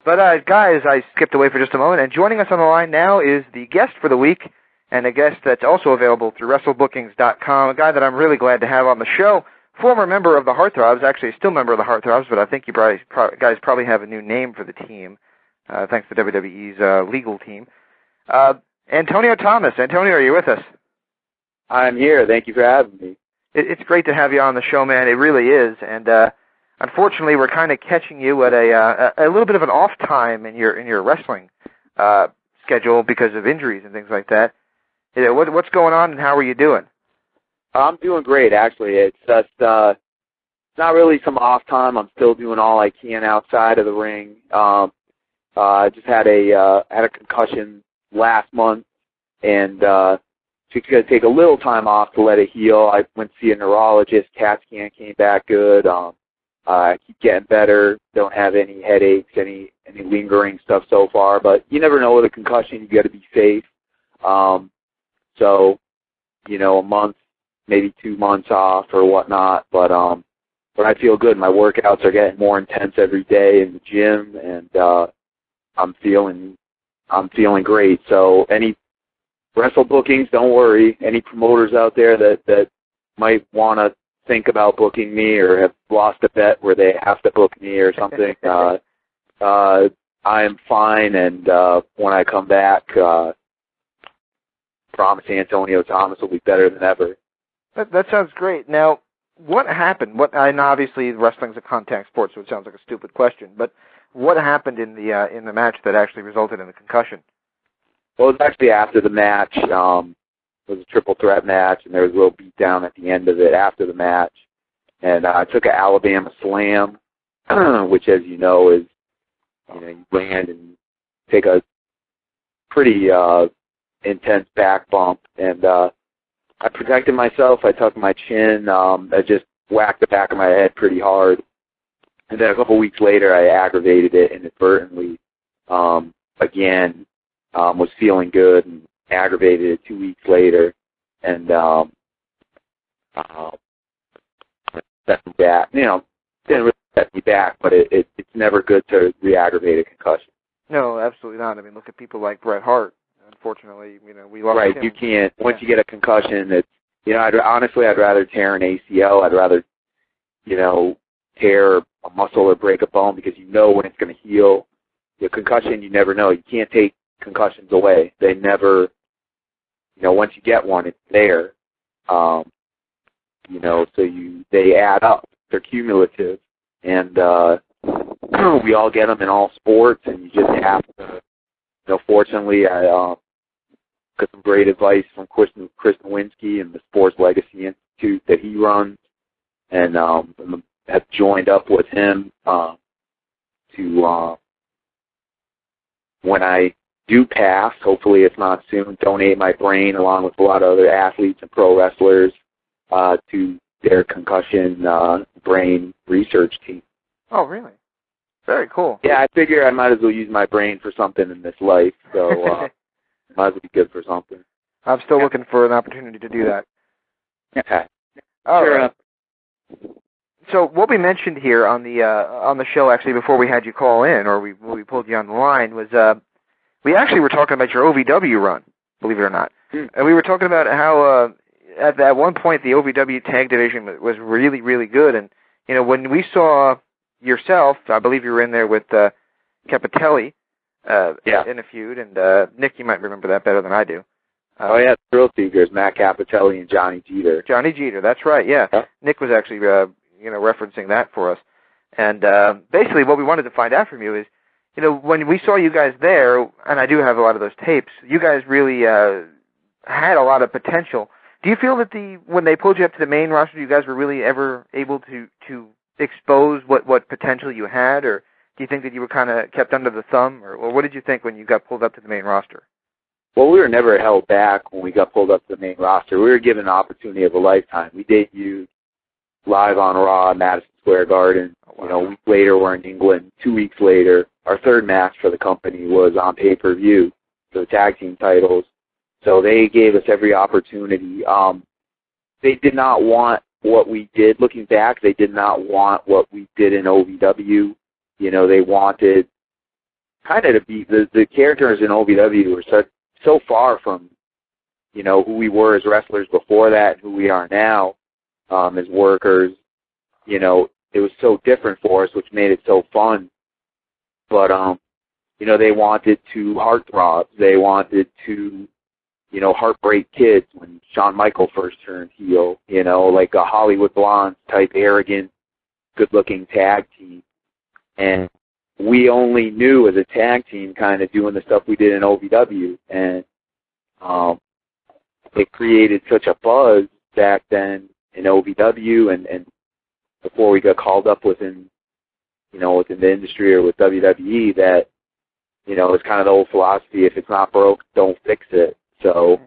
But guys, I skipped away for just a moment, and joining us on the line now is the guest for the week, and a guest that's also available through WrestleBookings.com, a guy that I'm really glad to have on the show, former member of the Heart Throbs, actually still member of the Heart Throbs, but I think you guys probably have a new name for the team, thanks to WWE's legal team. Antonio Thomas. Antonio, are you with us? I'm here. Thank you for having me. It's great to have you on the show, man. It really is, and unfortunately, we're kind of catching you at a little bit of an off time in your wrestling schedule because of injuries and things like that. What's going on, and how are you doing? I'm doing great, actually. It's just it's not really some off time. I'm still doing all I can outside of the ring. I just had a concussion last month, and just going to take a little time off to let it heal. I went to see a neurologist. CAT scan came back good. I keep getting better. Don't have any headaches, any lingering stuff so far. But you never know with a concussion. You got to be safe. So, a month, maybe 2 months off or whatnot. But I feel good. My workouts are getting more intense every day in the gym, and I'm feeling great. So any wrestle bookings, don't worry. Any promoters out there that might want to think about booking me or have lost a bet where they have to book me or something, I am fine. And when I come back, promise Antonio Thomas will be better than ever. That sounds great. Now, what happened? And obviously wrestling's a contact sport, so it sounds like a stupid question. But what happened in the match that actually resulted in the concussion? Well, it was actually after the match. It was a triple threat match, and there was a little beat down at the end of it after the match. And I took an Alabama slam, which, as you know, is you land and take a pretty intense back bump. And I protected myself. I tucked my chin. I just whacked the back of my head pretty hard. And then a couple weeks later, I aggravated it inadvertently again. Was feeling good and aggravated it 2 weeks later, and set me back. Didn't really set me back, but it's never good to re-aggravate a concussion. No, absolutely not. I mean, look at people like Bret Hart. Unfortunately, we lost him. Right, you can't. Once you get a concussion, it's I'd rather tear an ACL. I'd rather tear a muscle or break a bone because you know when it's going to heal. The concussion, you never know. You can't take concussions away. They never, once you get one, it's there. So they add up. They're cumulative. And we all get them in all sports, and you just have to, fortunately, I got some great advice from Chris Nowinski and the Sports Legacy Institute that he runs, and have joined up with him to, when I do pass, hopefully it's not soon, donate my brain along with a lot of other athletes and pro wrestlers to their concussion brain research team. Oh, really? Very cool. Yeah, I figure I might as well use my brain for something in this life, so might as well be good for something. I'm still looking for an opportunity to do that. Okay. All right. So what we mentioned here on the show, actually, before we had you call in, or we pulled you on the line, was we actually were talking about your OVW run, believe it or not. And we were talking about how at one point the OVW tag division was really, really good. And, when we saw yourself, I believe you were in there with Capitelli in a feud. And Nick, you might remember that better than I do. Thrill Seekers, Matt Capitelli and Johnny Jeter. Johnny Jeter, that's right, yeah. Nick was actually, referencing that for us. And basically what we wanted to find out from you is, when we saw you guys there, and I do have a lot of those tapes, you guys really had a lot of potential. Do you feel that when they pulled you up to the main roster, you guys were really ever able to expose what potential you had, or do you think that you were kind of kept under the thumb, or what did you think when you got pulled up to the main roster? Well, we were never held back when we got pulled up to the main roster. We were given an opportunity of a lifetime. We debuted live on Raw at Madison Square Garden. A week later, we're in England. 2 weeks later, our third match for the company was on pay-per-view for the tag team titles. So they gave us every opportunity. They did not want what we did. Looking back, they did not want what we did in OVW. They wanted kind of to be the characters in OVW were so far from, you know, who we were as wrestlers before that and who we are now as workers. You know, it was so different for us, which made it so fun. But, you know, they wanted to Heart Throbs. They wanted to, you know, Heartbreak Kids when Shawn Michaels first turned heel, you know, like a Hollywood Blondes type arrogant, good-looking tag team. And we only knew as a tag team kind of doing the stuff we did in OVW. And it created such a buzz back then in OVW and before we got called up within the industry or with WWE that, you know, it's kind of the old philosophy, if it's not broke, don't fix it. So,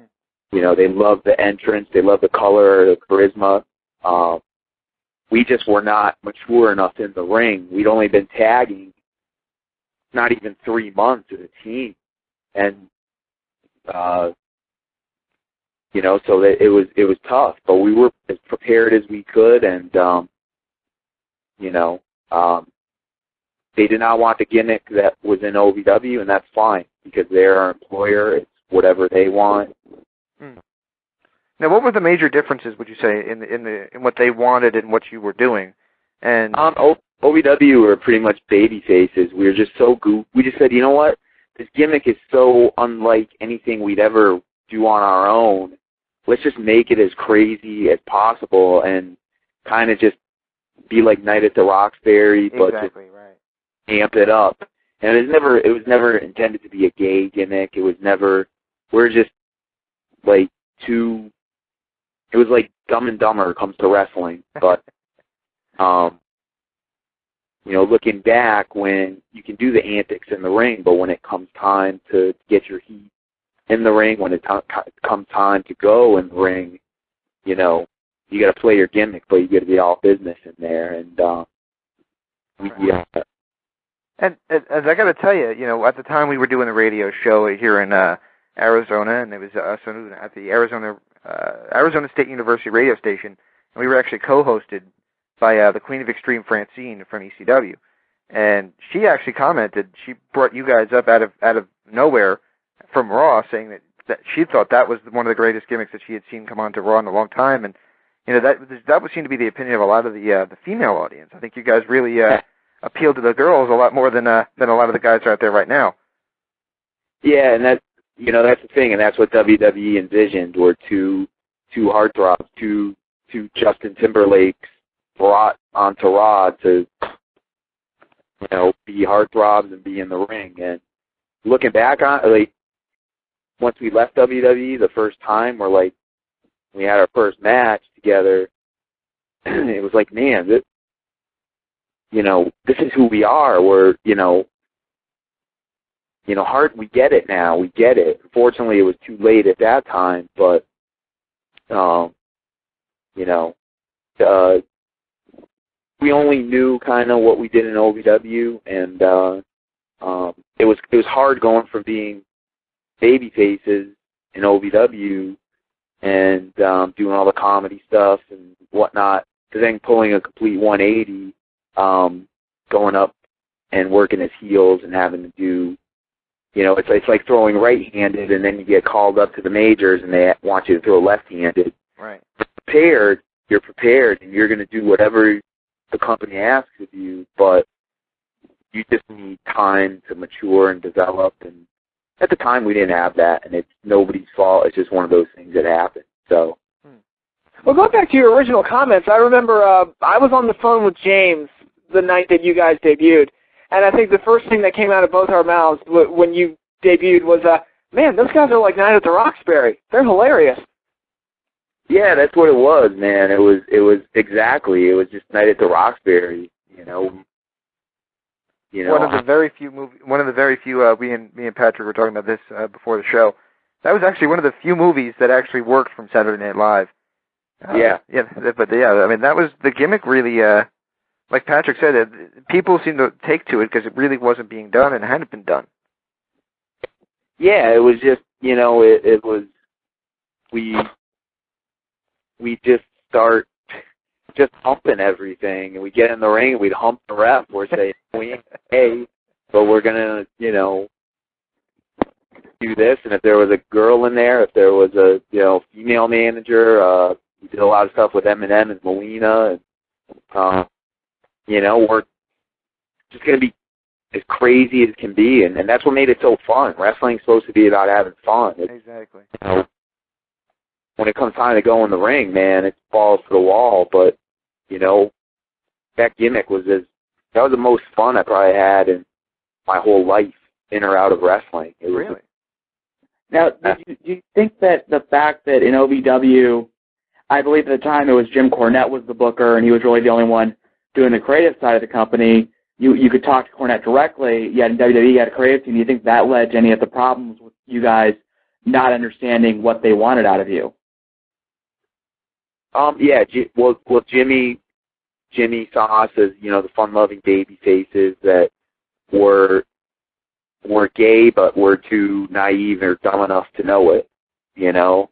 you know, they love the entrance, they love the color, the charisma. We just were not mature enough in the ring. We'd only been tagging not even 3 months as a team. And, you know, so that it was tough, but we were as prepared as we could, and, you know, they did not want the gimmick that was in OVW, and that's fine, because they're our employer. It's whatever they want. Now, what were the major differences, would you say, in what they wanted and what you were doing? And OVW were pretty much baby faces. We were just so we just said, you know what? This gimmick is so unlike anything we'd ever do on our own. Let's just make it as crazy as possible and kind of just be like Night at the Roxbury, but exactly, right. Amp it up. And it was never intended to be a gay gimmick. It was never. We're just like two. It was like Dumb and Dumber comes to wrestling, but you know, looking back, when you can do the antics in the ring, but when it comes time to get your heat in the ring, when it comes time to go in the ring, you know, you got to play your gimmick, but you got to be all business in there. And And as I got to tell you, you know, at the time we were doing the radio show here in Arizona, and it was at the Arizona State University radio station, and we were actually co-hosted by the Queen of Extreme, Francine, from ECW. And she actually commented, she brought you guys up out of nowhere from Raw, saying that she thought that was one of the greatest gimmicks that she had seen come on to Raw in a long time. And, you know, that would seem to be the opinion of a lot of the female audience. I think you guys really appealed to the girls a lot more than a lot of the guys out there right now. Yeah, and that's the thing, and that's what WWE envisioned, were two Heart Throbs, two Justin Timberlakes brought onto Raw to, you know, be Heart Throbs and be in the ring. And looking back on, like, once we left WWE the first time, we had our first match together, it was like, man, this is who we are. We're, Heart, we get it now. We get it. Unfortunately, it was too late at that time, but, we only knew kind of what we did in OVW, and it was hard going from being baby faces in OVW and doing all the comedy stuff and whatnot, to then pulling a complete 180, going up and working as heels and having to do, it's like throwing right-handed, and then you get called up to the majors and they want you to throw left-handed. Right. You're prepared, and you're going to do whatever the company asks of you, but you just need time to mature and develop. And at the time, we didn't have that, and it's nobody's fault. It's just one of those things that happen. So. Well, going back to your original comments, I remember I was on the phone with James the night that you guys debuted, and I think the first thing that came out of both our mouths when you debuted was, man, those guys are like Night at the Roxbury. They're hilarious. Yeah, that's what it was, man. It was exactly. It was just Night at the Roxbury. One of the very few me and Patrick were talking about this before the show. That was actually one of the few movies that actually worked from Saturday Night Live. I mean, that was the gimmick. Really, like Patrick said, people seemed to take to it because it really wasn't being done and hadn't been done. Yeah, it was just it was we just start just humping everything, and we get in the ring and we'd hump the ref. We're saying, hey, but we're gonna, you know, do this. And if there was a girl in there, if there was a, you know, female manager, we did a lot of stuff with Eminem and Melina, and you know, we're just gonna be as crazy as can be, and that's what made it so fun. Wrestling's supposed to be about having fun. Exactly. You know, when it comes time to go in the ring, man, it falls to the wall. But you know, that gimmick that was the most fun I probably had in my whole life, in or out of wrestling. Really? Now, do you think that the fact that in OVW, I believe at the time it was Jim Cornette was the booker, and he was really the only one doing the creative side of the company, you could talk to Cornette directly, yet in WWE you had a creative team. Do you think that led to any of the problems with you guys not understanding what they wanted out of you? Yeah, well, Jimmy saw us as, you know, the fun-loving baby faces that were gay but were too naive or dumb enough to know it, you know.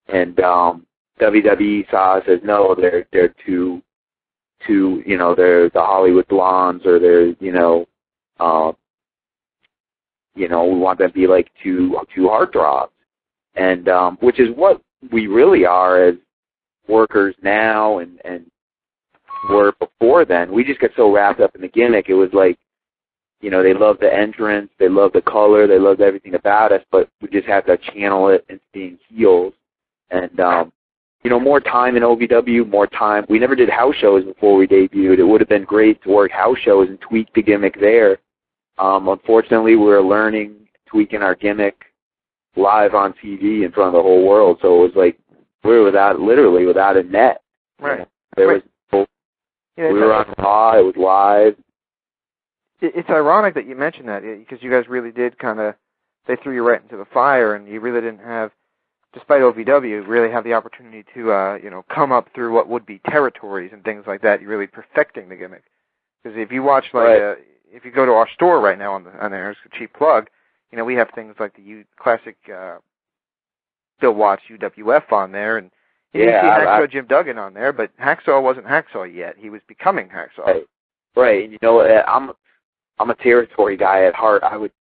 And WWE saw us as, no, they're too, you know, they're the Hollywood blondes, or they're, you know, we want them to be like two Heart Throbs, and which is what we really are as workers now, and were before then. We just get so wrapped up in the gimmick. It was like, you know, they loved the entrance, they loved the color, they loved everything about us, but we just had to channel it into being heels. And, you know, more time in OVW, more time. We never did house shows before we debuted. It would have been great to work house shows and tweak the gimmick there. Unfortunately, we were learning, tweaking our gimmick live on TV in front of the whole world. So it was like we were literally without a net. Right. You know, we were on Raw. It was live. It's ironic that you mentioned that, because you guys really did they threw you right into the fire, and you really didn't have, despite OVW, really have the opportunity to, you know, come up through what would be territories and things like that. You're really perfecting the gimmick. Because if you watch, like, right. If you go to our store right now on there, it's a cheap plug, you know, we have things like the classic Bill Watts UWF on there, and you see Hacksaw Jim Duggan on there, but Hacksaw wasn't Hacksaw yet. He was becoming Hacksaw. Right. And you know, I'm a territory guy at heart. I would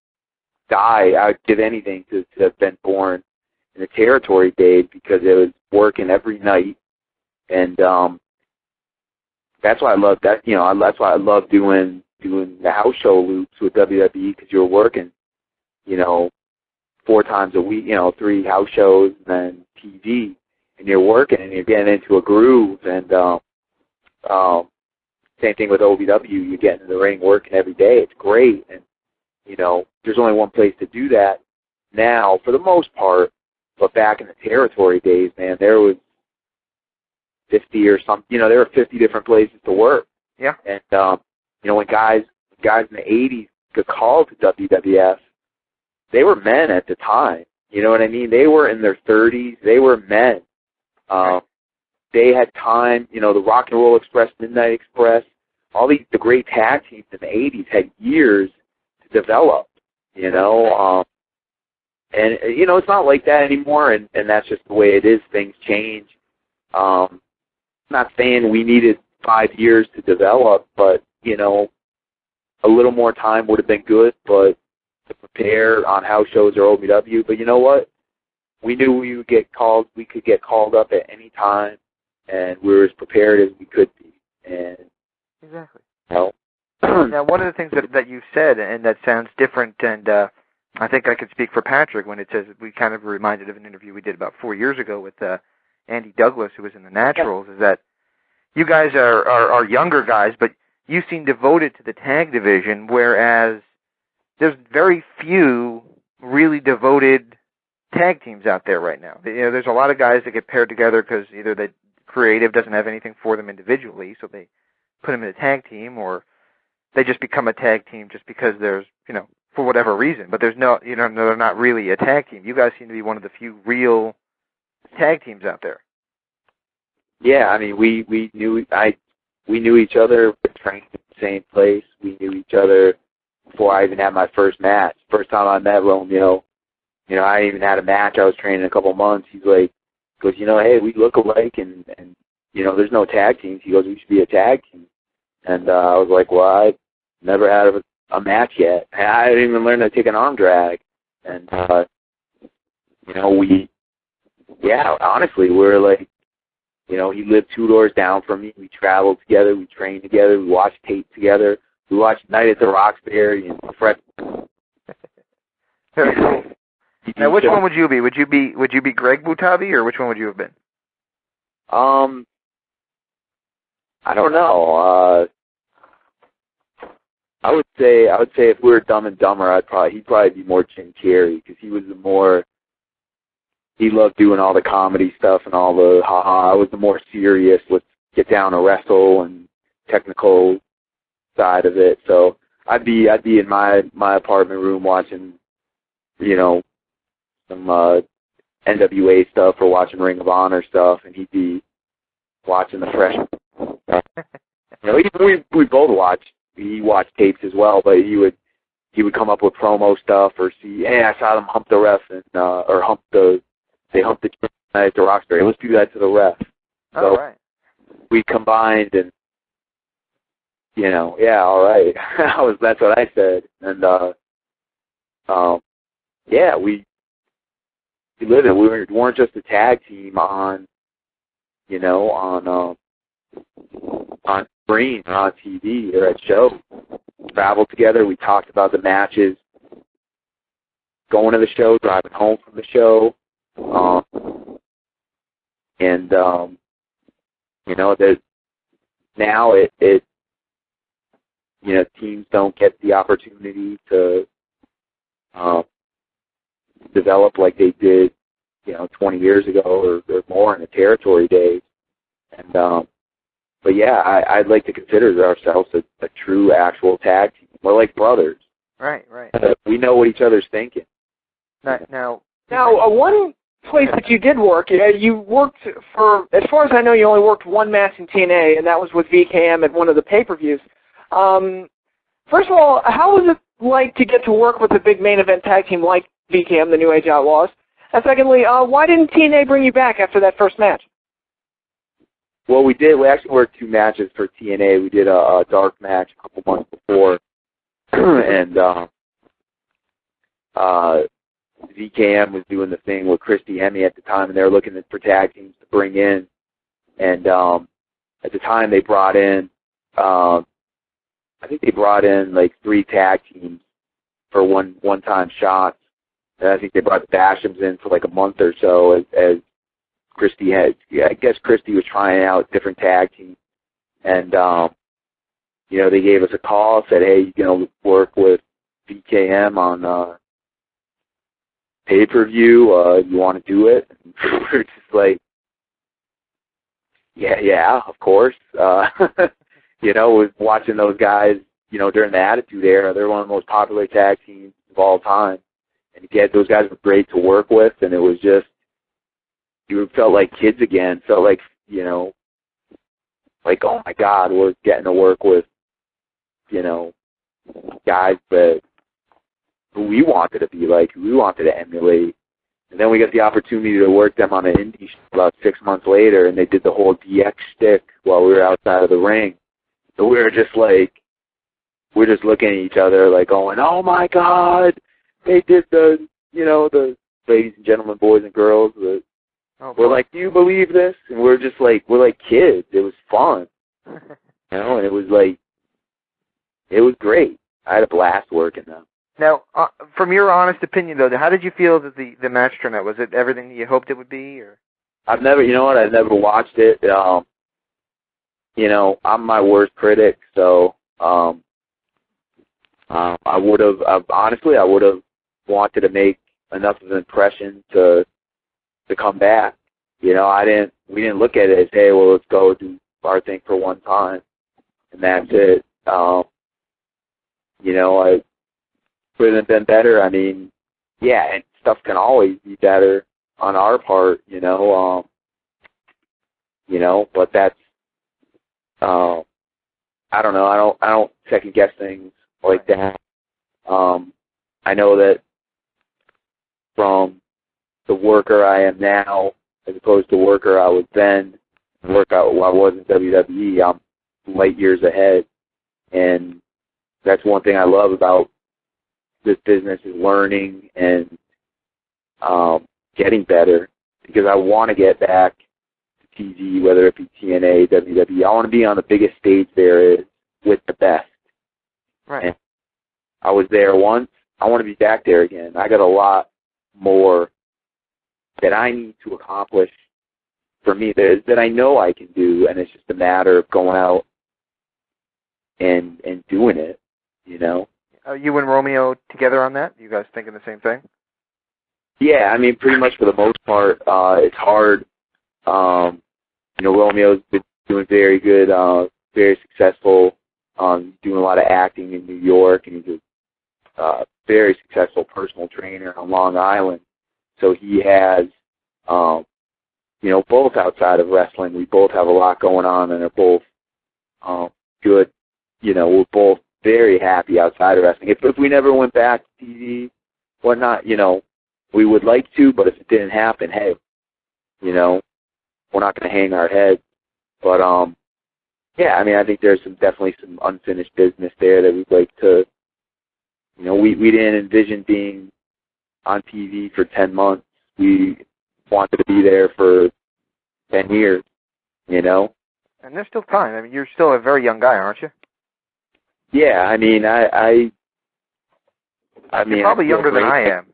die. I would give anything to have been born in the territory days, because it was working every night, and that's why I love that. You know, that's why I love doing the house show loops with WWE, because you're working, you know, 4 times a week, you know, 3 house shows and then TV, and you're working and you're getting into a groove. And same thing with OVW. You get in the ring working every day. It's great. And, you know, there's only one place to do that now for the most part. But back in the territory days, man, there was 50 or something. You know, there were 50 different places to work. Yeah. And, you know, when guys in the 80s got called to WWF, they were men at the time. You know what I mean? They were in their 30s. They were men. Right. They had time. You know, the Rock and Roll Express, Midnight Express, all the great tag teams in the 80s had years to develop, you know. And, you know, it's not like that anymore, and that's just the way it is. Things change. I'm not saying we needed 5 years to develop, but, you know, a little more time would have been good, but to prepare on house shows or OVW. But you know what? We knew we could get called up at any time, and we were as prepared as we could be. And exactly. You know, now, one of the things that you said, and that sounds different, and I think I could speak for Patrick when it says, we kind of reminded of an interview we did about 4 years ago with Andy Douglas, who was in the Naturals, is that you guys are younger guys, but you seem devoted to the tag division, whereas there's very few really devoted tag teams out there right now. You know, there's a lot of guys that get paired together because either the creative doesn't have anything for them individually, so they put them in a tag team, or they just become a tag team just because there's, you know, for whatever reason. But there's no, you know, they're not really a tag team. You guys seem to be one of the few real tag teams out there. Yeah, I mean, we knew each other. We trained in the same place. We knew each other before I even had my first match. First time I met Romeo, you know, I even had a match. I was training a couple months. He's like, goes, you know, hey, we look alike, and you know, there's no tag teams. He goes, we should be a tag team. And I was like, well, I never had a match yet. I didn't even learn to take an arm drag. And, you know, honestly, we're like, you know, he lived 2 doors down from me. We traveled together. We trained together. We watched tape together. We watched Night at the Roxbury and Fred. Now, which one would you be? Would you be Greg Butabi, or which one would you have been? I don't know. I would say if we were Dumb and Dumber, he'd probably be more Jim Carrey, because he loved doing all the comedy stuff and all the ha-ha. I was the more serious, let's get down to wrestle and technical side of it. So I'd be in my apartment room watching, you know, some NWA stuff or watching Ring of Honor stuff, and he'd be watching the Fresh. You know, we both watched. He watched tapes as well, but he would come up with promo stuff or see, hey, I saw them hump the ref and or hump the Night at the Roxbury. Let's do that to the ref. All right. We combined, and you know, yeah, all right. That's what I said, and yeah, we lived it. We weren't just a tag team on, you know, on screen or on TV or at shows. We traveled together. We talked about the matches, going to the show, driving home from the show, and you know, that now it you know, teams don't get the opportunity to develop like they did, you know, 20 years ago or more in the territory days. And but yeah, I'd like to consider ourselves a true actual tag team. We're like brothers. Right. We know what each other's thinking. Now, one place that you did work, you worked for, as far as I know, you only worked one match in TNA, and that was with VKM at one of the pay-per-views. First of all, how was it like to get to work with a big main event tag team like VKM, the New Age Outlaws? And secondly, why didn't TNA bring you back after that first match? Well, we did. We actually worked 2 matches for TNA. We did a dark match a couple months before, and VKM was doing the thing with Christy, Hemme at the time, and they were looking for tag teams to bring in. And at the time, they brought in, I think they brought in like 3 tag teams for one-time shots. And I think they brought the Bashams in for like a month or so as Christy had, I guess Christy was trying out different tag teams. And, you know, they gave us a call, said, hey, you know, work with VKM on pay-per-view. You want to do it? And we're just like, yeah, of course. You know, with watching those guys, you know, during the Attitude Era, they're one of the most popular tag teams of all time. And again, those guys were great to work with, and it was just, you felt like kids again. Felt like, you know, like, oh my God, we're getting to work with, you know, guys that who we wanted to be like, who we wanted to emulate. And then we got the opportunity to work them on an indie show about 6 months later, and they did the whole DX stick while we were outside of the ring. So we were just like, we're just looking at each other like going, oh my God, they did the, you know, the ladies and gentlemen, boys and girls, we're like, do you believe this? And we're just like, we're like kids. It was fun. You know, and it was like, it was great. I had a blast working them. Now, from your honest opinion, though, how did you feel that the match turned out? Was it everything you hoped it would be? Or I've never watched it. You know, I'm my worst critic, so I would have wanted to make enough of an impression to come back. You know, we didn't look at it as, hey, well, let's go do our thing for one time, and that's it. You know, I could have been better. I mean, yeah, and stuff can always be better on our part, you know. But that's, I don't know. I don't second guess things like that. I know that from the worker I am now, as opposed to worker I was then, I was in WWE, I'm light years ahead. And that's one thing I love about this business is learning and getting better, because I want to get back to TV, whether it be TNA, WWE. I want to be on the biggest stage there is with the best. Right. And I was there once. I want to be back there again. I got a lot more that I need to accomplish for me that I know I can do, and it's just a matter of going out and doing it, you know. Are you and Romeo together on that? You guys thinking the same thing? Yeah, I mean, pretty much for the most part, it's hard. You know, Romeo's been doing very good, very successful, doing a lot of acting in New York, and he's a very successful personal trainer on Long Island. So he has, you know, both outside of wrestling, we both have a lot going on and are both good. You know, we're both very happy outside of wrestling. If we never went back to TV, whatnot, you know, we would like to, but if it didn't happen, hey, you know, we're not going to hang our heads. But, yeah, I mean, I think there's definitely some unfinished business there that we'd like to, you know, we didn't envision being on TV for 10 months. We wanted to be there for 10 years, you know? And there's still time. I mean, you're still a very young guy, aren't you? Yeah, I mean, I mean, you're probably younger than I am.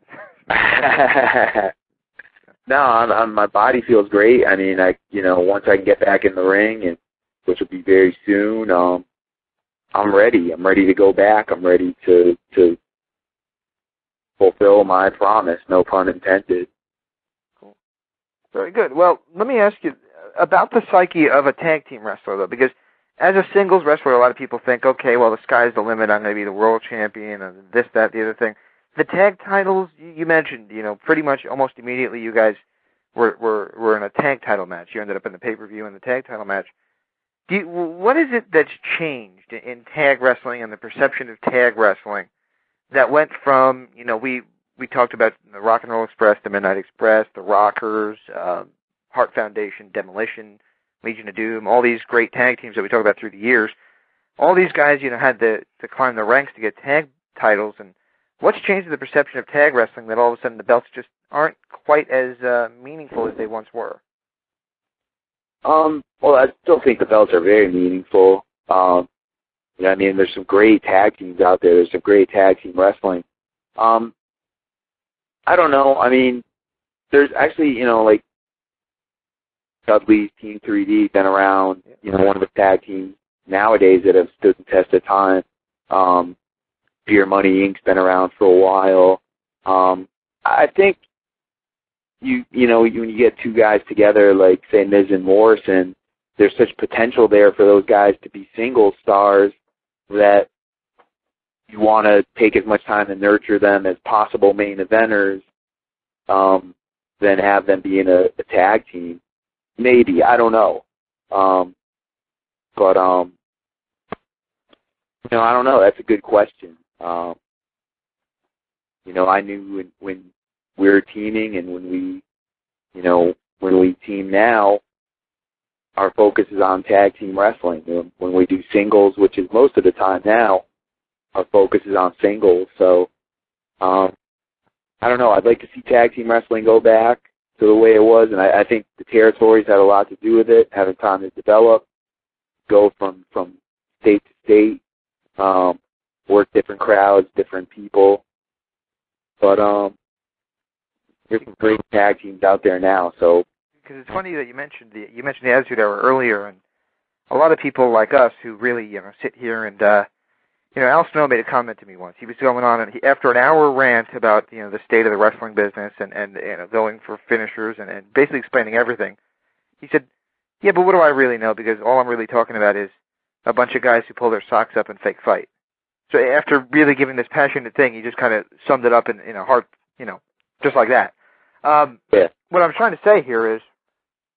No, my body feels great. I mean, you know, once I can get back in the ring, and which will be very soon, I'm ready. I'm ready to go back. I'm ready to fulfill my promise. No pun intended. Cool. Very good. Well, let me ask you about the psyche of a tag team wrestler, though, because as a singles wrestler, a lot of people think, okay, well, the sky's the limit. I'm going to be the world champion, and this, that, the other thing. The tag titles, you mentioned, you know, pretty much almost immediately you guys were in a tag title match. You ended up in the pay-per-view and the tag title match. What is it that's changed in tag wrestling and the perception of tag wrestling that went from, you know, we talked about the Rock and Roll Express, the Midnight Express, the Rockers, Heart Foundation, Demolition, Legion of Doom, all these great tag teams that we talked about through the years. All these guys, you know, had to climb the ranks to get tag titles, and what's changed in the perception of tag wrestling that all of a sudden the belts just aren't quite as meaningful as they once were? Well, I still think the belts are very meaningful. You know, I mean, there's some great tag teams out there. There's some great tag team wrestling. I don't know. I mean, there's actually, you know, like Dudley's Team 3D been around, you know, one of the tag teams nowadays that have stood the test of time. Beer Money Inc.'s been around for a while. I think you know, when you get two guys together, like, say, Miz and Morrison, there's such potential there for those guys to be single stars that you want to take as much time to nurture them as possible main eventers, than have them be in a tag team. Maybe, I don't know. But, you know, I don't know. That's a good question. You know, I knew when we were teaming and when we team now, our focus is on tag team wrestling. When we do singles, which is most of the time now, our focus is on singles. So, I don't know. I'd like to see tag team wrestling go back to the way it was, and I think the territories had a lot to do with it, having time to develop, go from state to state, work different crowds, different people. But there's some great tag teams out there now. So, because it's funny that you mentioned the Attitude Era earlier, and a lot of people like us who really, you know, sit here and you know, Al Snow made a comment to me once. He was going on, and after an hour rant about, you know, the state of the wrestling business and you know, going for finishers and basically explaining everything, he said, yeah, but what do I really know? Because all I'm really talking about is a bunch of guys who pull their socks up and fake fight. So after really giving this passionate thing, he just kind of summed it up in a heart, you know, just like that. yeah. What I'm trying to say here is,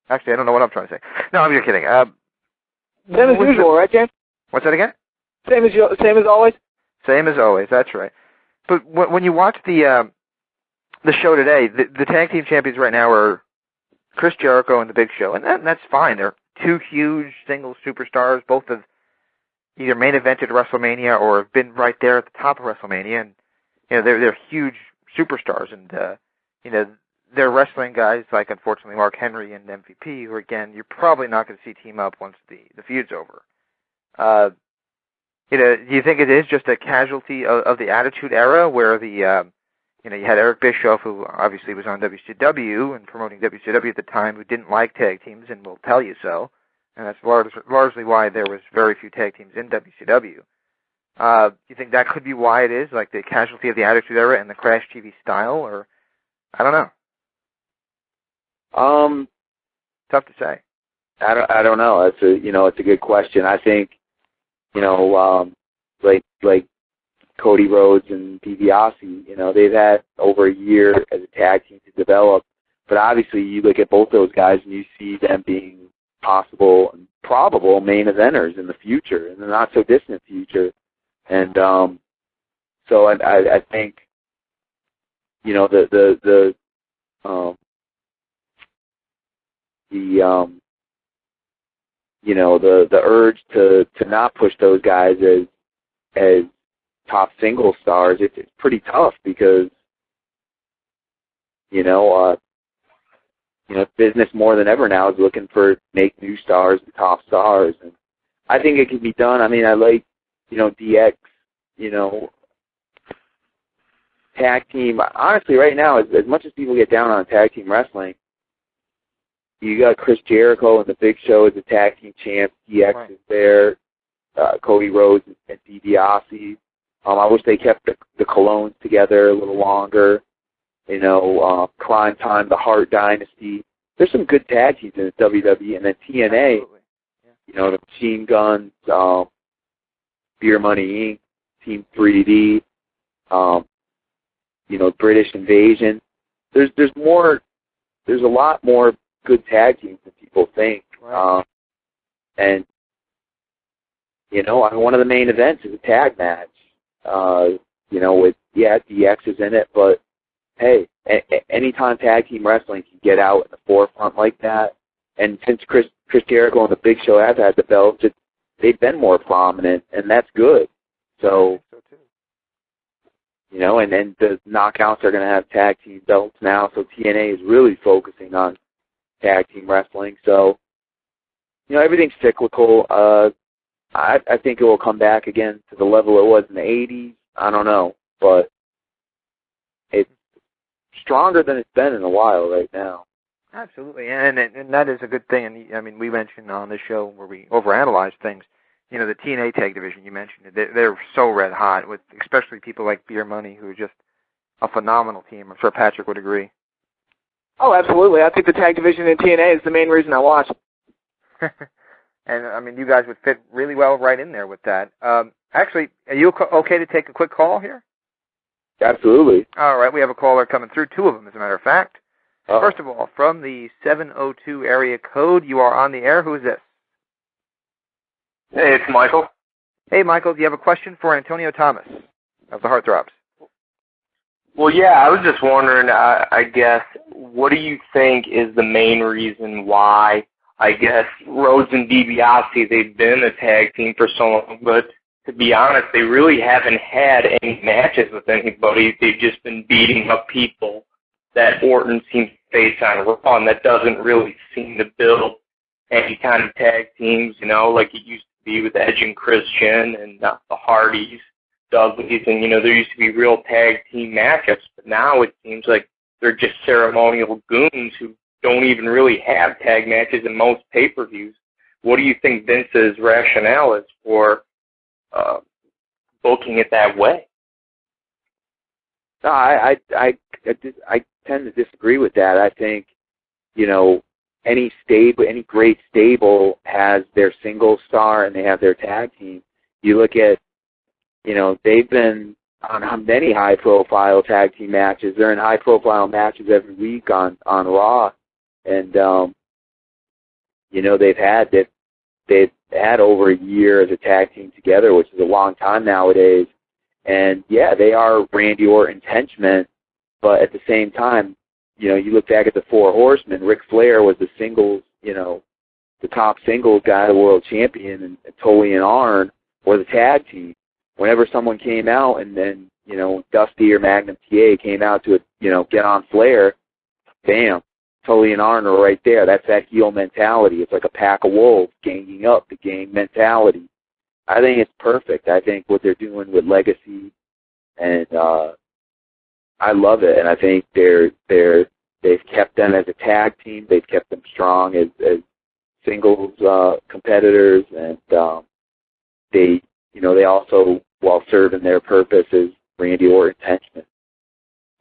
actually, I don't know what I'm trying to say. No, I'm just kidding. Same as usual, right, James? What's that again? Same as always? Same as always, that's right. But when you watch the show today, the tag team champions right now are Chris Jericho and the Big Show, and that's fine. They're two huge single superstars, both of, either main evented WrestleMania or have been right there at the top of WrestleMania, and they're huge superstars, and they're wrestling guys like, unfortunately, Mark Henry and MVP, who, again, you're probably not going to see team up once the feud's over. Do you think it is just a casualty of the Attitude Era, where the you had Eric Bischoff, who obviously was on WCW and promoting WCW at the time, who didn't like tag teams and will tell you so, and that's largely why there was very few tag teams in WCW. Do you think that could be why it is, like the casualty of the Attitude Era and the Crash TV style, or I don't know. Tough to say. I don't know. It's a good question. I think, like Cody Rhodes and DiBiase, they've had over a year as a tag team to develop. But obviously, you look at both those guys and you see them being possible and probable main eventers in the future, in the not so distant future. And so I think, the urge to not push those guys as top single stars, it's pretty tough because business more than ever now is looking for make new stars the top stars, and I think it can be done. I mean, I like DX, tag team. Honestly, right now, as much as people get down on tag team wrestling, you got Chris Jericho and the Big Show as the tag team champ. DX is there. Cody Rhodes and DiBiase. I wish they kept the Colognes together a little longer. Climb Time, the Hart Dynasty. There's some good tag teams in the WWE, and then TNA. Yeah. The Machine Guns, Beer Money Inc., Team 3D, British Invasion. There's a lot more good tag teams than people think. Right. And one of the main events is a tag match. With DX is in it, but hey, anytime tag team wrestling can get out in the forefront like that, and since Chris Jericho and the Big Show have had the belts, they've been more prominent, and that's good. So and then the Knockouts are going to have tag team belts now, so TNA is really focusing on tag team wrestling. So, everything's cyclical. I think it will come back again to the level it was in the 80s. I don't know, but it's stronger than it's been in a while right now. Absolutely, and that is a good thing. And I mean, we mentioned on this show where we overanalyze things. The TNA tag division, you mentioned it. They're so red hot, with especially people like Beer Money, who are just a phenomenal team. I'm sure Patrick would agree. Oh, absolutely. I think the tag division in TNA is the main reason I watch. And, I mean, you guys would fit really well right in there with that. Actually, are you okay to take a quick call here? Absolutely. All right, we have a caller coming through, two of them, as a matter of fact. First of all, from the 702 area code, you are on the air. Who is this? Hey, it's Michael. Hey, Michael, do you have a question for Antonio Thomas of the Heart Throbs? Well, yeah, I was just wondering, I guess, what do you think is the main reason why, I guess, Rhodes and DiBiase, they've been a tag team for so long, but to be honest, they really haven't had any matches with anybody. They've just been beating up people that Orton seems to face on Raw, and that doesn't really seem to build any kind of tag teams, like it used to be with Edge and Christian and the Hardys, Dudleys, and, there used to be real tag team matchups, but now it seems like they're just ceremonial goons who don't even really have tag matches in most pay-per-views. What do you think Vince's rationale is for booking it that way? No, I tend to disagree with that. I think, any great stable has their single star and they have their tag team. You look at, they've been on many high-profile tag team matches. They're in high-profile matches every week on Raw, and they've had over a year as a tag team together, which is a long time nowadays. And yeah, they are Randy Orton's henchmen, but at the same time, you look back at the Four Horsemen. Ric Flair was the singles, the top singles guy, the world champion, and Tully and Arn or the tag team. Whenever someone came out and then, Dusty or Magnum TA came out to, get on Flair, bam, Tully and Arn are right there. That's that heel mentality. It's like a pack of wolves ganging up, the gang mentality. I think it's perfect. I think what they're doing with Legacy, and I love it. And I think they've kept them as a tag team. They've kept them strong as singles competitors, and they also, while serving their purpose, as Randy Orton's henchmen.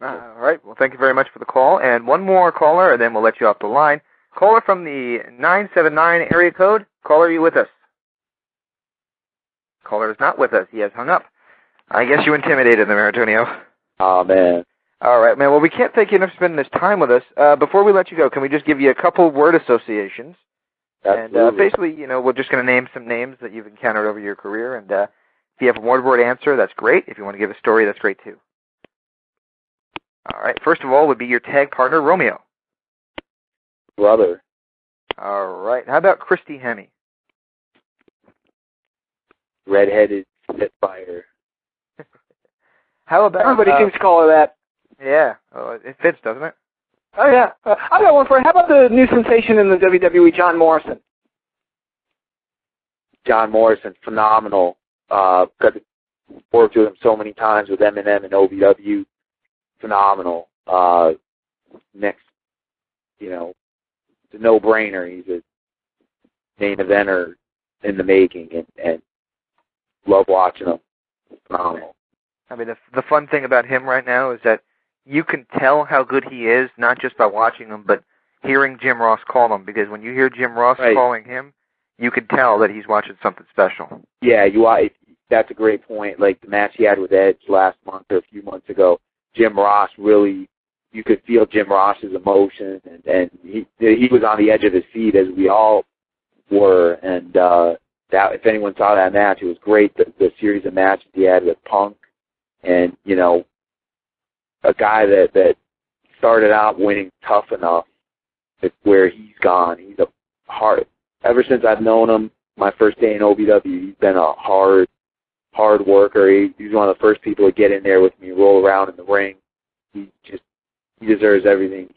All right. Well, thank you very much for the call. And one more caller, and then we'll let you off the line. Caller from the 979 area code. Caller, are you with us? Caller is not with us. He has hung up. I guess you intimidated them, Antonio. Oh, man. All right, man. Well, we can't thank you enough for spending this time with us. Before we let you go, can we just give you a couple word associations? Absolutely. And basically, we're just going to name some names that you've encountered over your career. And if you have a one-word answer, that's great. If you want to give a story, that's great, too. All right. First of all would be your tag partner, Romeo. Brother. All right. How about Christy Hemme? Redheaded Spitfire. How about... Everybody seems to call her that. Yeah. Oh, it fits, doesn't it? Oh, yeah. I got one for you. How about the new sensation in the WWE, John Morrison? John Morrison, phenomenal. Got to work with him so many times with M&M and OVW. Phenomenal. Next, it's a no-brainer. He's a main eventer in the making, and love watching him. Phenomenal. I mean, the fun thing about him right now is that you can tell how good he is, not just by watching him, but hearing Jim Ross call him, because when you hear Jim Ross calling him, you can tell that he's watching something special. Yeah, that's a great point. Like the match he had with Edge last month or a few months ago, Jim Ross really, you could feel Jim Ross's emotion, and he was on the edge of his seat, as we all were. And that, if anyone saw that match, it was great. The series of matches he had with Punk, and a guy that started out winning Tough Enough, it's where he's gone. He's a hard. Ever since I've known him, my first day in OVW, he's been a hard worker. He's one of the first people to get in there with me, roll around in the ring. He deserves everything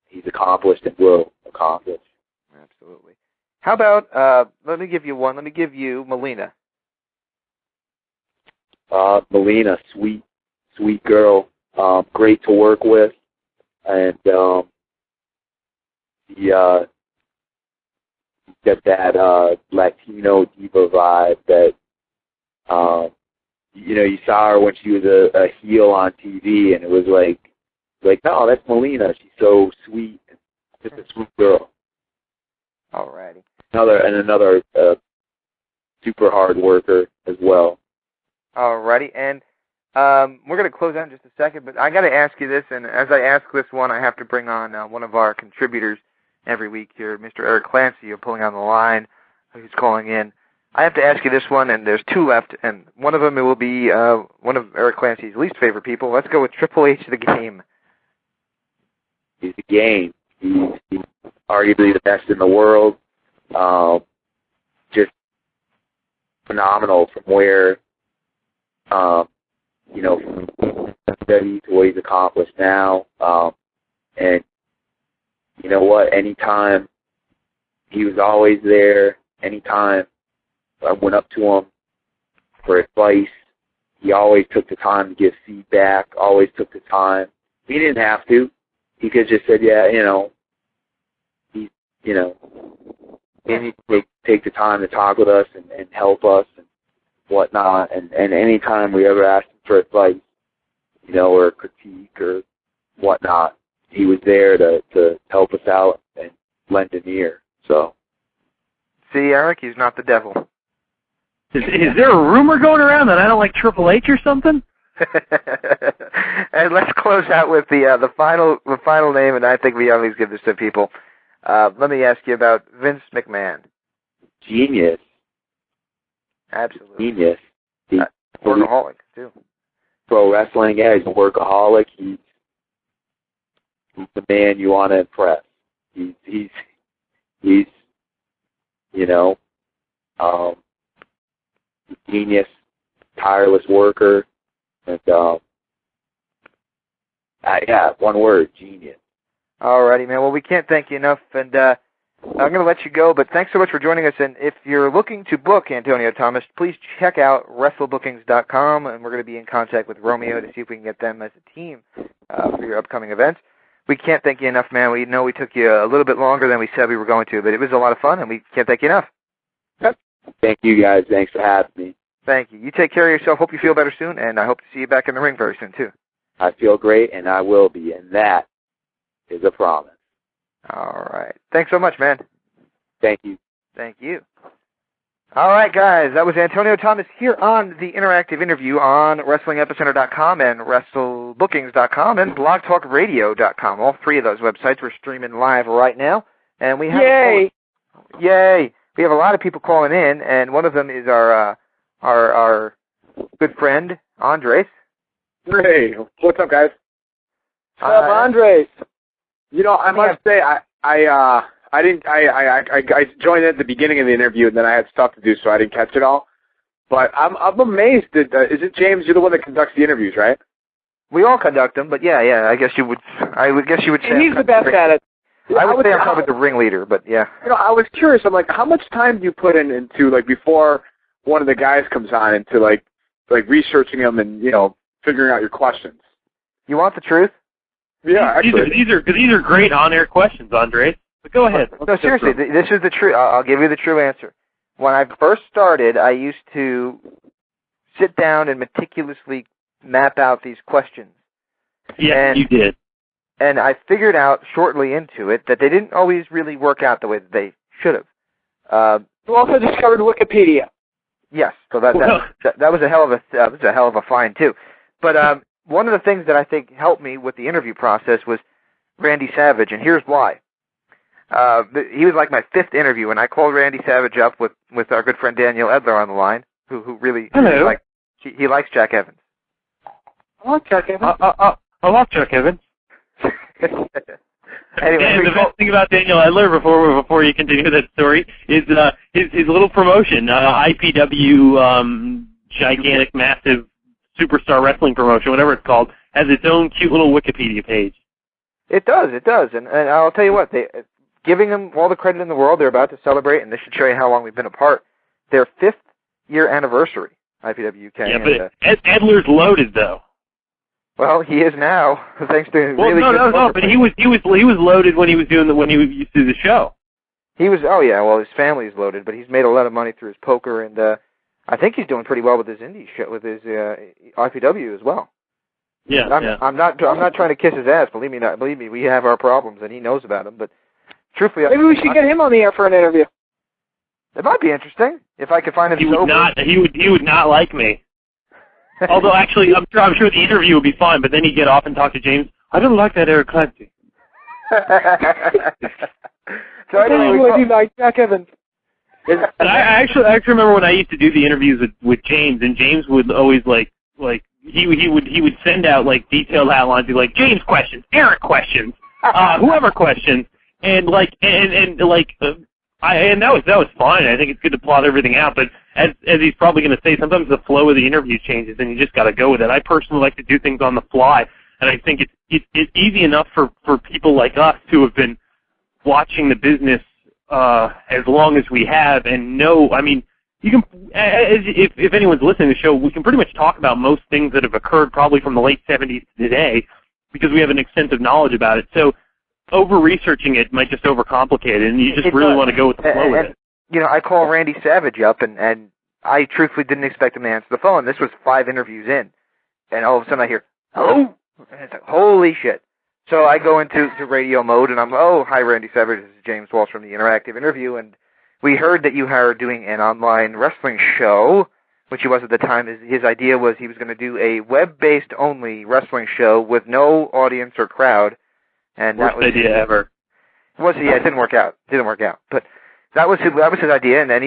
he's accomplished and will accomplish. Absolutely. How about, let me give you one. Let me give you Melina. Melina, sweet girl, great to work with, and got that Latino diva vibe that you saw her when she was a heel on TV, and it was like no, that's Melina. She's so sweet, just a sweet girl. Alrighty. Another super hard worker as well. Alrighty, and we're going to close out in just a second, but I got to ask you this, and as I ask this one, I have to bring on one of our contributors every week here, Mr. Eric Clancy. You're pulling on the line. He's calling in. I have to ask you this one, and there's two left, and one of them will be one of Eric Clancy's least favorite people. Let's go with Triple H, the Game. He's the Game. He's arguably the best in the world. Just phenomenal from where, from WWE to what he's accomplished now. And you know what? Anytime he was always there. Anytime I went up to him for advice, he always took the time to give feedback, always took the time. He didn't have to. He could just said, yeah, he take the time to talk with us and help us and whatnot. And anytime we ever asked him for advice, or critique or whatnot, he was there to help us out and lend an ear. So. See, Eric, he's not the devil. Is there a rumor going around that I don't like Triple H or something? And let's close out with the final name, and I think we always give this to people. Let me ask you about Vince McMahon. Genius. Absolutely. Genius. Workaholic, too. Pro wrestling, yeah, he's a workaholic. He's the man you want to impress. He's genius, tireless worker, and yeah, one word, genius. Alrighty, man. Well, we can't thank you enough, and I'm going to let you go, but thanks so much for joining us, and if you're looking to book Antonio Thomas, please check out WrestleBookings.com, and we're going to be in contact with Romeo to see if we can get them as a team for your upcoming events. We can't thank you enough, man. We know we took you a little bit longer than we said we were going to, but it was a lot of fun, and we can't thank you enough. Thank you, guys. Thanks for having me. Thank you. You take care of yourself. Hope you feel better soon, and I hope to see you back in the ring very soon, too. I feel great, and I will be, and that is a promise. All right. Thanks so much, man. Thank you. Thank you. All right, guys. That was Antonio Thomas here on the interactive interview on WrestlingEpicenter.com and WrestleBookings.com and BlogTalkRadio.com. All three of those websites we're streaming live right now, and we have Yay! We have a lot of people calling in, and one of them is our good friend Andres. Hey, what's up, guys? What's up, Andres? You know, I must say, I joined at the beginning of the interview, and then I had stuff to do, so I didn't catch it all. But I'm amazed that is it James? You're the one that conducts the interviews, right? We all conduct them, but yeah. I guess you would. I would guess you would say he's the best at it. I would say I'm probably the ringleader, but yeah. You know, I was curious. I'm like, how much time do you put into like before one of the guys comes on into like researching them and figuring out your questions? You want the truth? Yeah, actually. These are great on-air questions, Andre. But go ahead. No, seriously, this is the truth. I'll give you the true answer. When I first started, I used to sit down and meticulously map out these questions. Yeah, you did. And I figured out shortly into it that they didn't always really work out the way that they should have. You also discovered Wikipedia. Yes, so that was a hell of a find too. But one of the things that I think helped me with the interview process was Randy Savage, and here's why. He was like my fifth interview, and I called Randy Savage up with our good friend Daniel Edler on the line, who really he likes Jack Evans. I like Jack Evans. I like Jack Evans. Anyway, and the best thing about Daniel Edler, before you continue that story, is his little promotion, IPW, gigantic, massive superstar wrestling promotion, whatever it's called, has its own cute little Wikipedia page. It does, and I'll tell you what, giving them all the credit in the world, they're about to celebrate, and this should show you how long we've been apart, their 5th year anniversary, IPW UK. Yeah, but Edler's loaded, though. Well, he is now, thanks to really good no, but he was loaded when he used to do the show. He was, his family's loaded, but he's made a lot of money through his poker, and I think he's doing pretty well with his indie show, with his IPW as well. Yeah, I'm not trying to kiss his ass. Believe me, we have our problems, and he knows about them. But truthfully, maybe we should get him on the air for an interview. It might be interesting if I could find him. He would not like me. Although, actually, I'm sure the interview would be fine, but then he'd get off and talk to James. I don't like that Eric Clancy. So anyway, would be like Jack Evans. And I actually remember when I used to do the interviews with James, and James would always he would send out detailed outlines. He'd be like, James questions, Eric questions, whoever questions, and that was fine. I think it's good to plot everything out, but as he's probably going to say, sometimes the flow of the interview changes, and you just got to go with it. I personally like to do things on the fly, and I think it's easy enough for people like us who have been watching the business as long as we have, and know. I mean, you can, if anyone's listening to the show, we can pretty much talk about most things that have occurred probably from the late 70s to today, because we have an extensive knowledge about it. So over-researching it might just overcomplicate it, and you just really want to go with the flow with it. I call Randy Savage up, and I truthfully didn't expect him to answer the phone. This was 5 interviews in, and all of a sudden I hear, hello? And it's like, holy shit. So I go into radio mode, and I'm, hi, Randy Savage. This is James Walsh from the Interactive Interview, and we heard that you are doing an online wrestling show, which he was at the time. His idea was he was going to do a web-based only wrestling show with no audience or crowd. And worst idea ever. It didn't work out. But that was his idea. And then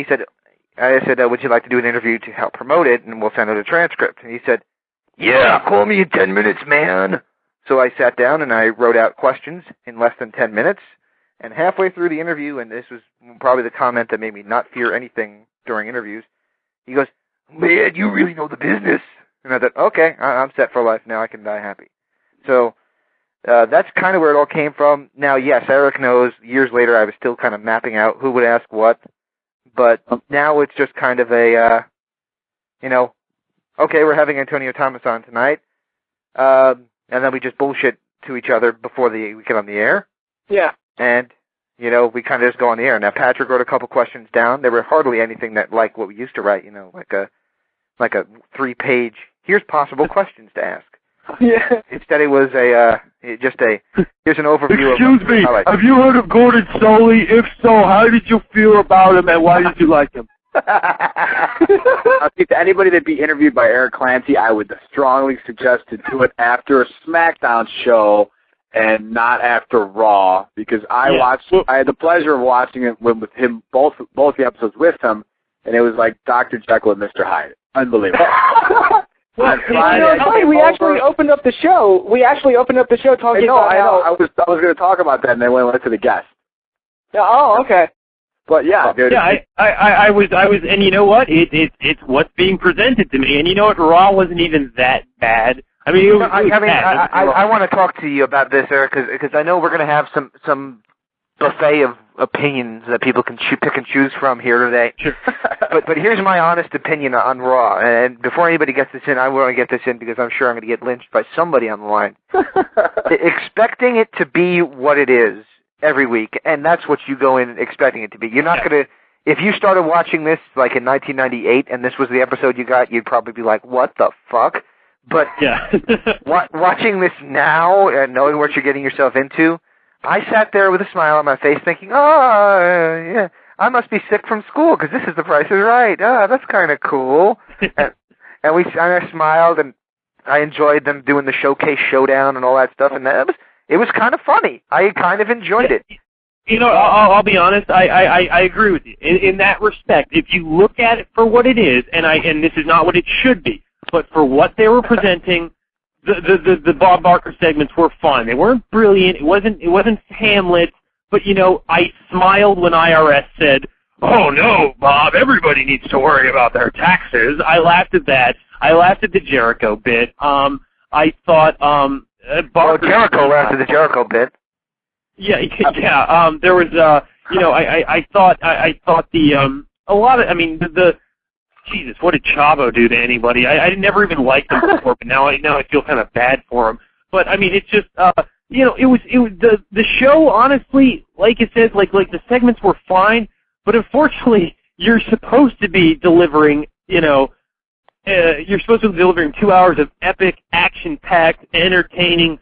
I said, would you like to do an interview to help promote it? And we'll send out a transcript. And he said, yeah, call me in 10 minutes, man. So I sat down and I wrote out questions in less than 10 minutes. And halfway through the interview, and this was probably the comment that made me not fear anything during interviews, he goes, man, you really know the business. And I thought, okay, I'm set for life now. I can die happy. So that's kind of where it all came from. Now, yes, Eric knows. Years later, I was still kind of mapping out who would ask what. But now it's just kind of a, okay, we're having Antonio Thomas on tonight. And then we just bullshit to each other before we get on the air. Yeah. And, we kind of just go on the air. Now, Patrick wrote a couple questions down. There were hardly anything that like what we used to write, like a 3-page, here's possible questions to ask. Yeah. Instead, it was here's an overview. Excuse me, have you heard of Gordon Soley? If so, how did you feel about him and why did you like him? I'll see, to anybody that be interviewed by Eric Clancy, I would strongly suggest to do it after a SmackDown show and not after Raw, because I had the pleasure of watching it with him, both the episodes with him, and it was like Dr. Jekyll and Mr. Hyde. Unbelievable. Well, we actually opened up the show. Talking about I was going to talk about that, and then we went to the guest. Oh, okay. But yeah, dude. Yeah, I was, and you know what? It's what's being presented to me, and you know what? Raw wasn't even that bad. I mean, it was bad. I want to talk to you about this, Eric, because I know we're going to have some buffet of opinions that people can pick and choose from here today. Sure. but here's my honest opinion on Raw. And before anybody gets this in, I want to get this in because I'm sure I'm going to get lynched by somebody on the line. Expecting it to be what it is every week, and that's what you go in expecting it to be. You're not going to, if you started watching this like in 1998 and this was the episode you got, you'd probably be like, what the fuck? But watching this now and knowing what you're getting yourself into, I sat there with a smile on my face thinking, yeah, I must be sick from school because this is The Price is Right. That's kind of cool. and I smiled and I enjoyed them doing the showcase showdown and all that stuff, and it was kind of funny. I kind of enjoyed it. I'll be honest. I agree with you in that respect. If you look at it for what it is, and this is not what it should be, but for what they were presenting, the Bob Barker segments were fun. They weren't brilliant. It wasn't Hamlet, but I smiled when IRS said, "Oh no, Bob, everybody needs to worry about their taxes." I laughed at that. I laughed at the Jericho bit. I thought Jericho laughed at the Jericho bit. Yeah. There was I thought a lot of Jesus, what did Chavo do to anybody? I never even liked him before, but now I feel kind of bad for him. But it's just it was the show, honestly, like it says, like the segments were fine, but unfortunately you're supposed to be delivering 2 hours of epic, action-packed, entertaining,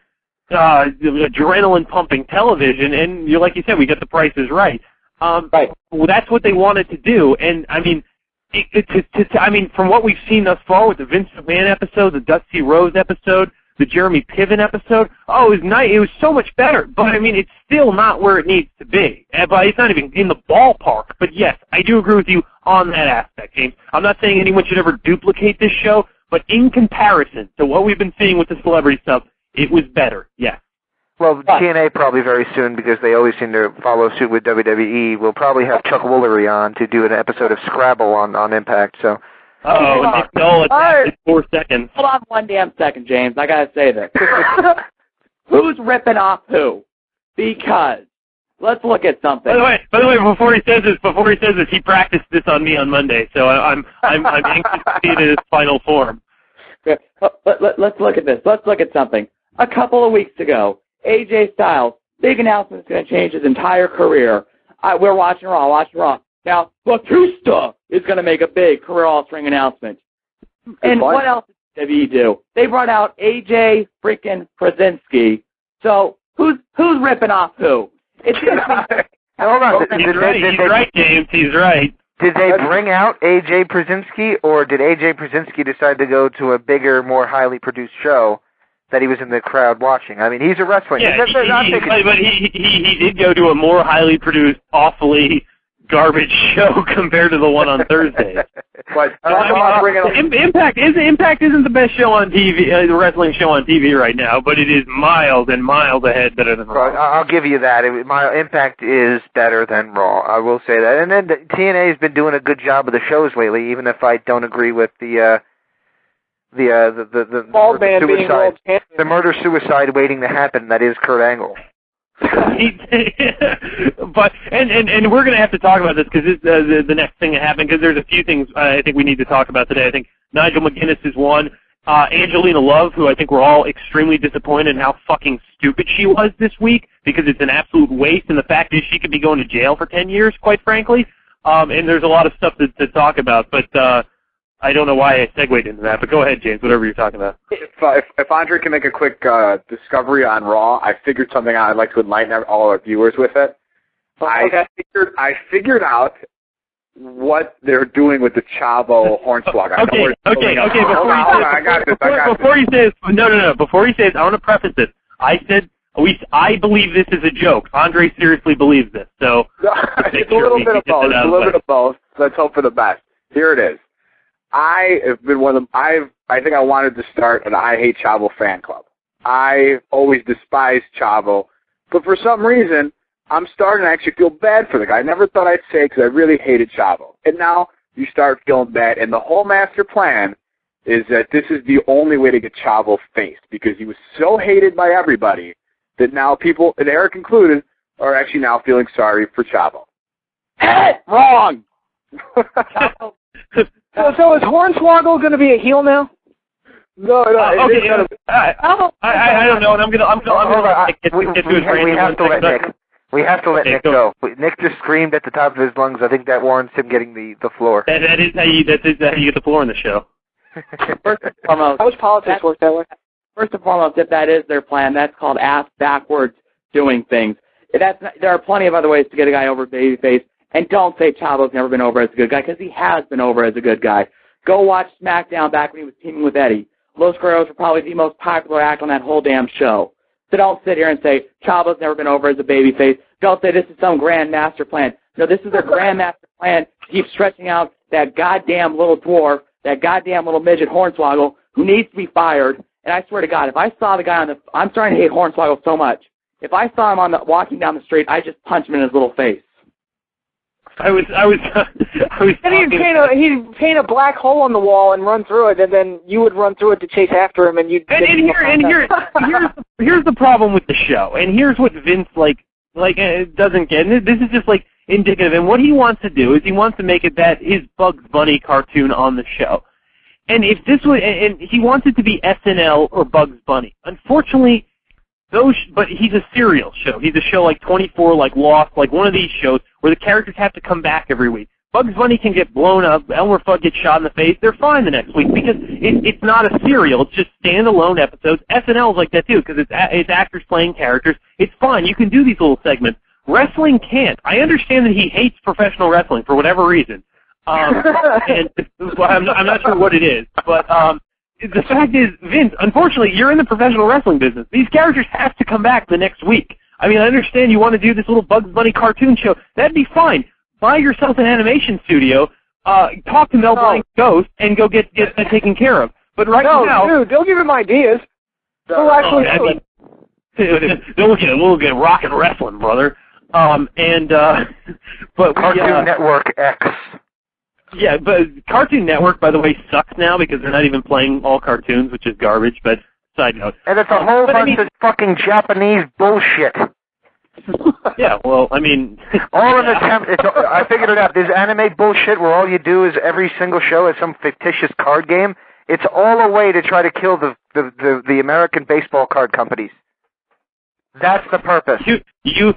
adrenaline-pumping television, and like you said, we got The Price is Right. Right. Well, that's what they wanted to do, and from what we've seen thus far with the Vince McMahon episode, the Dusty Rhodes episode, the Jeremy Piven episode, it was nice. It was so much better, but it's still not where it needs to be. But it's not even in the ballpark. But yes, I do agree with you on that aspect, James. I'm not saying anyone should ever duplicate this show, but in comparison to what we've been seeing with the celebrity stuff, it was better. Yes. Well, TNA probably very soon, because they always seem to follow suit with WWE, will probably have Chuck Woolery on to do an episode of Scrabble on Impact. So. Nick Noel attacked in 4 seconds. Hold on 1 damn second, James. I gotta say this. Who's ripping off who? Because let's look at something. By the way, before he says this, he practiced this on me on Monday, so I'm anxious to see it in its final form. Let's look at this. Let's look at something. A couple of weeks ago, AJ Styles, big announcement, is going to change his entire career. We're watching Raw. Now, Batista is going to make a big career-altering announcement. And what else did WWE do? They brought out AJ freaking Krasinski. So who's ripping off who? It's Hold on. He's right, James. He's right. Did they bring out AJ Krasinski, or did AJ Krasinski decide to go to a bigger, more highly produced show that he was in the crowd watching? He's a wrestler. Yeah, but he did go to a more highly produced, awfully garbage show compared to the one on Thursday. But Impact isn't the best show on TV, the wrestling show on TV right now, but it is miles and miles ahead better than Raw. I'll give you that. My Impact is better than Raw. I will say that. And then TNA has been doing a good job of the shows lately, even if I don't agree with the murder suicide waiting to happen. That is Kurt Angle. But and we're going to have to talk about this because this the next thing that happened, because there's a few things I think we need to talk about today. I think Nigel McGuinness is one. Angelina Love, who I think we're all extremely disappointed in how fucking stupid she was this week, because it's an absolute waste, and the fact is she could be going to jail for 10 years, quite frankly. And there's a lot of stuff to talk about, but I don't know why I segued into that, but go ahead, James, whatever you're talking about. If Andre can make a quick discovery on Raw, I figured something out. I'd like to enlighten all our viewers with it. Okay. I figured out what they're doing with the Chavo Hornswoggle. Okay. Before you say this, I want to preface this. I said, I believe this is a joke. Andre seriously believes this, so it's a little bit of both. It's a little bit of both. Let's hope for the best. Here it is. I have been I think I wanted to start an I Hate Chavo fan club. I always despised Chavo, but for some reason, I'm starting to actually feel bad for the guy. I never thought I'd say it because I really hated Chavo. And now you start feeling bad, and the whole master plan is that this is the only way to get Chavo faced, because he was so hated by everybody that now people, and Eric included, are actually now feeling sorry for Chavo. Wrong! So is Hornswoggle going to be a heel now? No. I don't know, and I'm gonna We have to let Nick go. Nick just screamed at the top of his lungs. I think that warrants him getting the floor. That is how you get the floor in the show. First and foremost, how much politics work that way? First and foremost, if that is their plan, that's called ass backwards doing things. There are plenty of other ways to get a guy over babyface. And don't say Chavo's never been over as a good guy, because he has been over as a good guy. Go watch SmackDown back when he was teaming with Eddie. Los Guerreros were probably the most popular act on that whole damn show. So don't sit here and say Chavo's never been over as a babyface. Don't say this is some grand master plan. No, this is their grand master plan to keep stretching out that goddamn little dwarf, that goddamn little midget Hornswoggle, who needs to be fired. And I swear to God, if I saw the guy I'm starting to hate Hornswoggle so much. If I saw him walking down the street, I'd just punch him in his little face. I was. And he'd paint a black hole on the wall and run through it, and then you would run through it to chase after him, and you'd. Here's the problem with the show, and here's what Vince doesn't get. And this is just indicative. And what he wants to do is he wants to make it that his Bugs Bunny cartoon on the show, and if this was, and he wants it to be SNL or Bugs Bunny. Unfortunately. But he's a serial show. He's a show like 24, like Lost, like one of these shows where the characters have to come back every week. Bugs Bunny can get blown up, Elmer Fudd gets shot in the face, they're fine the next week because it's not a serial, it's just standalone episodes. SNL is like that too because it's actors playing characters. It's fine, you can do these little segments. Wrestling can't. I understand that he hates professional wrestling for whatever reason. And I'm not sure what it is, but the fact is, Vince, unfortunately, you're in the professional wrestling business. These characters have to come back the next week. I mean, I understand you want to do this little Bugs Bunny cartoon show. That'd be fine. Buy yourself an animation studio, talk to Mel Blanc's Ghost, and go get that taken care of. But now... dude, they'll give him ideas. They'll actually do it. We'll get rock and wrestling, brother. But Cartoon Network X. Yeah, but Cartoon Network, by the way, sucks now because they're not even playing all cartoons, which is garbage, but side note. And it's a whole bunch of fucking Japanese bullshit. Yeah, well, I mean... all an attempt... I figured it out. There's anime bullshit where all you do is every single show is some fictitious card game. It's all a way to try to kill the American baseball card companies. That's the purpose. You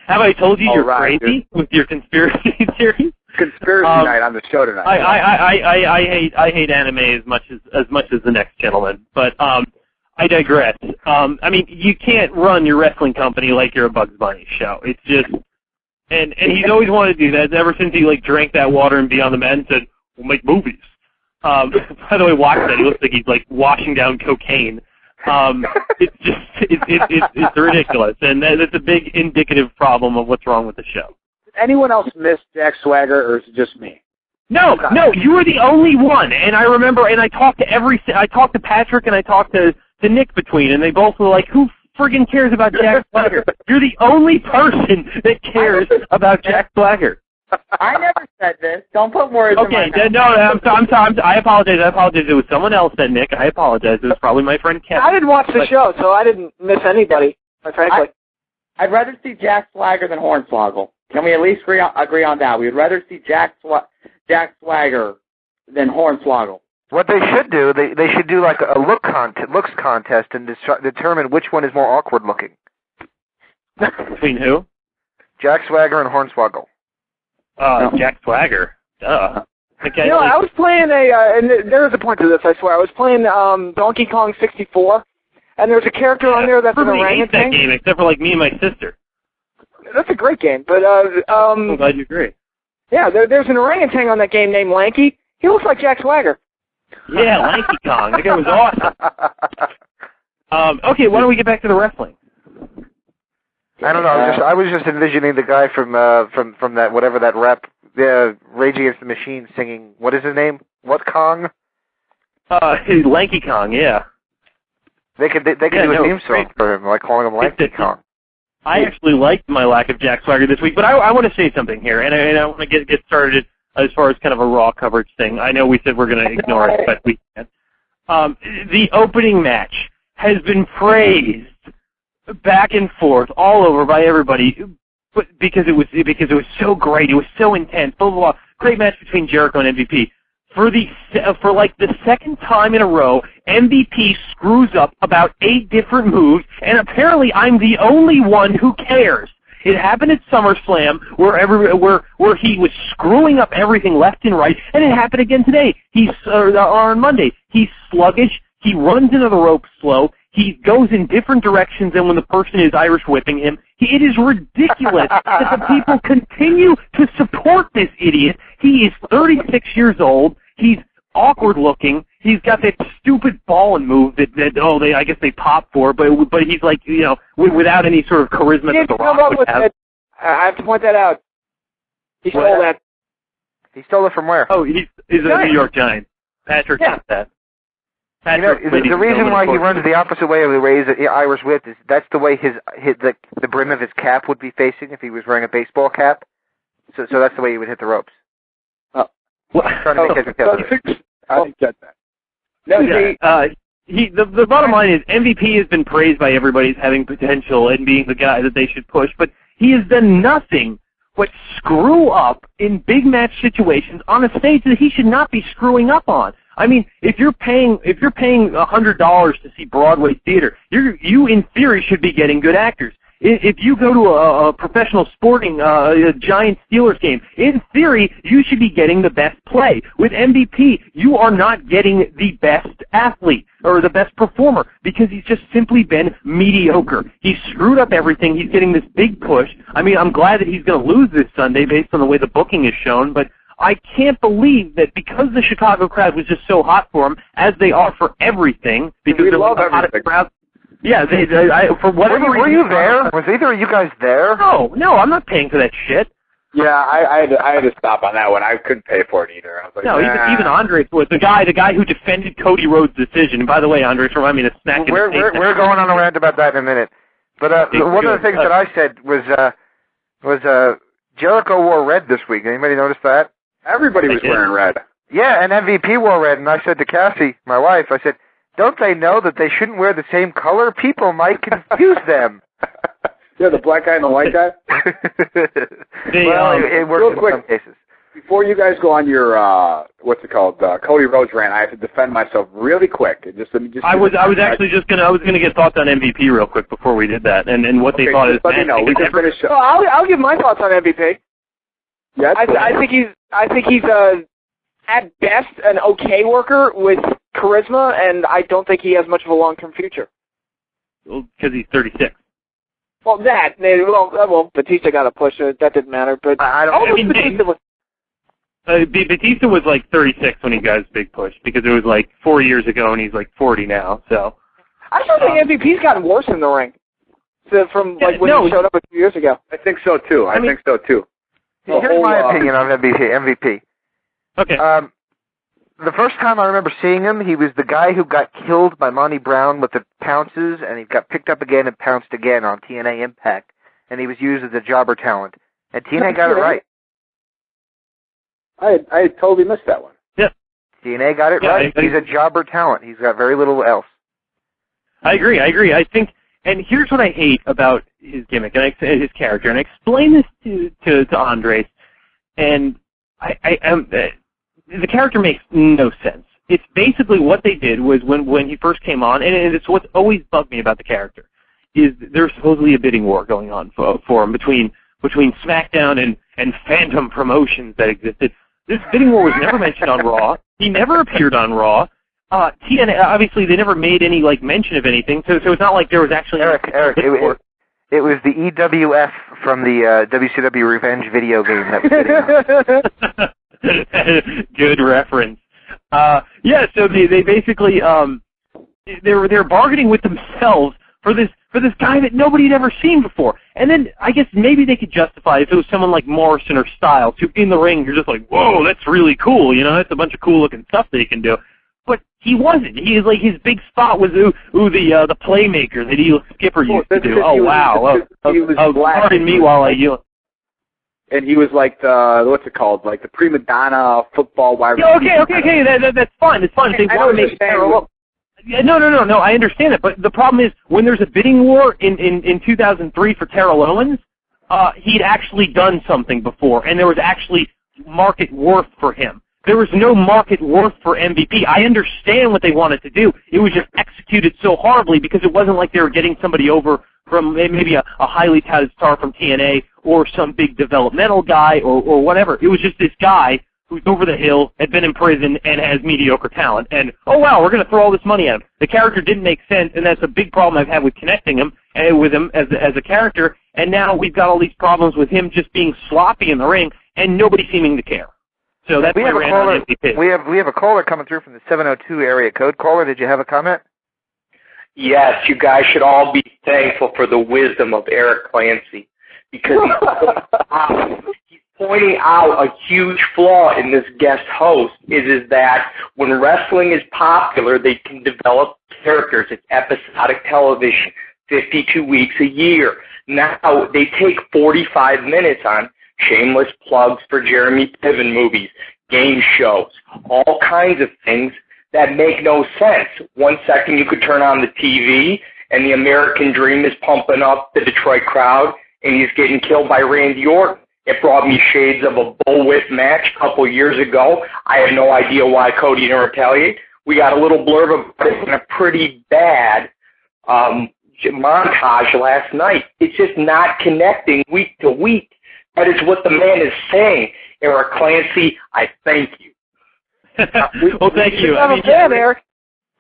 have I told you you're crazy with your conspiracy theories? Conspiracy night on the show tonight. I hate anime as much as the next gentleman, but I digress. I mean, you can't run your wrestling company like you're a Bugs Bunny show. It's just, and he's always wanted to do that ever since he drank that water and Beyond the Mat and said, "We'll make movies." By the way, watch that. He looks like he's washing down cocaine. It's just it's ridiculous, and that's a big indicative problem of what's wrong with the show. anyone else miss Jack Swagger, or is it just me? No, you were the only one. And I remember, and I talked to Patrick and I talked to Nick between, and they both were like, who friggin' cares about Jack Swagger? You're the only person that cares about Jack Swagger. I never said this. Don't put words in my mouth. Okay, no, I'm sorry. I apologize. It was someone else said Nick. I apologize. It was probably my friend Kevin. I didn't watch the show, so I didn't miss anybody, quite frankly. I'd rather see Jack Swagger than Hornswoggle. Can we at least agree on that? We'd rather see Jack Swagger than Hornswoggle. What they should do, they should do like a looks contest and determine which one is more awkward looking. Between who? Jack Swagger and Hornswoggle. Jack Swagger. Okay. You know, I was playing and there is a point to this, I swear. I was playing Donkey Kong 64, and there's a character on there that's an orangutan. That game, except for like me and my sister. That's a great game, but I'm glad you agree. Yeah, there's an orangutan on that game named Lanky. He looks like Jack Swagger. Yeah, Lanky Kong. That guy was awesome. Okay, why don't we get back to the wrestling? I don't know. I was just envisioning the guy from that whatever that rap, Rage Against the Machine, singing. What is his name? What Kong? Lanky Kong. Yeah. They could do a theme song for him, like calling him Lanky Kong. I actually liked my lack of Jack Swagger this week, but I want to say something here, and I want to get started as far as kind of a Raw coverage thing. I know we said we're going to ignore it, but we can't. The opening match has been praised back and forth all over by everybody, but because it was so great, it was so intense, blah blah blah. Great match between Jericho and MVP. For like the second time in a row, MVP screws up about 8 different moves, and apparently I'm the only one who cares. It happened at SummerSlam where he was screwing up everything left and right, and it happened again today. On Monday. He's sluggish. He runs into the ropes slow. He goes in different directions than when the person is Irish whipping him. It is ridiculous that the people continue to support this idiot. He is 36 years old. He's awkward looking. He's got that stupid ballin' move that I guess they pop for, but he's like, you know, without any sort of charisma that The Rock would have. I have to point that out. He stole that. He stole it from where? Oh, he's a New York Giant. Patrick got that. Patrick, you know, the reason why he runs the opposite way of the way his Irish whip is that's the way the brim of his cap would be facing if he was wearing a baseball cap. So that's the way he would hit the ropes. I didn't get that. No, the bottom line is MVP has been praised by everybody as having potential and being the guy that they should push, but he has done nothing but screw up in big match situations on a stage that he should not be screwing up on. I mean, if you're paying $100 to see Broadway theater, you in theory should be getting good actors. If you go to a professional sporting a Giant Steelers game, in theory, you should be getting the best play. With MVP, you are not getting the best athlete or the best performer because he's just simply been mediocre. He's screwed up everything. He's getting this big push. I mean, I'm glad that he's going to lose this Sunday based on the way the booking is shown, but I can't believe that because the Chicago crowd was just so hot for him, as they are for everything, because they're the hottest crowd. Yeah, for whatever reason. Were you there? Was either of you guys there? No, I'm not paying for that shit. Yeah, I had to stop on that one. I couldn't pay for it either. I was like, no, nah. even Andres was the guy who defended Cody Rhodes' decision. And by the way, Andres, remind me to smack him. We're going on a rant about that in a minute. But one of the things that I said was Jericho wore red this week. Anybody notice that? Everybody was wearing red. Yeah, and MVP wore red. And I said to Cassie, my wife, I said, don't they know that they shouldn't wear the same color? People might confuse them. Yeah, the black guy and the white guy? Well, it works in some cases. Before you guys go on your, Cody Rhodes rant, I have to defend myself really quick. I was gonna get thoughts on MVP real quick before we did that, and what they thought is. Let me know. We can finish. I'll give my thoughts on MVP. Yeah, I think he's at best an okay worker with charisma, and I don't think he has much of a long-term future. Well, because he's 36. Well, Batista got a push. That didn't matter, but Batista was like 36 when he got his big push because it was like 4 years ago, and he's like 40 now. So I still think MVP's gotten worse in the ring from when he showed up a few years ago. I think so too. I think so too. Here's my opinion on MVP. Okay. The first time I remember seeing him, he was the guy who got killed by Monty Brown with the pounces, and he got picked up again and pounced again on TNA Impact, and he was used as a jobber talent. And TNA got it right. I totally missed that one. Yeah. TNA got it right. He's a jobber talent. He's got very little else. I agree. I think, and here's what I hate about his gimmick and his character, and I explain this to Andres, and the character makes no sense. It's basically what they did was when he first came on, and it's what's always bugged me about the character, is there's supposedly a bidding war going on for him between SmackDown and Phantom Promotions that existed. This bidding war was never mentioned on Raw. He never appeared on Raw. TNA, obviously, they never made any mention of anything, so it's not like there was actually Eric, it was the EWF from the WCW Revenge video game that was bidding on. Good reference. Yeah, so they basically they're bargaining with themselves for this guy that nobody had ever seen before. And then I guess maybe they could justify if it was someone like Morrison or Styles, who in the ring you're just like, whoa, that's really cool, that's a bunch of cool looking stuff that he can do. But he wasn't. He like his big spot was the playmaker that Eel Skipper used to do. Oh wow! Pardon me while I yell. And he was like the what's it called? Like the prima donna football wide receiver. Okay. That's fine. It's fine. They want to make it. No. I understand it, but the problem is when there's a bidding war in 2003 for Terrell Owens, he'd actually done something before, and there was actually market worth for him. There was no market worth for MVP. I understand what they wanted to do. It was just executed so horribly because it wasn't like they were getting somebody over from maybe a highly touted star from TNA or some big developmental guy or whatever. It was just this guy who's over the hill, had been in prison, and has mediocre talent. And, oh, wow, we're going to throw all this money at him. The character didn't make sense, and that's a big problem I've had with connecting him with him as a character. And now we've got all these problems with him just being sloppy in the ring and nobody seeming to care. So that's why I ran on MVP. We have a caller coming through from the 702 area code. Caller, did you have a comment? Yes, you guys should all be thankful for the wisdom of Eric Clancy because he's pointing out a huge flaw in this guest host is that when wrestling is popular, they can develop characters. It's episodic television, 52 weeks a year. Now they take 45 minutes on shameless plugs for Jeremy Piven movies, game shows, all kinds of things that make no sense. 1 second you could turn on the TV and the American Dream is pumping up the Detroit crowd and he's getting killed by Randy Orton. It brought me shades of a bullwhip match a couple years ago. I had no idea why Cody didn't retaliate. We got a little blurb about it in a pretty bad montage last night. It's just not connecting week to week. That is what the man is saying. Eric Clancy, I thank you. Well, thank you. Eric.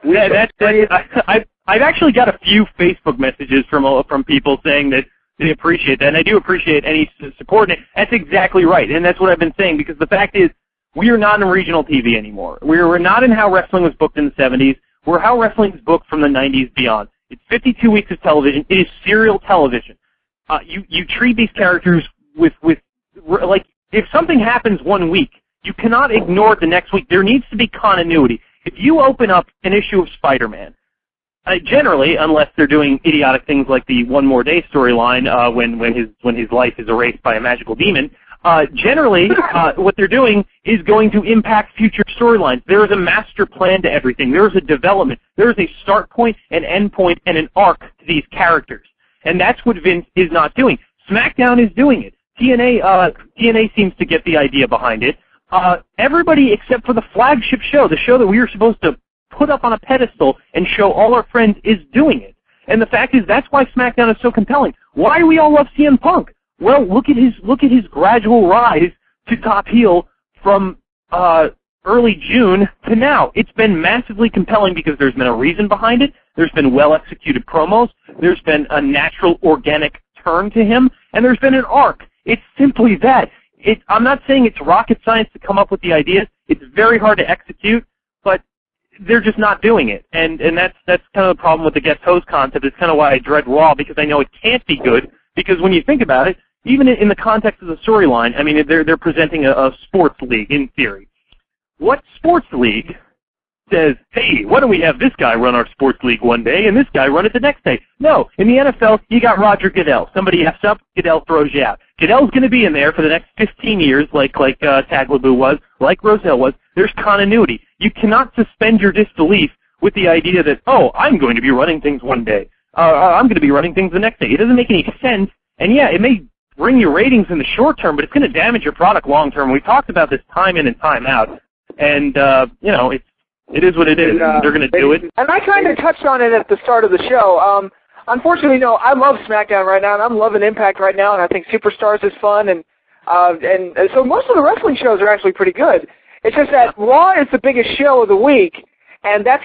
I've actually got a few Facebook messages from people saying that they appreciate that, and I do appreciate any support. That's exactly right, and that's what I've been saying, because the fact is we are not in regional TV anymore. We're not in how wrestling was booked in the 70s. We're how wrestling is booked from the 90s beyond. It's 52 weeks of television. It is serial television. You treat these characters with like, if something happens 1 week, you cannot ignore it the next week. There needs to be continuity. If you open up an issue of Spider-Man, generally, unless they're doing idiotic things like the One More Day storyline, when his life is erased by a magical demon, generally what they're doing is going to impact future storylines. There is a master plan to everything. There is a development. There is a start point, an end point, and an arc to these characters. And that's what Vince is not doing. SmackDown is doing it. TNA seems to get the idea behind it. Everybody except for the flagship show, the show that we were supposed to put up on a pedestal and show all our friends, is doing it. And the fact is, that's why SmackDown is so compelling. Why do we all love CM Punk? Well, look at his gradual rise to top heel from early June to now. It's been massively compelling because there's been a reason behind it. There's been well-executed promos. There's been a natural, organic turn to him, and there's been an arc. It's simply that. I'm not saying it's rocket science to come up with the ideas. It's very hard to execute, but they're just not doing it. And that's kind of the problem with the guest host concept. It's kind of why I dread Raw, because I know it can't be good, because when you think about it, even in the context of the storyline, I mean, they're presenting a sports league in theory. What sports league says, hey, why don't we have this guy run our sports league one day and this guy run it the next day? No, in the NFL, you got Roger Goodell. Somebody F's up, Goodell throws you out. Goodell's going to be in there for the next 15 years like Tagliabue was, like Roselle was. There's continuity. You cannot suspend your disbelief with the idea that, oh, I'm going to be running things one day. I'm going to be running things the next day. It doesn't make any sense. And, yeah, it may bring you ratings in the short term, but it's going to damage your product long term. We talked about this time in and time out. And, you know, it is what it is. They're going to do it. And I kind of touched on it at the start of the show. Unfortunately, no, I love SmackDown right now, and I'm loving Impact right now, and I think Superstars is fun. And so most of the wrestling shows are actually pretty good. It's just that Raw is the biggest show of the week, and that's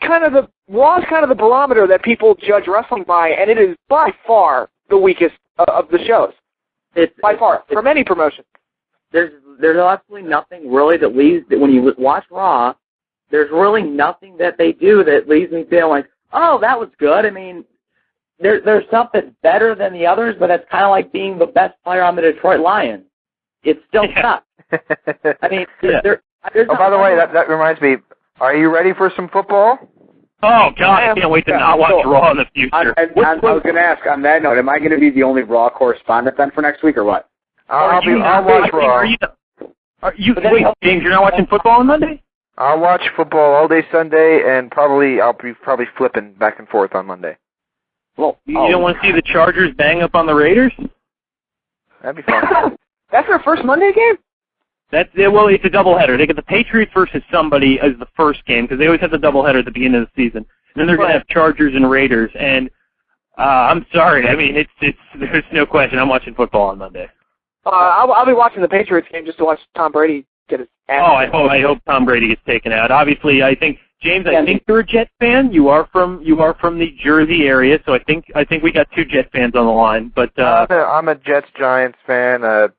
Raw is kind of the barometer that people judge wrestling by, and it is by far the weakest of the shows. By far, from any promotion. There's absolutely nothing really that leads, when you watch Raw, there's really nothing that they do that leaves me feeling like, oh, that was good. I mean, there's something better than the others, but that's kind of like being the best player on the Detroit Lions. It's still tough. I mean, by the way, that reminds me, are you ready for some football? Oh, God, I can't wait to not watch Raw in the future. I was going to ask, on that note, am I going to be the only Raw correspondent then for next week, or what? I'll watch Raw. Wait, James, you're not watching football on Monday? I'll watch football all day Sunday, and I'll be flipping back and forth on Monday. Well, you don't want to see the Chargers bang up on the Raiders? That'd be fun. That's their first Monday game? Well, it's a doubleheader. They get the Patriots versus somebody as the first game, because they always have the doubleheader at the beginning of the season. And then they're going to have Chargers and Raiders. And I'm sorry. I mean, there's no question. I'm watching football on Monday. I'll be watching the Patriots game just to watch Tom Brady get his ass. Oh, I hope Tom Brady gets taken out. Obviously, I think James, I think you're a Jets fan. You are from the Jersey area, so I think we got two Jets fans on the line. But I'm a Jets Giants fan. You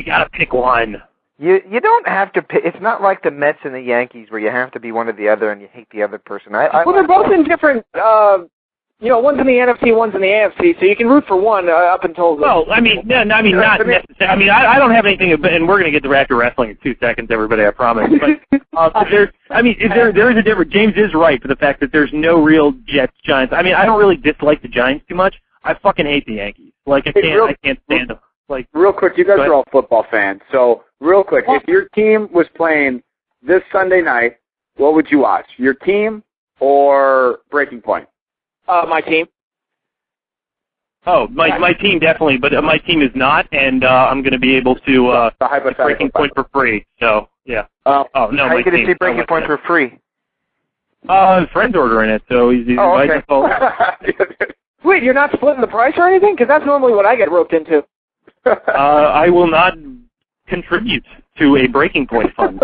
got to pick one. You don't have to pick. It's not like the Mets and the Yankees where you have to be one or the other and you hate the other person. Well, they're both in different. One's in the NFC, one's in the AFC, so you can root for one up until. Well, I mean, not necessarily. I mean, I don't have anything, and we're going to get to Raptor Wrestling in 2 seconds, everybody. I promise. But there is a difference. James is right for the fact that there's no real Jets Giants. I mean, I don't really dislike the Giants too much. I fucking hate the Yankees. Like I can't stand them. Like real quick, you guys are all football fans, so real quick, if your team was playing this Sunday night, what would you watch? Your team or Breaking Point? My team. Oh, my team definitely, but my team is not, and I'm going to be able to get Breaking Point for free. So yeah. No, how are you going to see Breaking Point for free? Friend's ordering it, so he's inviting us. Wait, you're not splitting the price or anything? Because that's normally what I get roped into. I will not contribute to a Breaking Point fund.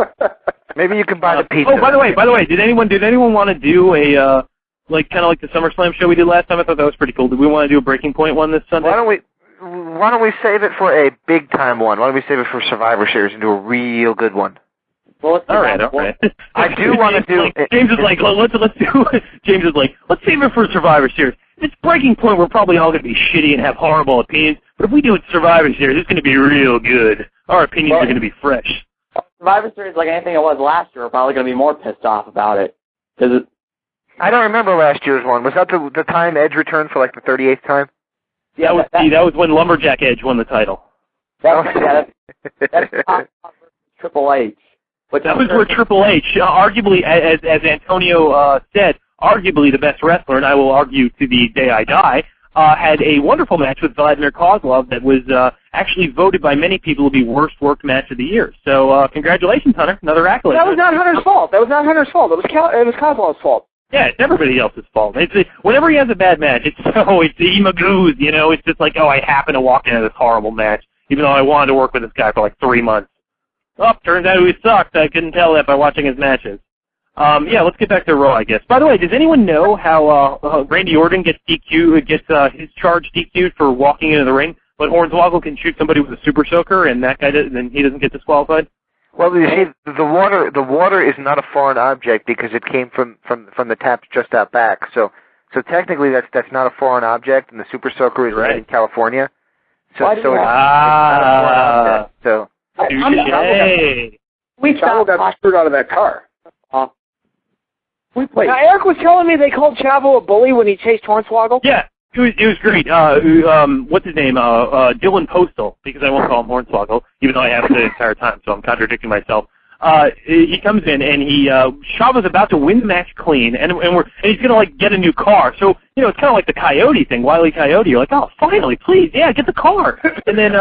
Maybe you can buy the pizza. Oh, by the way, did anyone want to do a kind of like the SummerSlam show we did last time? I thought that was pretty cool. Did we want to do a Breaking Point one this Sunday? Why don't we save it for a big time one? Why don't we save it for Survivor Series and do a real good one? Well, all right. I do want to do. James is like, let's do. James is like, let's save it for Survivor Series. It's Breaking Point. We're probably all going to be shitty and have horrible opinions. But if we do it Survivor Series, it's going to be real good. Our opinions are going to be fresh. Survivor Series, like anything it was last year, we're probably going to be more pissed off about it. I don't remember last year's one. Was that the time Edge returned for like the 38th time? Yeah, that was when Lumberjack Edge won the title. That's Triple H. But that was where Triple H, arguably, as Antonio said, arguably the best wrestler, and I will argue to the day I die, had a wonderful match with Vladimir Kozlov that was actually voted by many people to be worst worked match of the year. So congratulations, Hunter. Another accolade. That was not Hunter's fault. It was Kozlov's fault. Yeah, it's everybody else's fault. Whenever he has a bad match, it's Imagoo's, it's just like, I happen to walk into this horrible match, even though I wanted to work with this guy for like 3 months. Oh, turns out he sucked. I couldn't tell that by watching his matches. Let's get back to Raw, I guess. By the way, does anyone know how Randy Orton gets his charge DQ'd for walking into the ring, but Hornswoggle can shoot somebody with a super soaker, and that guy then he doesn't get disqualified? Well, you see, the water is not a foreign object because it came from the taps just out back. So technically, that's not a foreign object, and the super soaker is made in California. So Why do you so We Chavo got screwed out of that car. we played. Now, Eric was telling me they called Chavo a bully when he chased Hornswoggle. Yeah, it was great. What's his name? Dylan Postal, because I won't call him Hornswoggle, even though I have the entire time, so I'm contradicting myself. He comes in and Chavo's about to win the match clean, and he's gonna like get a new car. So it's kind of like the Coyote thing, Wile E. Coyote. You're like, oh, finally, please, yeah, get the car. And then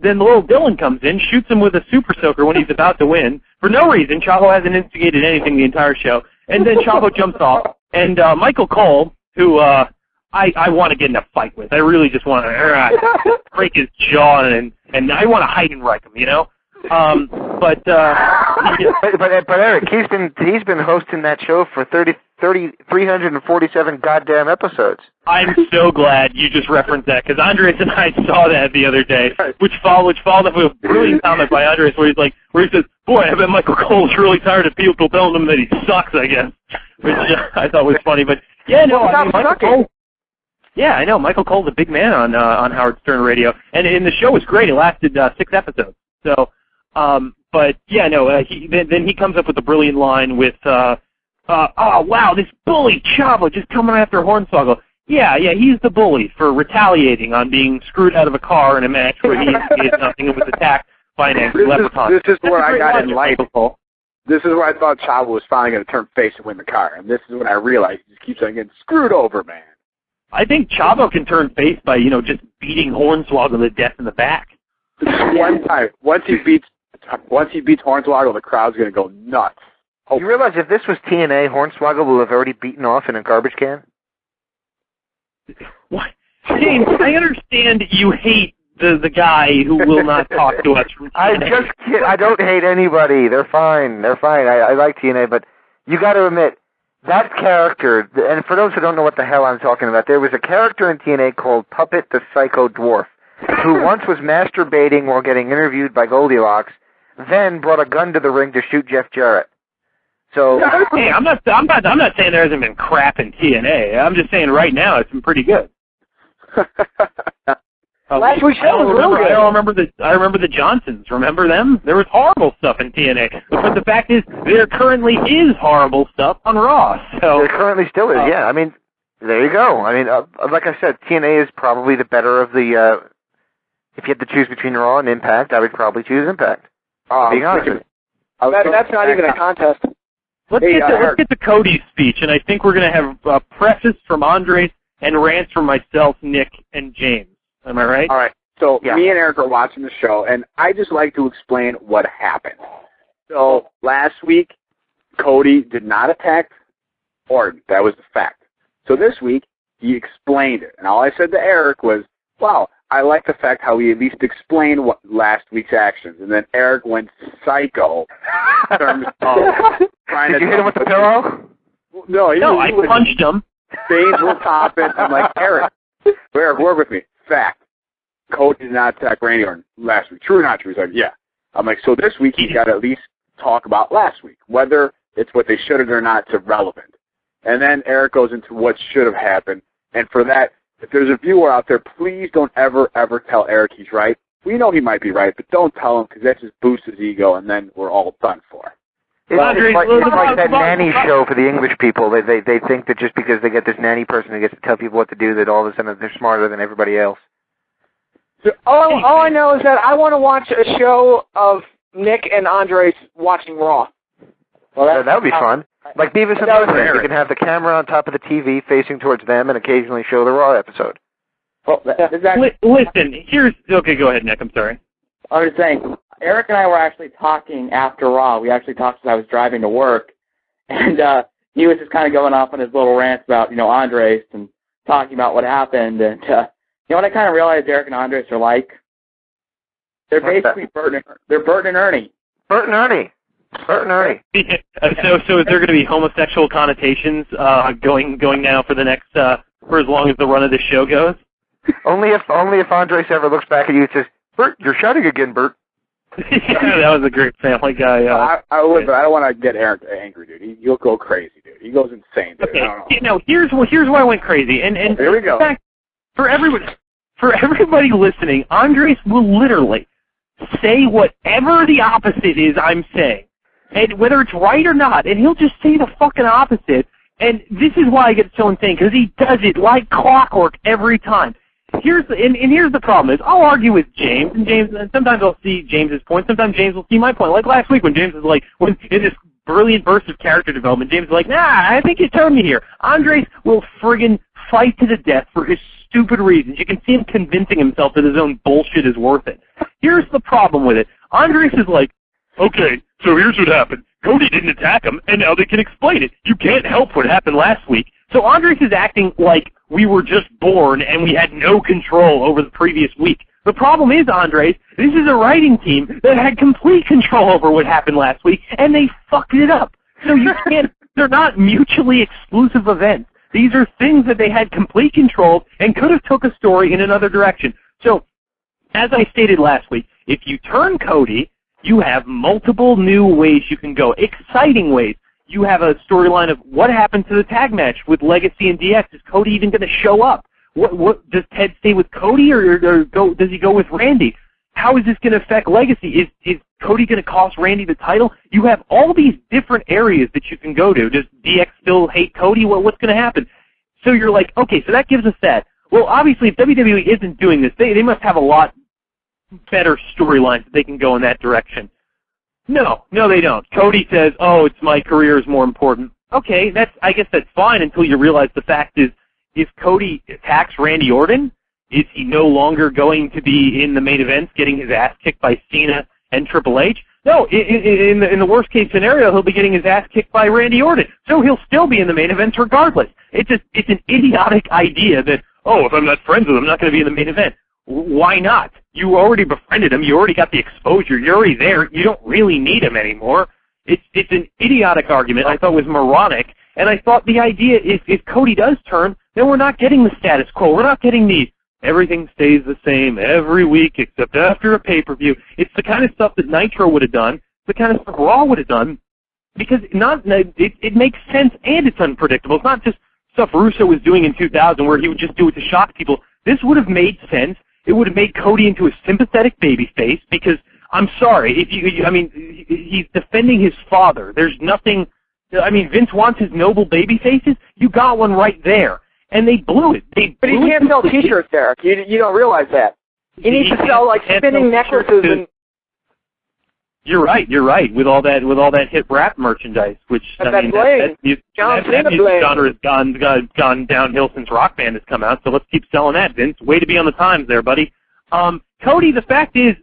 then little Dylan comes in, shoots him with a super soaker when he's about to win for no reason. Chavo hasn't instigated anything the entire show, and then Chavo jumps off, and Michael Cole, who I want to get in a fight with. I really just want to break his jaw and I want to Heidenreich him, But Eric, he's been hosting that show for 347 goddamn episodes. I'm so glad you just referenced that, because Andres and I saw that the other day, which followed up with a brilliant comment by Andres where he says, boy, I bet Michael Cole's really tired of people telling him that he sucks, I guess, which I thought was funny. But yeah, no, I mean, Michael Cole. Yeah, I know. Michael Cole's a big man on Howard Stern Radio, and the show was great. It lasted 6 episodes. So, but yeah, no. Then he comes up with a brilliant line with, "Oh wow, this bully Chavo just coming after Hornswoggle." Yeah, he's the bully for retaliating on being screwed out of a car in a match where he instigated something and was attacked by an angry leprechaun. This is where I got enlightened. This is where I thought Chavo was finally going to turn face and win the car, and this is when I realized he just keeps on getting screwed over, man. I think Chavo can turn face by, just beating Hornswoggle to death in the back. One time, once he beats Hornswoggle, the crowd's going to go nuts. You realize if this was TNA, Hornswoggle will have already beaten off in a garbage can? What? James, I understand you hate the guy who will not talk to us from TNA. I just kid. I don't hate anybody. They're fine. I like TNA, but you got to admit, that character, and for those who don't know what the hell I'm talking about, there was a character in TNA called Puppet the Psycho Dwarf, who once was masturbating while getting interviewed by Goldilocks, then brought a gun to the ring to shoot Jeff Jarrett. So, hey, I'm not saying there hasn't been crap in TNA. I'm just saying right now it's been pretty good. Last week's show was really good. I remember the Johnsons. Remember them? There was horrible stuff in TNA. But the fact is, there currently is horrible stuff on Raw. So there currently still is. Yeah, I mean, there you go. I mean, like I said, TNA is probably the better of the. If you had to choose between Raw and Impact, I would probably choose Impact. Being honest. That's not even a contest. Let's get to Cody's speech, and I think we're going to have a preface from Andres and rants from myself, Nick, and James. Am I right? All right. So me and Eric are watching the show, and I just like to explain what happened. So last week, Cody did not attack Orton. That was the fact. So this week, he explained it. And all I said to Eric was, wow, I like the fact how he at least explained what last week's actions. And then Eric went psycho in terms of trying Did you hit him with the pillow? No, I punched him. Things were popping. I'm like, Eric, work with me. Fact. Cody did not attack Randy Orton last week. True or not true? He's like, yeah. I'm like, so this week he's got to at least talk about last week. Whether it's what they should have or not, it's irrelevant. And then Eric goes into what should have happened. And for that, if there's a viewer out there, please don't ever tell Eric he's right. We know he might be right, but don't tell him because that just boosts his ego, and then we're all done for. It's like that nanny show for the English people. They think that just because they get this nanny person who gets to tell people what to do, that all of a sudden they're smarter than everybody else. So all I know is that I want to watch a show of Nick and Andres watching Raw. Well, that would be fun. Like Beavis and Butthead. You can have the camera on top of the TV facing towards them and occasionally show the Raw episode. Well, listen, okay, go ahead, Nick. I'm sorry. I was saying, Eric and I were actually talking after Raw. We actually talked as I was driving to work, and he was just kind of going off on his little rants about, Andres and talking about what happened. And, what I kind of realized Eric and Andres are like? They're basically Bert and Ernie. Bert and Ernie. So is there going to be homosexual connotations going now for the next for as long as the run of this show goes? Only if Andres ever looks back at you and says, "Bert, you're shouting again, Bert." Yeah, that was a great Family Guy. I would, but I don't want to get Eric angry, dude. He'll go crazy, dude. He goes insane, dude. Okay, here's why I went crazy. And here we go. for everybody listening, Andres will literally say whatever the opposite is I'm saying, and whether it's right or not, and he'll just say the fucking opposite. And this is why I get so insane, because he does it like clockwork every time. Here's the problem is I'll argue with James, and sometimes I'll see James's point, sometimes James will see my point. Like last week when James was like, in this brilliant burst of character development, James was like, nah, I think you turned me here. Andres will friggin' fight to the death for his stupid reasons. You can see him convincing himself that his own bullshit is worth it. Here's the problem with it. Andres is like, okay, so here's what happened. Cody didn't attack him, and now they can explain it. You can't help what happened last week. So Andres is acting like we were just born and we had no control over the previous week. The problem is, Andres, this is a writing team that had complete control over what happened last week, and they fucked it up. So you can't, they're not mutually exclusive events. These are things that they had complete control and could have took a story in another direction. So, as I stated last week, if you turn Cody, you have multiple new ways you can go, exciting ways. You have a storyline of what happened to the tag match with Legacy and DX. Is Cody even going to show up? What does Ted stay with Cody or does he go with Randy? How is this going to affect Legacy? Is Cody going to cost Randy the title? You have all these different areas that you can go to. Does DX still hate Cody? What's going to happen? So you're like, okay, so that gives us that. Well, obviously, if WWE isn't doing this, they must have a lot better storylines that they can go in that direction. No, they don't. Cody says, oh, it's my career is more important. Okay, I guess that's fine until you realize the fact is, if Cody attacks Randy Orton, is he no longer going to be in the main events getting his ass kicked by Cena and Triple H? No, in the worst case scenario, he'll be getting his ass kicked by Randy Orton. So he'll still be in the main events regardless. It's an idiotic idea that, oh, if I'm not friends with him, I'm not going to be in the main event. Why not? You already befriended him. You already got the exposure. You're already there. You don't really need him anymore. It's an idiotic argument I thought was moronic, and I thought the idea if Cody does turn, then we're not getting the status quo. We're not getting the everything stays the same every week except after a pay-per-view. It's the kind of stuff that Nitro would have done, the kind of stuff Raw would have done, because it makes sense and it's unpredictable. It's not just stuff Russo was doing in 2000 where he would just do it to shock people. This would have made sense. It would have made Cody into a sympathetic babyface because, I'm sorry, he's defending his father. There's nothing, Vince wants his noble babyfaces. You got one right there. And they blew it. But he can't sell T-shirts, Derek. You don't realize that. He needs to sell, spinning necklaces and... You're right. With all that hip rap merchandise, which that music genre has gone downhill since Rock Band has come out. So let's keep selling that, Vince. Way to be on the times there, buddy. Cody, the fact is,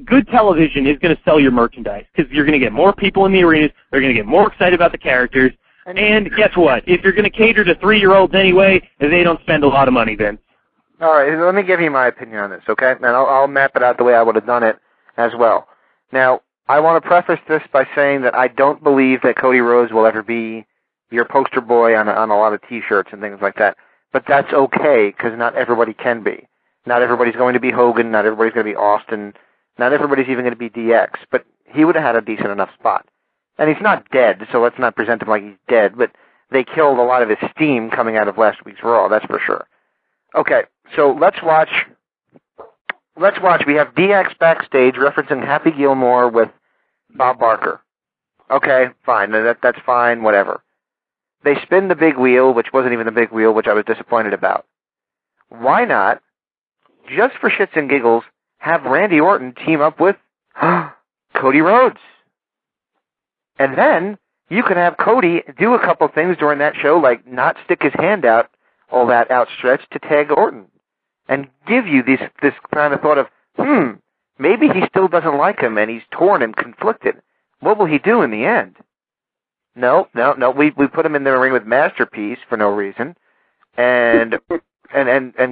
good television is going to sell your merchandise because you're going to get more people in the arenas. They're going to get more excited about the characters. And guess what? If you're going to cater to 3-year-olds anyway, they don't spend a lot of money, Vince. All right, let me give you my opinion on this, okay? And I'll map it out the way I would have done it as well. Now, I want to preface this by saying that I don't believe that Cody Rhodes will ever be your poster boy on a lot of T-shirts and things like that. But that's okay, because not everybody can be. Not everybody's going to be Hogan. Not everybody's going to be Austin. Not everybody's even going to be DX. But he would have had a decent enough spot. And he's not dead, so let's not present him like he's dead. But they killed a lot of his steam coming out of last week's Raw, that's for sure. Okay, so let's watch. We have DX backstage referencing Happy Gilmore with Bob Barker. Okay, fine. That's fine, whatever. They spin the big wheel, which wasn't even the big wheel, which I was disappointed about. Why not, just for shits and giggles, have Randy Orton team up with Cody Rhodes? And then you could have Cody do a couple things during that show, like not stick his hand out all that outstretched to tag Orton. And give you this kind of thought of, maybe he still doesn't like him and he's torn and conflicted. What will he do in the end? No. We put him in the ring with Masterpiece for no reason, and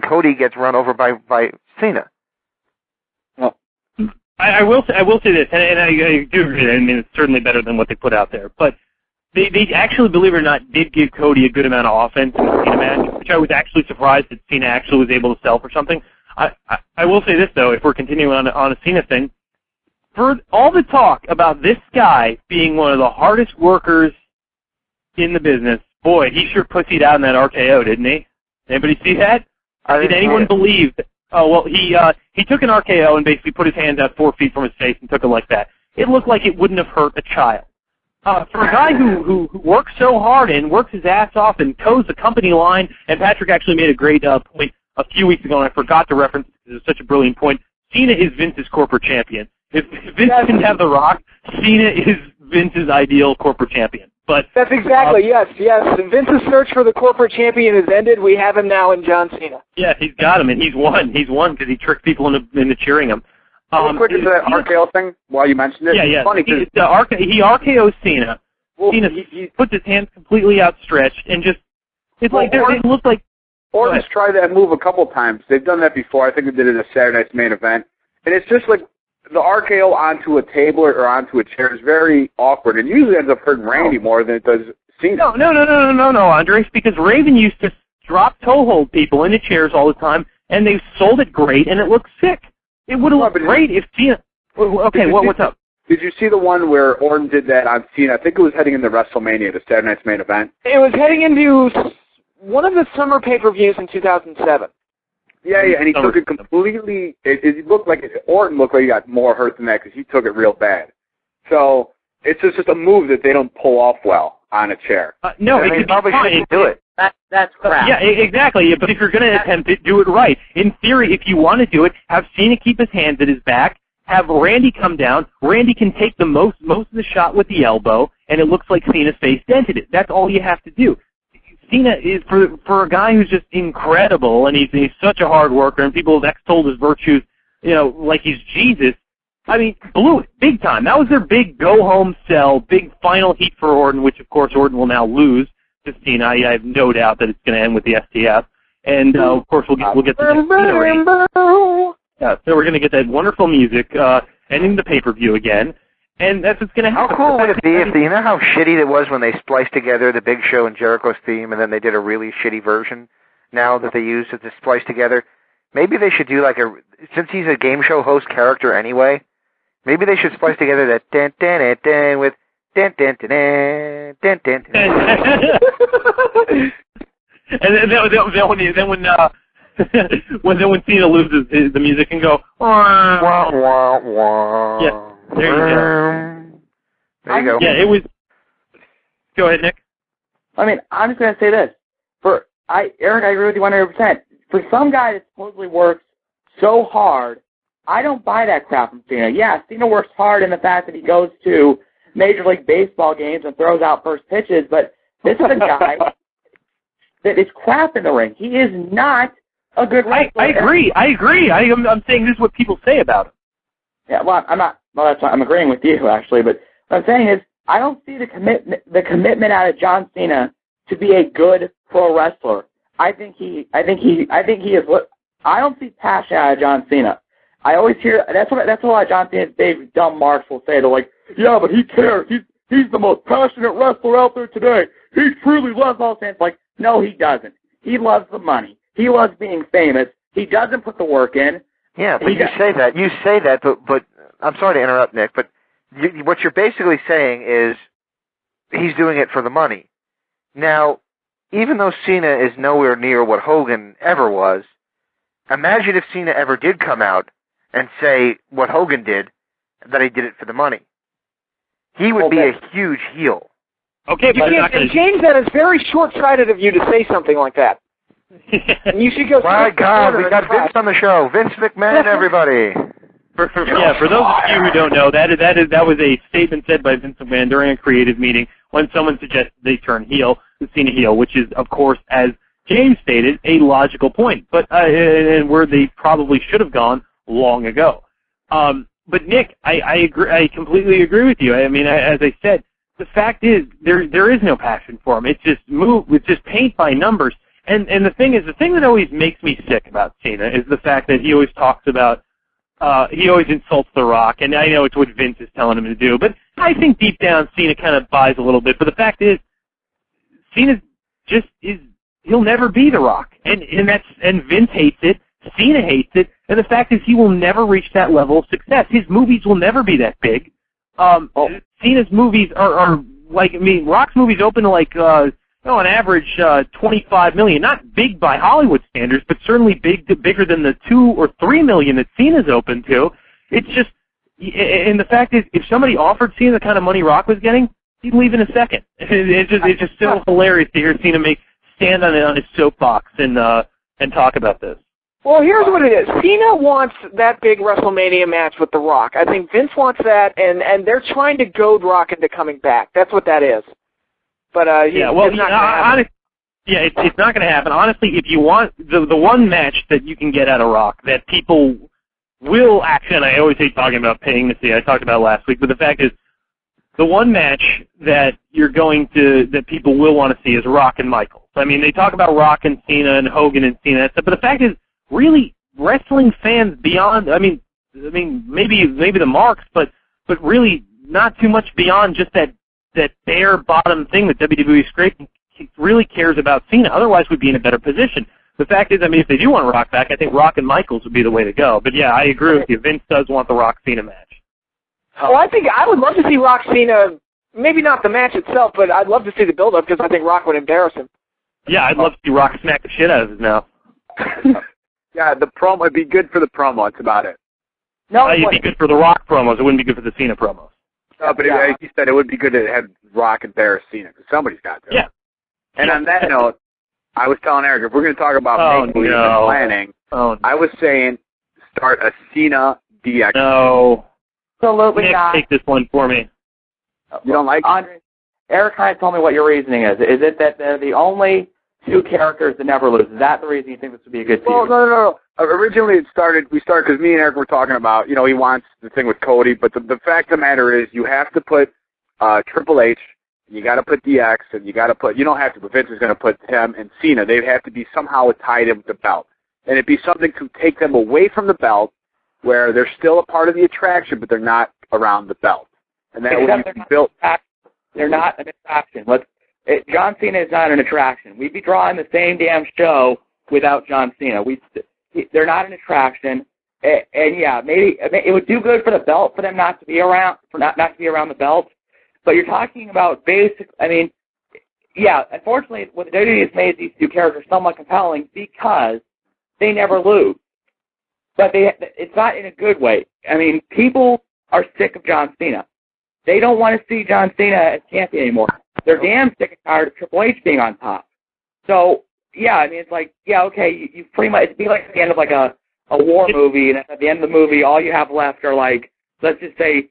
Cody gets run over by Cena. Well, I will say this, and I do agree. I mean, it's certainly better than what they put out there, but they actually, believe it or not, did give Cody a good amount of offense in the Cena match, which I was actually surprised that Cena actually was able to sell for something. I will say this, though, if we're continuing on a Cena thing, for all the talk about this guy being one of the hardest workers in the business, boy, he sure pussied out in that RKO, didn't he? Anybody see that? Did anyone believe that? Oh, well, he took an RKO and basically put his hands out 4 feet from his face and took it like that. It looked like it wouldn't have hurt a child. For a guy who works so hard and works his ass off and toes the company line, and Patrick actually made a great point a few weeks ago, and I forgot to reference it because it was such a brilliant point. Cena is Vince's corporate champion. If Vince didn't have The Rock, Cena is Vince's ideal corporate champion. But that's exactly, yes. Vince's search for the corporate champion has ended. We have him now in John Cena. Yeah, he's got him, and he's won. He's won because he tricked people into cheering him. Real quick into that RKO thing while you mentioned it. Yeah. Funny he RKO's Cena. Well, Cena puts his hands completely outstretched and just it looked like. Orton's tried that move a couple times. They've done that before. I think they did it at Saturday Night's Main Event, and it's just like the RKO onto a table or onto a chair is very awkward, and usually ends up hurting Randy more than it does Cena. No, Andres, because Raven used to drop toe hold people into chairs all the time, and they sold it great, and it looked sick. It would have looked great if Cena. Okay, what's up? Did you see the one where Orton did that on Cena? I think it was heading into WrestleMania, the Saturday Night's Main Event. It was heading into one of the summer pay-per-views in 2007. Yeah, and he took it completely. It looked like Orton looked like he got more hurt than that because he took it real bad. So it's just a move that they don't pull off well on a chair. No, they probably shouldn't do it. That's crap. Yeah, exactly. But if you're going to attempt it, do it right. In theory, if you want to do it, have Cena keep his hands at his back, have Randy come down. Randy can take the most of the shot with the elbow, and it looks like Cena's face dented it. That's all you have to do. Cena is for a guy who's just incredible, and he's such a hard worker, and people have extolled his virtues, like he's Jesus. I mean, blew it big time. That was their big go-home sell, big final heat for Orton, which of course Orton will now lose to Cena. I have no doubt that it's going to end with the STF, and of course we'll get the next Cena reign. Yeah, so we're going to get that wonderful music ending the pay-per-view again. And that's what's going to happen. How cool would it be if you know how shitty it was when they spliced together the Big Show and Jericho's theme, and then they did a really shitty version now that they use it to splice together? Maybe they should do since he's a game show host character anyway, maybe they should splice together that dan dan dan dan with dan dan dan dan dan dan. And then when Cena loses the music and go wah wah wah. Yeah. There you go. There you go. Yeah, it was. Go ahead, Nick. I mean, I'm just going to say this. Eric, I agree with you 100%. For some guy that supposedly works so hard, I don't buy that crap from Cena. Yeah, Cena works hard in the fact that he goes to Major League Baseball games and throws out first pitches, but this is a guy that is crap in the ring. He is not a good wrestler. I agree. I'm saying this is what people say about him. Yeah, well, I'm not. Well, that's why I'm agreeing with you actually. But what I'm saying is, I don't see the commitment out of John Cena to be a good pro wrestler. I think he is. I don't see passion out of John Cena. I always hear that's what a lot of John Cena's big dumb marks will say. They're like, yeah, but he cares. He's the most passionate wrestler out there today. He truly loves all fans. Like, no, he doesn't. He loves the money. He loves being famous. He doesn't put the work in. Yeah, but you say that, but I'm sorry to interrupt, Nick, but what you're basically saying is he's doing it for the money. Now, even though Cena is nowhere near what Hogan ever was, imagine if Cena ever did come out and say what Hogan did, that he did it for the money. He would be a huge heel. Okay, but James, that is very short-sighted of you to say something like that. And you should go. My God, we got Vince on the show. Vince McMahon, everybody. For those of you who don't know, that was a statement said by Vince McMahon during a creative meeting when someone suggested they turn heel, the Cena heel, which is, of course, as James stated, a logical point, but and where they probably should have gone long ago. But Nick, I agree. I completely agree with you. I mean, as I said, the fact is there is no passion for him. It's just paint by numbers. And the thing that always makes me sick about Cena is the fact that he always talks about, he always insults The Rock, and I know it's what Vince is telling him to do, but I think deep down Cena kind of buys a little bit. But the fact is, Cena just is, he'll never be The Rock, and Vince hates it, Cena hates it, and the fact is he will never reach that level of success. His movies will never be that big. Cena's movies are like, I mean, Rock's movies open to like, on average, $25 million. Not big by Hollywood standards, but certainly bigger than the $2 or $3 million that Cena's open to. It's just, and the fact is, if somebody offered Cena the kind of money Rock was getting, he'd leave in a second. It's just so hilarious to hear Cena stand on his soapbox and talk about this. Well, here's what it is. Cena wants that big WrestleMania match with The Rock. I think Vince wants that, and they're trying to goad Rock into coming back. That's what that is. But it's not going to happen. It's not going to happen. Honestly, if you want the one match that you can get out of Rock that people will actually, and I always hate talking about paying to see, I talked about it last week, but the fact is, the one match that that people will want to see is Rock and Michaels. I mean, they talk about Rock and Cena and Hogan and Cena and stuff, but the fact is, really, wrestling fans beyond, I mean, maybe the marks, but really not too much beyond just that bare bottom thing that WWE scraped really cares about Cena. Otherwise, we'd be in a better position. The fact is, I mean, if they do want Rock back, I think Rock and Michaels would be the way to go. But yeah, I agree with you. Vince does want the Rock Cena match. Well, I think I would love to see Rock Cena. Maybe not the match itself, but I'd love to see the build-up because I think Rock would embarrass him. Yeah, I'd love to see Rock smack the shit out of his mouth. Yeah, the promo would be good for the promo. That's about it. No, it'd be good for the Rock promos. It wouldn't be good for the Cena promos. No, but like you said, it would be good to have Rock embarrass Cena because somebody's got to. Yeah. And on that note, I was telling Eric, if we're going to talk about make-believe and planning, I was saying start a Cena DX. No. Absolutely Nick, not. take this one for me. You don't like Andre, Eric kind of told me what your reasoning is. Is it that they're the only two characters that never lose? Is that the reason you think this would be a good feud? Well, no. Originally, we started because me and Eric were talking about, he wants the thing with Cody, but the fact of the matter is you have to put Triple H, you got to put DX, and you don't have to, but Vince is going to put him and Cena. They have to be somehow tied in with the belt. And it'd be something to take them away from the belt where they're still a part of the attraction, but they're not around the belt. And that way you can build. They're not an attraction. John Cena is not an attraction. We'd be drawing the same damn show without John Cena. They're not an attraction. And yeah, maybe it would do good for the belt for them not to be around, not to be around the belt. But you're talking about unfortunately, what the WWE has made these two characters somewhat compelling because they never lose. But it's not in a good way. I mean, people are sick of John Cena. They don't want to see John Cena as champion anymore. They're damn sick and tired of Triple H being on top. So, yeah, I mean, it's like, yeah, okay, you pretty much, it'd be like the end of like a war movie, and at the end of the movie, all you have left are like, let's just say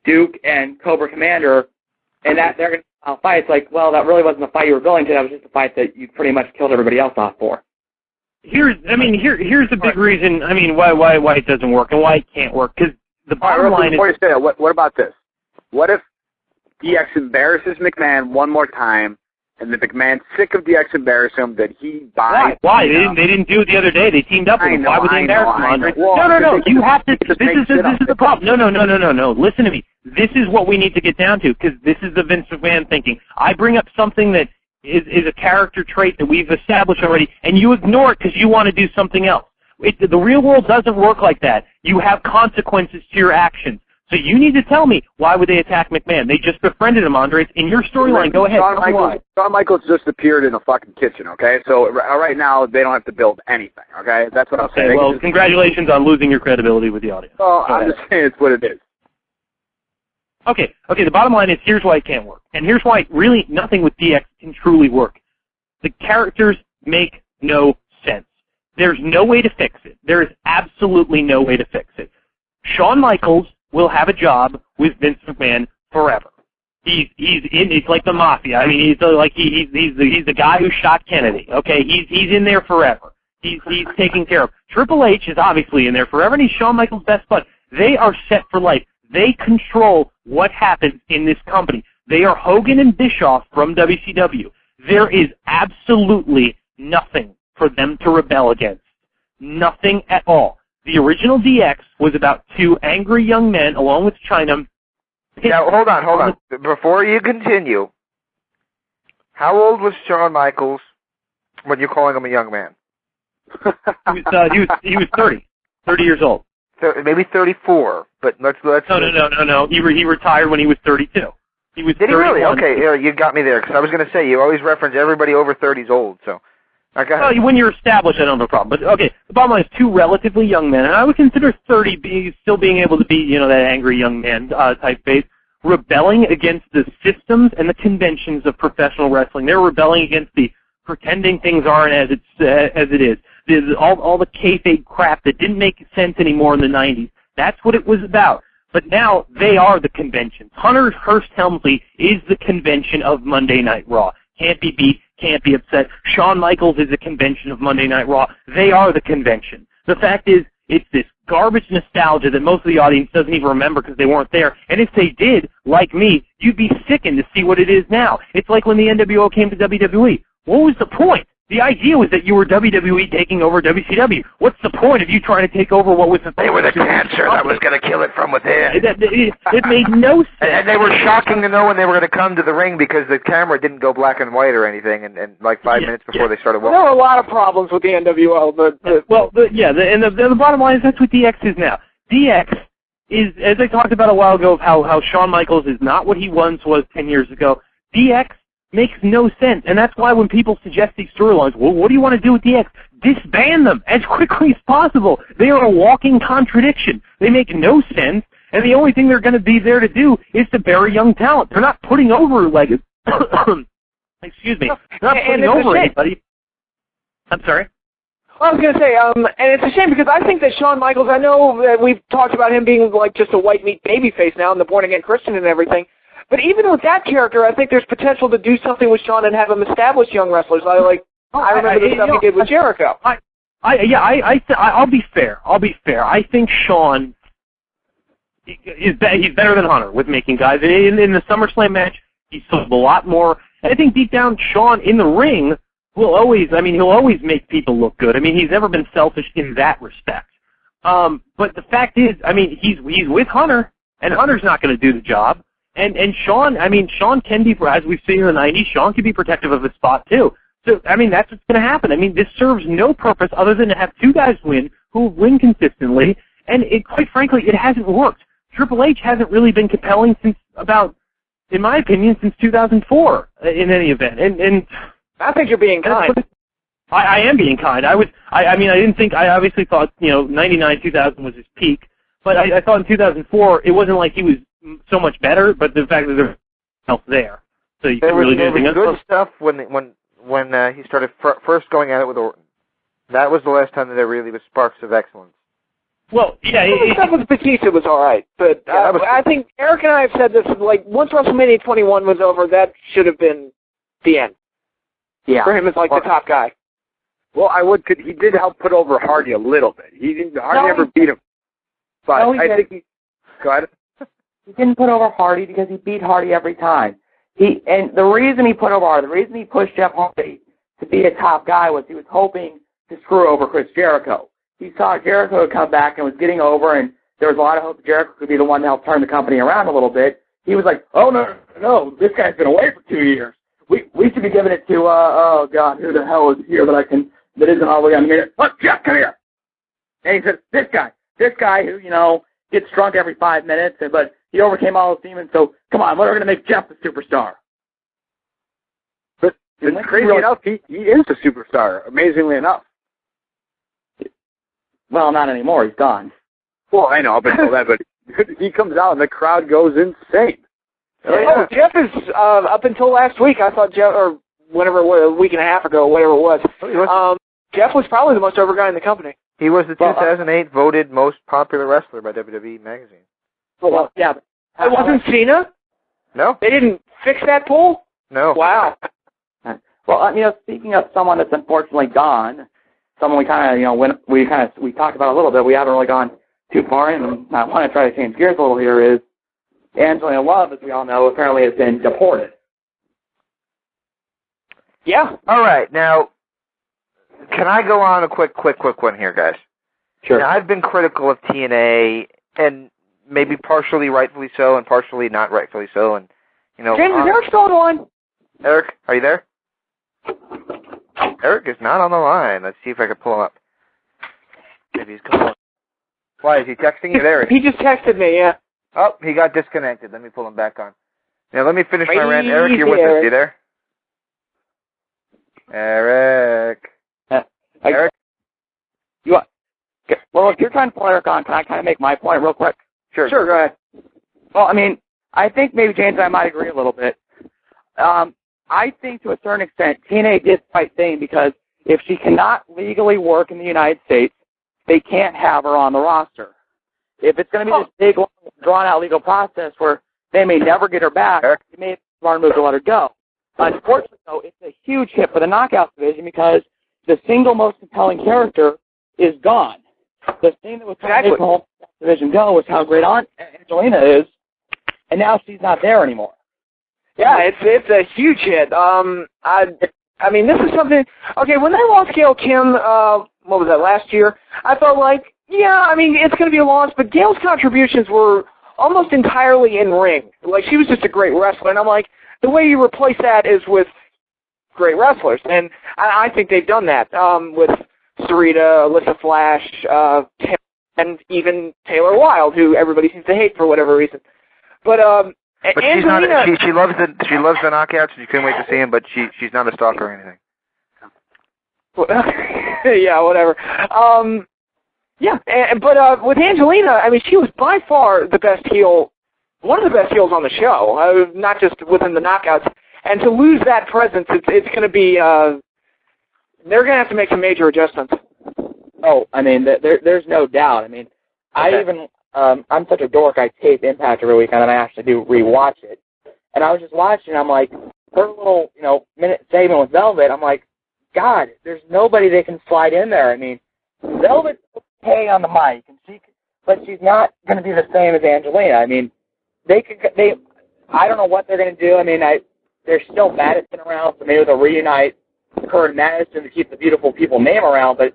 Duke and Cobra Commander, and that they're going to fight. It's like, well, that really wasn't a fight you were going to. That was just a fight that you pretty much killed everybody else off for. Here's the big reason. I mean, why it doesn't work and why it can't work. Because the bottom line is. Before you say that, what about this? What if DX embarrasses McMahon one more time, and the McMahon's sick of DX embarrassing him that he buys? Why? They didn't do it the other day. They teamed up with him. Why would they embarrass him, Andre? No. You have to. This is the problem. No. Listen to me. This is what we need to get down to because this is the Vince McMahon thinking. I bring up something that is a character trait that we've established already, and you ignore it because you want to do something else. The real world doesn't work like that. You have consequences to your actions. So you need to tell me, why would they attack McMahon? They just befriended him, Andre. In your storyline, go ahead. Shawn Michaels just appeared in a fucking kitchen, okay? So right now, they don't have to build anything, okay? That's what I'm saying. Well, congratulations on losing your credibility with the audience. Well, I'm just saying it's what it is. Okay, the bottom line is here's why it can't work. And here's why really nothing with DX can truly work. The characters make no sense. There's no way to fix it. There is absolutely no way to fix it. Shawn Michaels will have a job with Vince McMahon forever. It's like the mafia. I mean, he's the guy who shot Kennedy. Okay, he's in there forever. He's taken care of. Triple H is obviously in there forever, and he's Shawn Michaels' best bud. They are set for life. They control what happens in this company. They are Hogan and Bischoff from WCW. There is absolutely nothing for them to rebel against. Nothing at all. The original DX was about two angry young men, along with Chyna. Now, hold on. Before you continue, how old was Shawn Michaels when you're calling him a young man? He was 30 years old. Maybe 34, but let's. No. He retired when he was 32. He was Did he 31. really? Okay, yeah, you got me there, because I was going to say, you always reference everybody over 30 is old, so. Well, when you're established, I don't have a problem. But, okay, the bottom line is two relatively young men, and I would consider 30 still being able to be, that angry young man type face, rebelling against the systems and the conventions of professional wrestling. They're rebelling against the pretending things aren't as it is. All the kayfabe crap that didn't make sense anymore in the 90s. That's what it was about. But now they are the convention. Hunter Hearst Helmsley is the convention of Monday Night Raw. Can't be beat, can't be upset. Shawn Michaels is the convention of Monday Night Raw. They are the convention. The fact is, it's this garbage nostalgia that most of the audience doesn't even remember because they weren't there. And if they did, like me, you'd be sickened to see what it is now. It's like when the NWO came to WWE. What was the point? The idea was that you were WWE taking over WCW. What's the point of you trying to take over what was the... They were the cancer that was going to kill it from within. It made no sense. And they were shocking to know when they were going to come to the ring because the camera didn't go black and white or anything, and like 5 minutes before they started walking. There were a lot of problems with the NWO. The bottom line is that's what DX is now. DX is, as I talked about a while ago, of how Shawn Michaels is not what he once was 10 years ago. DX makes no sense, and that's why when people suggest these storylines, well, what do you want to do with DX? Disband them as quickly as possible. They are a walking contradiction. They make no sense, and the only thing they're going to be there to do is to bury young talent. They're not putting over, excuse me, they're not putting over anybody. I'm sorry? I was going to say, and it's a shame because I think that Shawn Michaels, I know that we've talked about him being like just a white meat babyface now and the born-again Christian and everything, but even with that character, I think there's potential to do something with Shawn and have him establish young wrestlers. I remember the stuff he did with Jericho. I'll be fair. I think Shawn he's better than Hunter with making guys. In the SummerSlam match, he sold a lot more. And I think deep down, Shawn in the ring will always, he'll always make people look good. He's never been selfish in that respect. But the fact is, he's with Hunter, and Hunter's not going to do the job. And Shawn, Shawn can be, as we've seen in the 90s, Shawn can be protective of his spot too. So, that's what's going to happen. This serves no purpose other than to have two guys win who win consistently, and quite frankly, it hasn't worked. Triple H hasn't really been compelling since in my opinion, since 2004 in any event. And I think you're being kind. I am being kind. I obviously thought, 99, 2000 was his peak, but I thought in 2004, it wasn't like he was so much better, but the fact that there was else there. So you couldn't really do anything else. There was good stuff when he started first going at it with Orton. That was the last time that there really was sparks of excellence. Well, yeah. The stuff with Batista was all right, but I think Eric and I have said this, once WrestleMania 21 was over, that should have been the end. Yeah. For him as the top guy. Well, he did help put over Hardy a little bit. Hardy never beat him. But I think go ahead. He didn't put over Hardy because he beat Hardy every time. And the reason he put over Hardy, the reason he pushed Jeff Hardy to be a top guy was he was hoping to screw over Chris Jericho. He saw Jericho come back and was getting over, and there was a lot of hope Jericho could be the one to help turn the company around a little bit. He was like, oh, no, this guy's been away for 2 years. We should be giving it to, oh, God, who the hell is here that isn't all the way on here? Oh, Jeff, come here. And he said, this guy who, gets drunk every 5 minutes, but he overcame all his demons, so come on, we're going to make Jeff the superstar. But it's crazy enough, he is the superstar, amazingly enough. Well, not anymore. He's gone. Well, I know, but he comes out and the crowd goes insane. Oh, Jeff is, up until last week, I thought Jeff, or whenever it was, a week and a half ago, whatever it was, Jeff was probably the most over guy in the company. He was the 2008 voted most popular wrestler by WWE magazine. Well, yeah. It wasn't Cena? No. They didn't fix that poll? No. Wow. Well, speaking of someone that's unfortunately gone, someone we kind of, we talked about a little bit, we haven't really gone too far in, and I want to try to change gears a little here, is Angelina Love, as we all know, apparently has been deported. Yeah. All right. Now, can I go on a quick one here, guys? Sure. Now, I've been critical of TNA, and maybe partially rightfully so, and partially not rightfully so, and James, is Eric still on the line? Eric, are you there? Eric is not on the line. Let's see if I can pull him up. Maybe he's calling. Why, is he texting you there? He just texted me, yeah. Oh, he got disconnected. Let me pull him back on. Now let me finish my rant. Eric, you're with us. You there? Eric. Eric? Well, if you're trying to pull Eric on, can I kind of make my point real quick? Sure, go ahead. Well, I mean, I think maybe James and I might agree a little bit. I think to a certain extent, TNA did the right thing because if she cannot legally work in the United States, they can't have her on the roster. If it's going to be this big, drawn-out legal process where they may never get her back, they may have a smart move to let her go. Unfortunately, though, it's a huge hit for the Knockouts division because the single most compelling character is gone. The thing that was trying to make the whole division go was how great Aunt Angelina is, and now she's not there anymore. Yeah, it's a huge hit. I mean, this is something. Okay, when they lost Gail Kim, what was that, last year? I felt like, yeah, I mean, it's going to be a loss, but Gail's contributions were almost entirely in ring. Like, she was just a great wrestler, and I'm like, the way you replace that is with great wrestlers, and I think they've done that with Sarita, Alyssa Flash, and even Taylor Wilde, who everybody seems to hate for whatever reason. But Angelina, she loves the knockouts, and you couldn't wait to see him, but she's not a stalker or anything. Yeah, whatever. But with Angelina, I mean, she was by far the best heel, one of the best heels on the show, not just within the knockouts. And to lose that presence, it's going to be, they're going to have to make some major adjustments. Oh, I mean, there's no doubt. I mean, I'm such a dork, I tape Impact every week, and then I actually do rewatch it. And I was just watching, I'm like, her little, minute segment with Velvet, I'm like, God, there's nobody that can slide in there. I mean, Velvet's okay on the mic, but she's not going to be the same as Angelina. I mean, I don't know what they're going to do. I mean, there's still Madison around, so maybe they'll reunite her and Madison to keep the beautiful people name around, but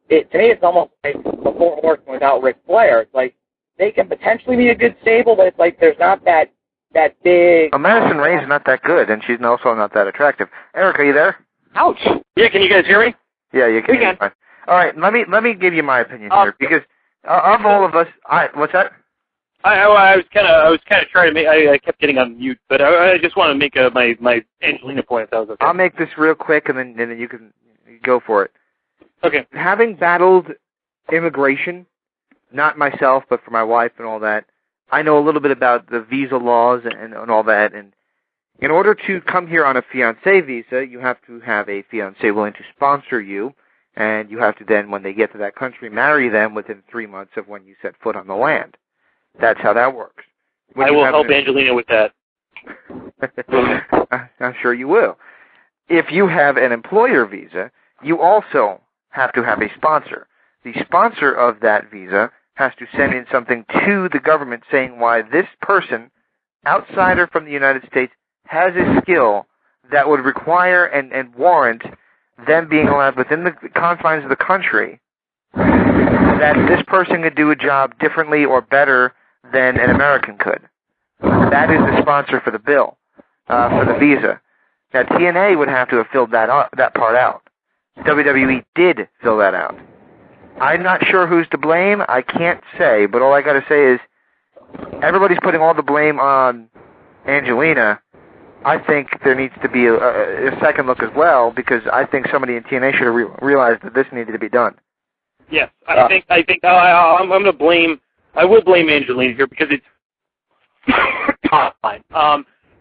to me, it's almost like the Four Horsemen without Ric Flair. It's like they can potentially be a good stable, but it's like there's not that big. Well, Madison Ray's not that good, and she's also not that attractive. Eric, are you there? Ouch! Yeah, can you guys hear me? Yeah, you can. We can. All right, let me give you my opinion here, because of all of us, what's that? I was kind of trying to make. I kept getting on mute, but I just want to make my Angelina point. If that was okay. I'll make this real quick, and then you can go for it. Okay. Having battled immigration, not myself, but for my wife and all that, I know a little bit about the visa laws and all that. And in order to come here on a fiancé visa, you have to have a fiancé willing to sponsor you, and you have to then, when they get to that country, marry them within 3 months of when you set foot on the land. That's how that works. I will help Angelina with that. I'm sure you will. If you have an employer visa, you also have to have a sponsor. The sponsor of that visa has to send in something to the government saying why this person, outsider from the United States, has a skill that would require and warrant them being allowed within the confines of the country, that this person could do a job differently or better than an American could. That is the sponsor for the bill, for the visa. Now, TNA would have to have filled that part out. WWE did fill that out. I'm not sure who's to blame. I can't say, but all I got to say is everybody's putting all the blame on Angelina. I think there needs to be a second look as well, because I think somebody in TNA should have realized that this needed to be done. Yes, I think I'm going to blame. I will blame Angelina here because it's fine.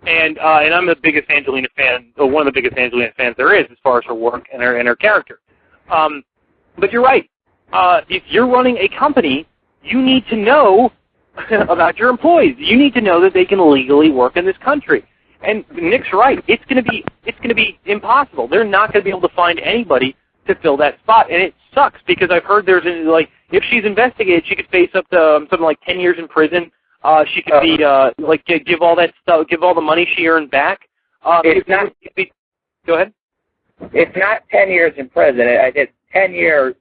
And I'm the biggest Angelina fan, or one of the biggest Angelina fans there is, as far as her work and her character. But you're right. If you're running a company, you need to know about your employees. You need to know that they can legally work in this country. And Nick's right. It's going to be impossible. They're not going to be able to find anybody to fill that spot, and it sucks because I've heard there's if she's investigated, she could face up to something like 10 years in prison. She could be give all that stuff, give all the money she earned back. Go ahead. It's not 10 years in prison. It's 10 years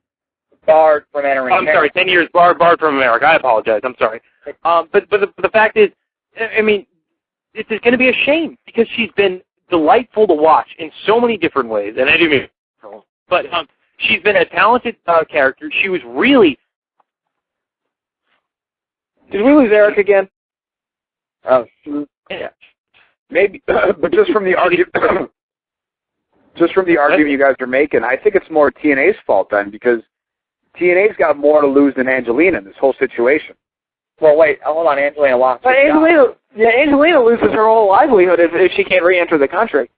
barred from entering. I'm sorry, 10 years barred from America. I apologize. I'm sorry. But the fact is, I mean, it's going to be a shame because she's been delightful to watch in so many different ways, and I do mean, but she's been a talented character. She was really. Did we lose Eric again? Oh, shoot. Yeah. Maybe, but just from the argument, you guys are making, I think it's more TNA's fault then, because TNA's got more to lose than Angelina in this whole situation. Well, wait, hold on. Angelina lost. But Angelina loses her whole livelihood if she can't re-enter the country.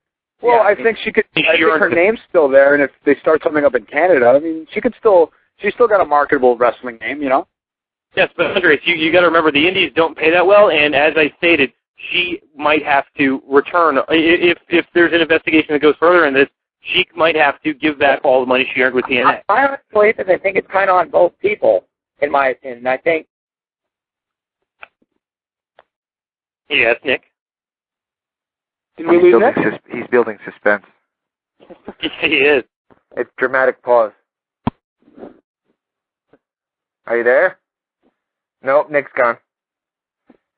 Well, I think she could. I think her name's still there, and if they start something up in Canada, I mean, she's still got a marketable wrestling name, you know. Yes, but Andres, you got to remember the Indies don't pay that well, and as I stated, she might have to return if there's an investigation that goes further in this. She might have to give back all the money she earned with TNA. I think it's kind of on both people, in my opinion. I think. Yes, Nick. Did we lose Nick? He's building suspense. He is. It's dramatic pause. Are you there? Nope, Nick's gone.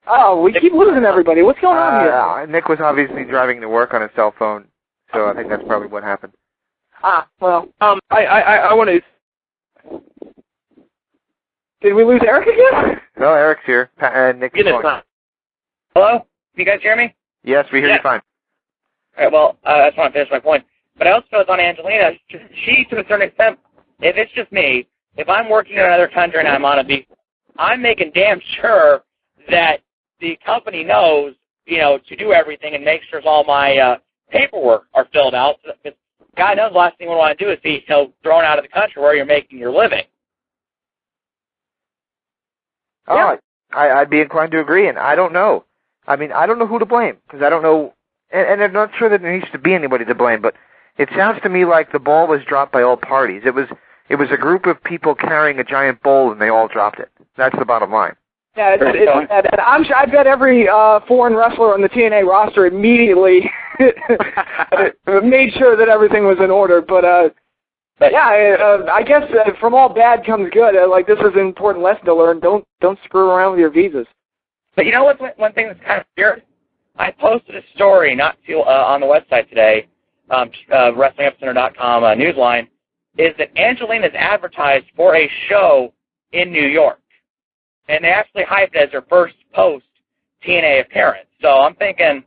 Oh, we keep losing everybody. What's going on here? Nick was obviously driving to work on his cell phone, so I think that's probably what happened. Well. I want to... Did we lose Eric again? No, Eric's here. Nick's calling. Hello? Can you guys hear me? Yes, we hear you fine. All right, well, I just want to finish my point. But I also feel it's on Angelina. She, to a certain extent, if it's just me, if I'm working in another country and I'm on a visa, I'm making damn sure that the company knows, to do everything and make sure all my paperwork are filled out. Because God knows the last thing we want to do is be thrown out of the country where you're making your living. Oh, yeah. I'd be inclined to agree, and I don't know. I mean, I don't know who to blame, because I don't know, and I'm not sure that there needs to be anybody to blame, but it sounds to me like the ball was dropped by all parties. It was a group of people carrying a giant bowl, and they all dropped it. That's the bottom line. Yeah, and I'm sure, I bet every foreign wrestler on the TNA roster immediately made sure that everything was in order, but yeah, I guess from all bad comes good. Like, this is an important lesson to learn. Don't screw around with your visas. But you know what's one thing that's kind of weird? I posted a story on the website today, WrestlingEpicenter.com newsline, is that Angelina's advertised for a show in New York. And they actually hyped it as her first post-TNA appearance. So I'm thinking,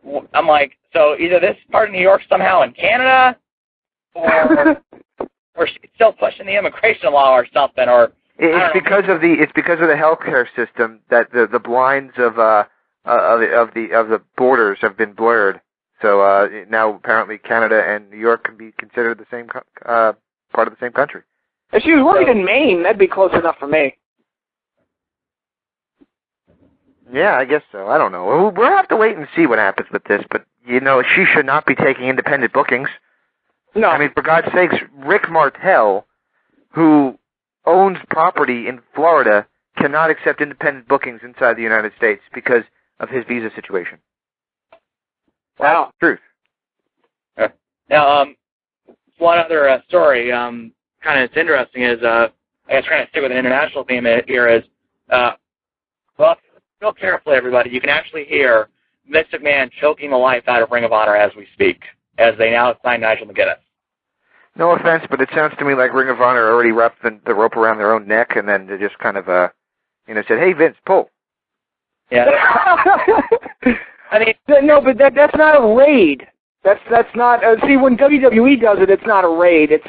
so either this part of New York somehow in Canada, or she's still pushing the immigration law or something, or it's because of the healthcare system that the blinds of the borders have been blurred. So now apparently Canada and New York can be considered the same part of the same country. If she was working in Maine, that'd be close enough for me. Yeah, I guess so. I don't know. We'll have to wait and see what happens with this, but she should not be taking independent bookings. No. I mean, for God's sakes, Rick Martel, who owns property in Florida, cannot accept independent bookings inside the United States because of his visa situation. Wow. That's the truth. Now, one other story, kind of it's interesting is, I guess trying to stick with an international theme here is, well, real carefully, everybody, you can actually hear Vince McMahon choking the life out of Ring of Honor as we speak, as they now sign Nigel McGuinness. No offense, but it sounds to me like Ring of Honor already wrapped the rope around their own neck, and then they just kind of, said, "Hey, Vince, pull." Yeah. I mean, no, but that's not a raid. That's not. See, when WWE does it, it's not a raid. It's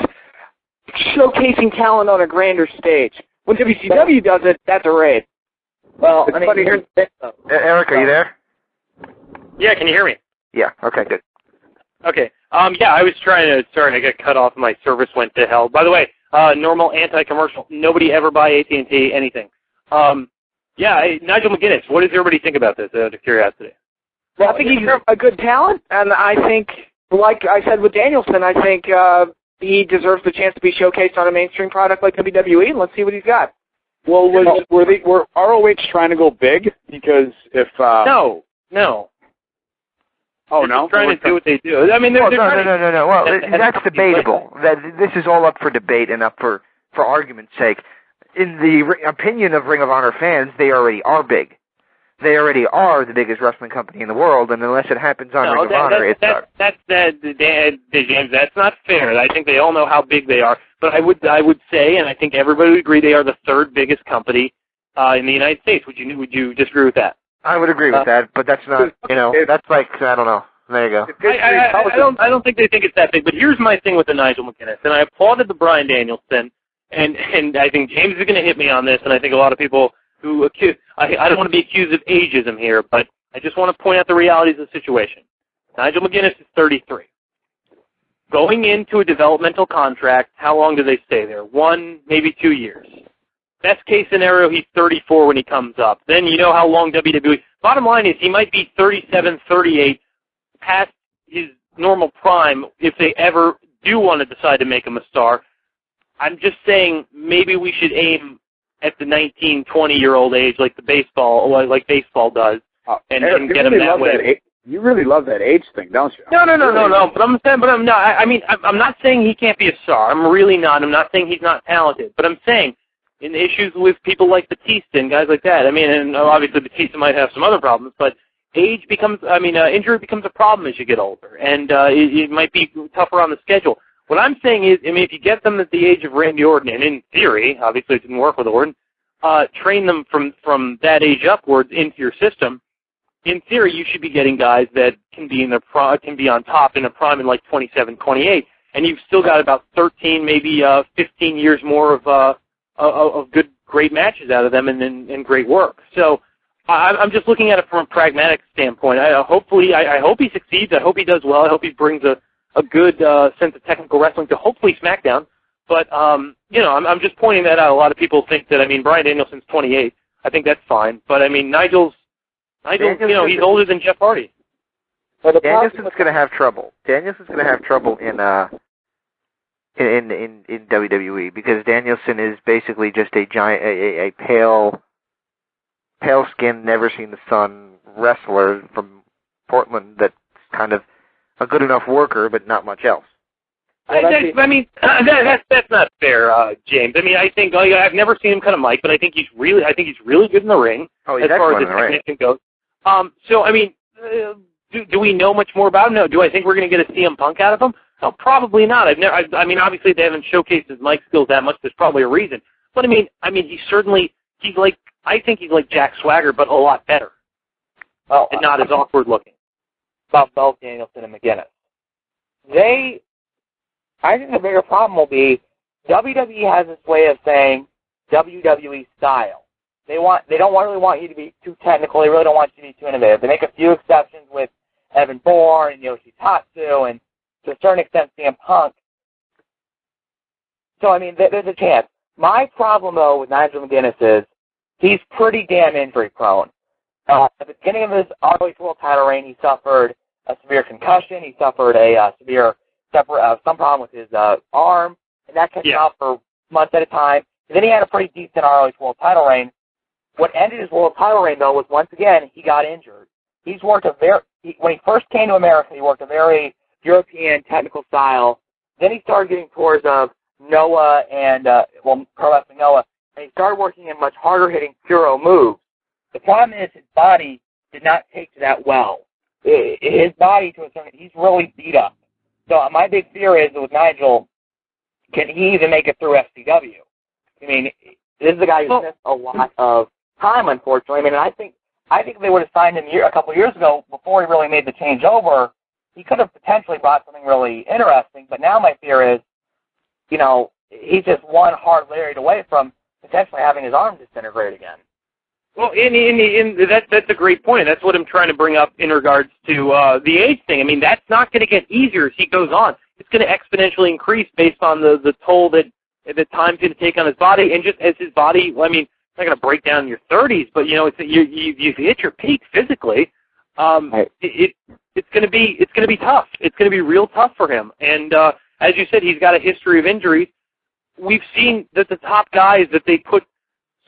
showcasing talent on a grander stage. When WCW does it, that's a raid. Well, I mean, here's the thing, though. Eric, are you there? Yeah, can you hear me? Yeah. Okay. Good. Okay. Yeah, I was sorry, I got cut off. My service went to hell. By the way, normal anti-commercial. Nobody ever buy AT&T anything. Nigel McGuinness. What does everybody think about this? Out of curiosity. Well, I think he's a good talent, and I think, like I said with Danielson, I think he deserves the chance to be showcased on a mainstream product like WWE, and let's see what he's got. Well, were ROH trying to go big? Because if No. Oh, no? They're trying to do what they do. I mean, they're no. Well, that's debatable. This is all up for debate and up for argument's sake. In the opinion of Ring of Honor fans, they already are big. They already are the biggest wrestling company in the world, and unless it happens on Ring of Honor, it's James, that's not fair. I think they all know how big they are. But I would say, and I think everybody would agree, they are the third biggest company in the United States. Would you disagree with that? I would agree with that, but that's not, that's like, I don't know. There you go. I don't think they think it's that big, but here's my thing with the Nigel McGuinness, and I applauded the Bryan Danielson, and I think James is going to hit me on this, and I think a lot of people who accuse, I don't want to be accused of ageism here, but I just want to point out the realities of the situation. Nigel McGuinness is 33. Going into a developmental contract, how long do they stay there? 1, maybe 2 years. Best case scenario, he's 34 when he comes up. Then you know how long WWE... Bottom line is he might be 37, 38, past his normal prime if they ever do want to decide to make him a star. I'm just saying maybe we should aim at the 19, 20-year-old age like baseball does and get him that way. You really love that age thing, don't you? No. I'm not saying he can't be a star. I'm really not. I'm not saying he's not talented. But I'm saying in the issues with people like Batista and guys like that, and obviously Batista might have some other problems, but injury becomes a problem as you get older, and it might be tougher on the schedule. What I'm saying is, if you get them at the age of Randy Orton, and in theory, obviously it didn't work with Orton, train them from that age upwards into your system. In theory, you should be getting guys that can be on top in a prime in like 27, 28, and you've still got about 13, maybe 15 years more of good, great matches out of them and great work. So I'm just looking at it from a pragmatic standpoint. I hope he succeeds. I hope he does well. I hope he brings a good sense of technical wrestling to hopefully SmackDown. But I'm just pointing that out. A lot of people think that Bryan Danielson's 28. I think that's fine. But Nigel's he's older than Jeff Hardy. Danielson's going to have trouble. Danielson's going to have trouble in WWE because Danielson is basically just a giant, a pale-skinned, never-seen-the-sun wrestler from Portland that's kind of a good enough worker, but not much else. That's not fair, James. I think I've never seen him cut a mic, but I think he's really good in the ring as far as the technician goes. Do we know much more about him? No. Do I think we're going to get a CM Punk out of him? No, probably not. Obviously they haven't showcased his mic skills that much. There's probably a reason. But I think he's like Jack Swagger, but a lot better. Well, and not as awkward looking. About both Danielson and McGuinness. I think the bigger problem will be WWE has this way of saying WWE style. They don't really want you to be too technical. They really don't want you to be too innovative. They make a few exceptions with Evan Bourne and Yoshitatsu and to a certain extent CM Punk. So there's a chance. My problem though with Nigel McGuinness is he's pretty damn injury prone. At the beginning of his ROH World Title reign, he suffered a severe concussion. He suffered a some problem with his arm, and that kept him out for months at a time. And then he had a pretty decent ROH World Title reign. What ended his World Title reign, though, was once again he got injured. He's worked when he first came to America, he worked a very European technical style. Then he started getting tours of Noah and Pro Wrestling Noah, and he started working in much harder hitting Puro moves. The problem is his body did not take to that well. His body, to a certain extent, he's really beat up. So my big fear is that with Nigel, can he even make it through FCW? This is a guy who's missed a lot of time, unfortunately. I think if they would have signed him a couple of years ago, before he really made the change over, he could have potentially brought something really interesting. But now my fear is, he's just one hard lariat away from potentially having his arm disintegrate again. Well, that's a great point. That's what I'm trying to bring up in regards to the age thing. That's not going to get easier as he goes on. It's going to exponentially increase based on the toll that the time's going to take on his body, and just as his body. It's not going to break down in your 30s, but you've hit your peak physically. It's going to be tough. It's going to be real tough for him. And as you said, he's got a history of injuries. We've seen that the top guys that they put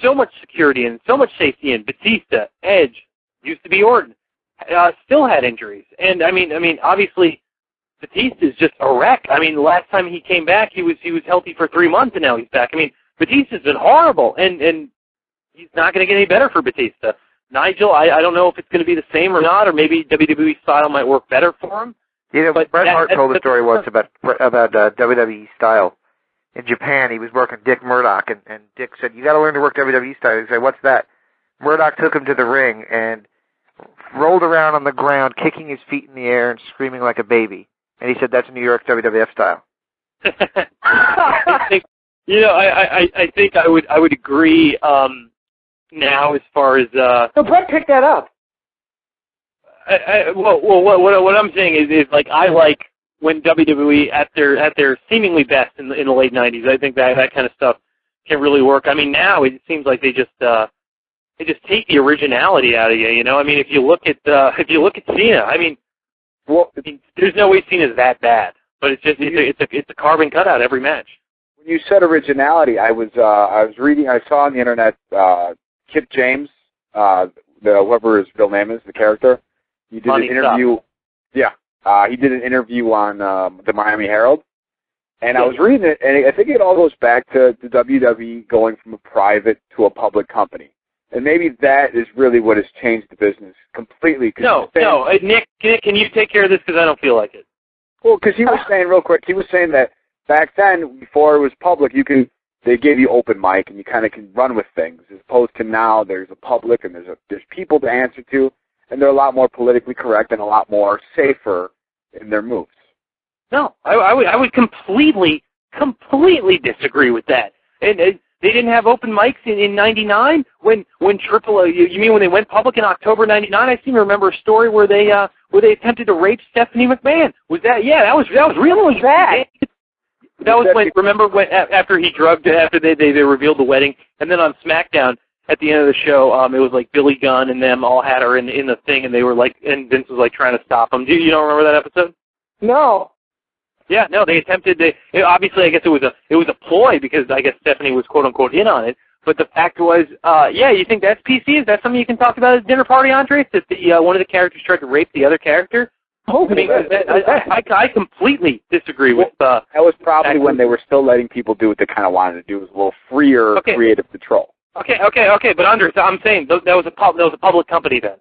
so much security in, so much safety in, Batista, Edge, used to be Orton, still had injuries. And obviously Batista's just a wreck. The last time he came back, he was healthy for 3 months, and now he's back. Batista's been horrible, and he's not going to get any better for Batista. Nigel, I don't know if it's going to be the same or not, or maybe WWE style might work better for him. But Bret Hart told a story once about WWE style. In Japan, he was working Dick Murdoch, and Dick said, "You got to learn to work WWE style." He said, "What's that?" Murdoch took him to the ring, and rolled around on the ground, kicking his feet in the air and screaming like a baby. And he said that's New York WWF style. I think, I think I would agree now as far as So Brett picked that up. What I'm saying is like I like when WWE at their seemingly best in the late '90s. I think that kind of stuff can really work. I mean, now it seems like they just take the originality out of you. You know, I mean, if you look at Cena, I mean, there's no way Cena's that bad, but it's just it's a carbon cutout every match. When you said originality, I was reading. I saw on the internet Kip James, whoever his real name is, the character. He did an interview. Yeah, he did an interview on the Miami Herald, and I was reading it, and I think it all goes back to the WWE going from a private to a public company, and maybe that is really what has changed the business completely. No, Nick, can you take care of this because I don't feel like it. Well, because he was saying real quick, he was saying that back then, before it was public, they gave you open mic and you kind of can run with things, as opposed to now there's a public and there's people to answer to. And they're a lot more politically correct and a lot more safer in their moves. No, I would completely disagree with that. And they didn't have open mics in '99 when Triple. You mean when they went public in October '99? I seem to remember a story where they attempted to rape Stephanie McMahon. Was that? Yeah, that was real. What was that? That was when. Remember when after they revealed the wedding, and then on SmackDown. At the end of the show, it was like Billy Gunn and them all had her in the thing, and they were like, and Vince was like trying to stop them. You don't remember that episode? No. Yeah, no, they attempted. Obviously, I guess it was a ploy because I guess Stephanie was quote unquote in on it. But the fact was, you think that's PC? Is that something you can talk about at a dinner party, Andres? That one of the characters tried to rape the other character? Oh, I completely disagree with. That was probably when they were still letting people do what they kind of wanted to do. It was a little freer creative control. Okay, but Andres, I'm saying that was a public company then.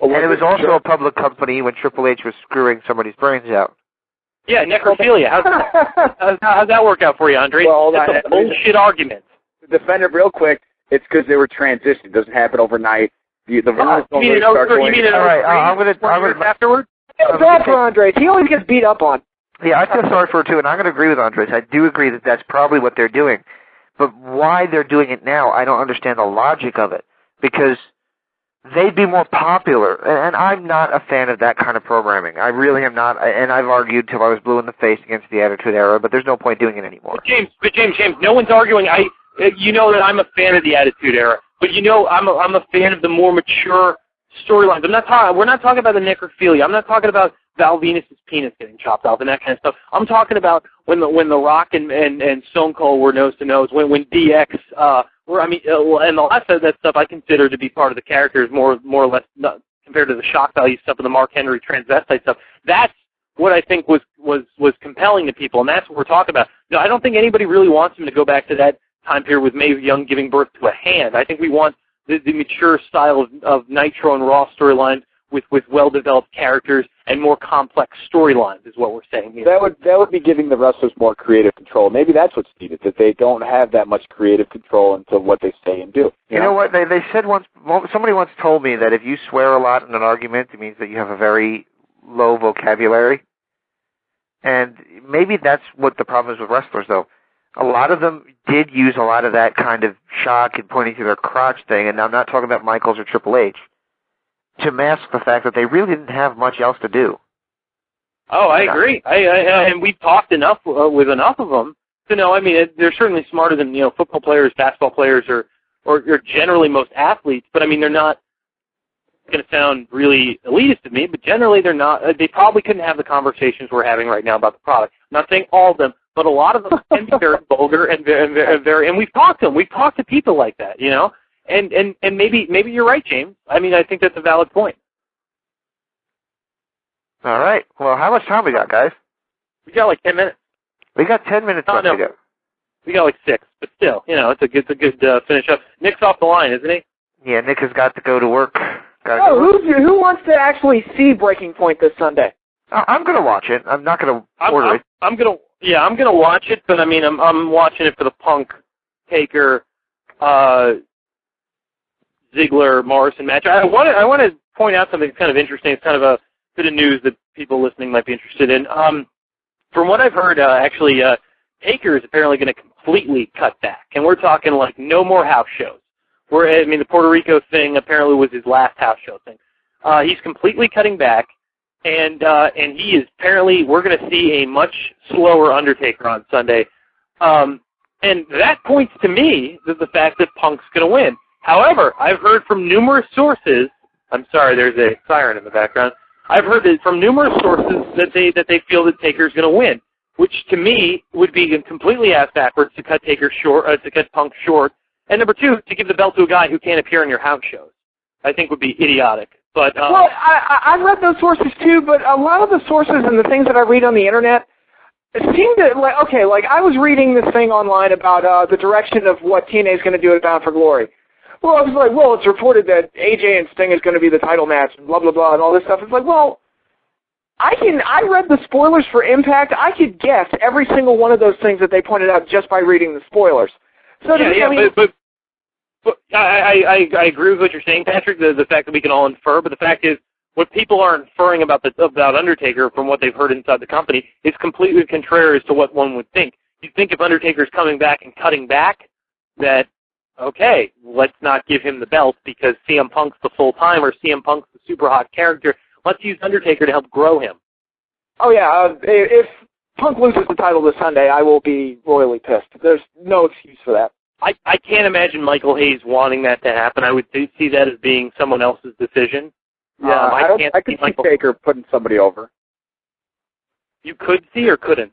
And it was also a public company when Triple H was screwing somebody's brains out. Yeah, necrophilia. How's that work out for you, Andre? Well, that's a bullshit argument. To defend it real quick, it's because they were transitioned. It doesn't happen overnight. The rumors don't really start going. You mean all right, I'm gonna afterward? I feel bad for Andres. He always gets beat up on. Yeah, I feel sorry for it too, and I'm going to agree with Andres. I do agree that that's probably what they're doing. But why they're doing it now, I don't understand the logic of it. Because they'd be more popular, and I'm not a fan of that kind of programming. I really am not, and I've argued till I was blue in the face against the Attitude Era, but there's no point doing it anymore. But James, no one's arguing. You know that I'm a fan of the Attitude Era, but you know I'm a fan of the more mature storylines. We're not talking about the necrophilia. I'm not talking about Val Venus's penis getting chopped off and that kind of stuff. I'm talking about when the Rock and Stone Cold were nose to nose. When DX and the last of that stuff I consider to be part of the characters more or less compared to the shock value stuff and the Mark Henry transvestite stuff. That's what I think was compelling to people, and that's what we're talking about. No, I don't think anybody really wants him to go back to that time period with Mae Young giving birth to a hand. I think we want the mature style of Nitro and Raw storylines with well-developed characters and more complex storylines is what we're saying here. That would be giving the wrestlers more creative control. Maybe that's what's needed, that they don't have that much creative control into what they say and do. You know what? They said once, somebody once told me that if you swear a lot in an argument, it means that you have a very low vocabulary. And maybe that's what the problem is with wrestlers, though. A lot of them did use a lot of that kind of shock and pointing to their crotch thing, and I'm not talking about Michaels or Triple H, to mask the fact that they really didn't have much else to do. Oh, I agree. And we've talked enough with enough of them to know. I mean, they're certainly smarter than football players, basketball players, or generally most athletes. But I mean, they're not going to sound really elitist to me. But generally, they're not. They probably couldn't have the conversations we're having right now about the product. I'm not saying all of them, but a lot of them can be very vulgar and very. And we've talked to them. We've talked to people like that. And maybe you're right, James. I mean, I think that's a valid point. All right. Well, how much time we got, guys? We got like 10 minutes. We got 10 minutes left to go. We got like 6, but still, it's a good finish up. Nick's off the line, isn't he? Yeah, Nick has got to go to work. Who wants to actually see Breaking Point this Sunday? I'm going to watch it. I'm not going to order it. I'm going to watch it, but I mean, I'm watching it for the Punk, Taker, Ziggler-Morrison match. I want to point out something that's kind of interesting. It's kind of a bit of news that people listening might be interested in. From what I've heard, actually, Taker is apparently going to completely cut back, and we're talking like no more house shows. The Puerto Rico thing apparently was his last house show thing. He's completely cutting back, and he is apparently, we're going to see a much slower Undertaker on Sunday. And that points to me to the fact that Punk's going to win. However, I've heard from numerous sources, I'm sorry, there's a siren in the background. I've heard that from numerous sources that they feel that Taker's going to win, which to me would be completely ass backwards to cut Taker short, to cut Punk short, and number two, to give the belt to a guy who can't appear in your house shows. I think would be idiotic. But well, I've read those sources too, but a lot of the sources and the things that I read on the internet seem to like I was reading this thing online about the direction of what TNA is going to do at Bound for Glory. Well, I was like, well, it's reported that AJ and Sting is going to be the title match, and blah blah blah, and all this stuff. It's like, well, I read the spoilers for Impact. I could guess every single one of those things that they pointed out just by reading the spoilers. So but I agree with what you're saying, Patrick. The fact that we can all infer, but the fact is, what people are inferring about Undertaker from what they've heard inside the company is completely contrary as to what one would think. You'd think if Undertaker's coming back and cutting back, that okay, let's not give him the belt because CM Punk's the full-timer, CM Punk's the super hot character. Let's use Undertaker to help grow him. Oh, yeah. If Punk loses the title this Sunday, I will be royally pissed. There's no excuse for that. I can't imagine Michael Hayes wanting that to happen. I would see that as being someone else's decision. Yeah, I could see Taker putting somebody over. You could see or couldn't?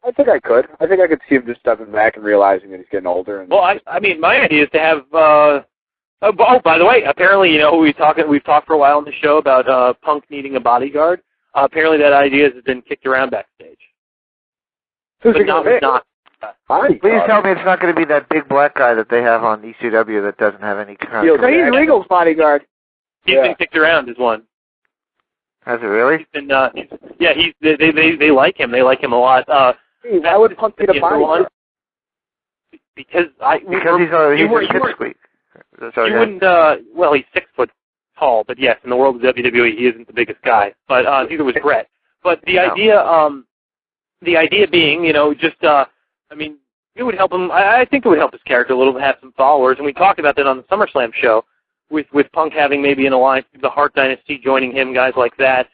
I think I could. I think I could see him just stepping back and realizing that he's getting older. And well, I mean, my idea is to have. Oh, by the way, apparently, you know, we've talked for a while on the show about Punk needing a bodyguard. Apparently, that idea has been kicked around backstage. Who's it going to be? Please tell me it's not going to be that big black guy that they have on ECW that doesn't have any kind of... He's Regal's bodyguard. He's been kicked around as one. Has it really? He's been, they like him. They like him a lot. Why would Punk be the bodyguard? Because he's a pipsqueak. You wouldn't, well, he's 6 foot tall, but yes, in the world of WWE, he isn't the biggest guy. But neither was Brett. But the idea being, you know, just, I mean, it would help him. I think it would help his character a little to have some followers, and we talked about that on the SummerSlam show, with Punk having maybe an alliance with the Hart Dynasty, joining him, guys like that.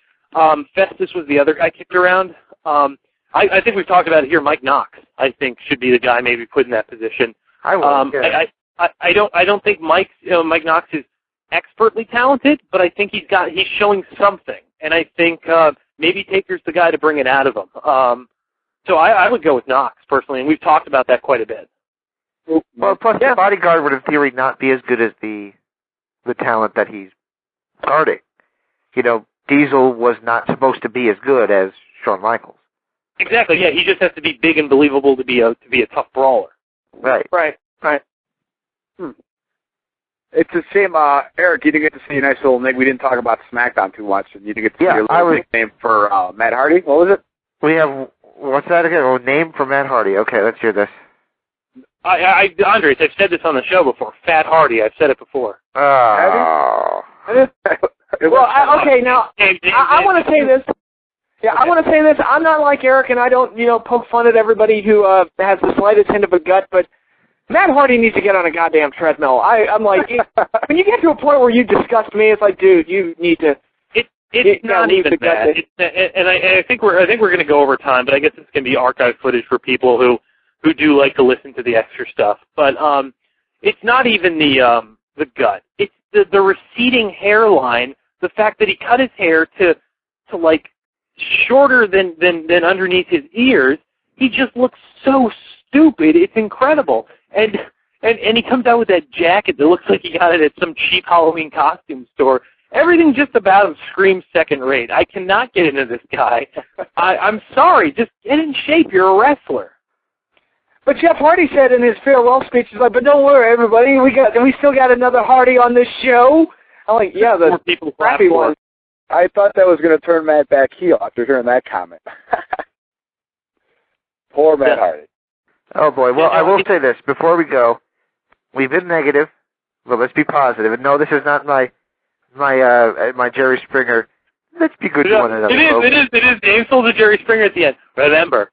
Festus was the other guy kicked around. I think we've talked about it here. Mike Knox, I think, should be the guy maybe put in that position. I don't think Mike Knox is expertly talented, but I think he's showing something, and I think maybe Taker's the guy to bring it out of him. So I would go with Knox personally, and we've talked about that quite a bit. Well, plus the bodyguard would in theory not be as good as the talent that he's guarding. You know, Diesel was not supposed to be as good as Shawn Michaels. Exactly. Yeah, he just has to be big and believable to be a tough brawler. Right. It's a shame, Eric, you didn't get to see a nice little nick. We didn't talk about SmackDown too much, and you didn't get to see your little nickname for Matt Hardy. What was it? We have, what's that again? Oh, name for Matt Hardy. Okay, let's hear this. Andres, I've said this on the show before. Fat Hardy, I've said it before. Oh. Well, okay, now, I want to say this. Yeah, I want to say this. I'm not like Eric, and I don't, poke fun at everybody who has the slightest hint of a gut, but Matt Hardy needs to get on a goddamn treadmill. I'm like, when you get to a point where you disgust me, it's like, dude, you need to. It's not even that. And I think we're going to go over time, but I guess it's going to be archive footage for people who do like to listen to the extra stuff. But it's not even the gut. It's the receding hairline. The fact that he cut his hair to like shorter than underneath his ears. He just looks so stupid. It's incredible. And he comes out with that jacket that looks like he got it at some cheap Halloween costume store. Everything just about him screams second rate. I cannot get into this guy. I'm sorry. Just get in shape. You're a wrestler. But Jeff Hardy said in his farewell speech, he's like, but don't worry, everybody. We still got another Hardy on this show. I'm like, yeah, the crappy one. I thought that was going to turn Matt back heel after hearing that comment. Poor Matt Hardy. Oh, boy. Well, I will say this. Before we go, we've been negative. Well, let's be positive. And no, this is not my Jerry Springer. Let's be good to one another. It is. James told the Jerry Springer at the end. Remember,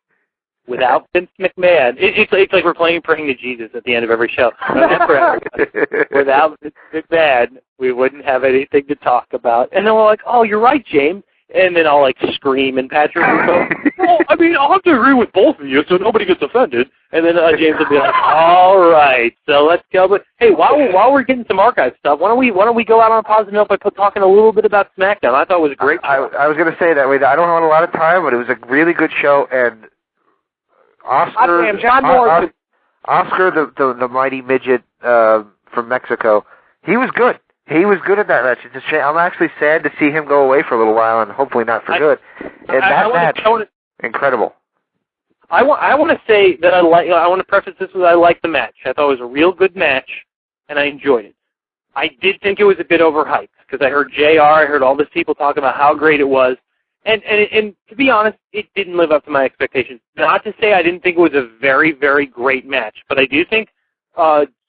without Vince McMahon, it's like we're praying to Jesus at the end of every show. Remember, without Vince McMahon, we wouldn't have anything to talk about. And then we're like, oh, you're right, James. And then I'll scream, and Patrick will go, well, I mean, I'll have to agree with both of you so nobody gets offended. And then James will be like, all right, so let's go. But hey, while we're getting some archive stuff, why don't we go out on a positive note by talking a little bit about SmackDown? I thought it was a great show. I was going to say that way. I don't have a lot of time, but it was a really good show. And Oscar, John Morrison. Oscar, the mighty midget from Mexico, he was good. He was good at that match. It's a shame. I'm actually sad to see him go away for a little while, and hopefully not for good. And that match, incredible. I want to say that I want to preface this with I liked the match. I thought it was a real good match, and I enjoyed it. I did think it was a bit overhyped because I heard JR, I heard all these people talk about how great it was, and to be honest, it didn't live up to my expectations. Not to say I didn't think it was a very, very great match, but I do think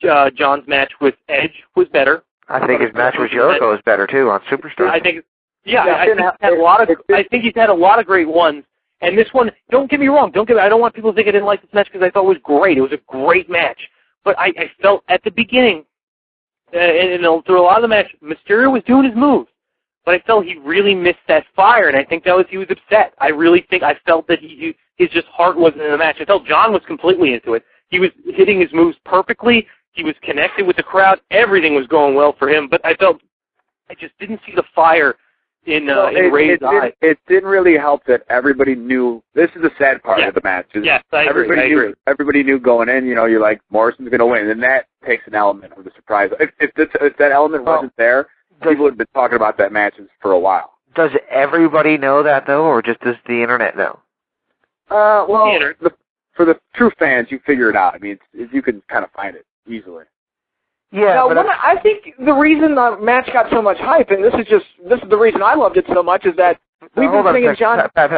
John's match with Edge was better. I think his match with Jericho is better too on Superstar. I think he's had a lot of great ones. And this one, don't get me wrong. I don't want people to think I didn't like this match because I thought it was great. It was a great match. But I felt at the beginning, and through a lot of the match, Mysterio was doing his moves. But I felt he really missed that fire, and I think he was upset. I felt that his heart wasn't in the match. I felt John was completely into it. He was hitting his moves perfectly. He was connected with the crowd. Everything was going well for him, but I just didn't see the fire in Ray's eyes. It didn't really help that everybody knew. This is the sad part of the match. Yes, I agree. Everybody knew going in. You're like, Morrison's going to win, and that takes an element of the surprise. If that element wasn't there, people would have been talking about that match for a while. Does everybody know that though, or just does the internet know? For the true fans, you figure it out. I mean, you can kind of find it easily. Yeah, I think the reason the match got so much hype, and this is the reason I loved it so much, is that we've been singing John. Pat,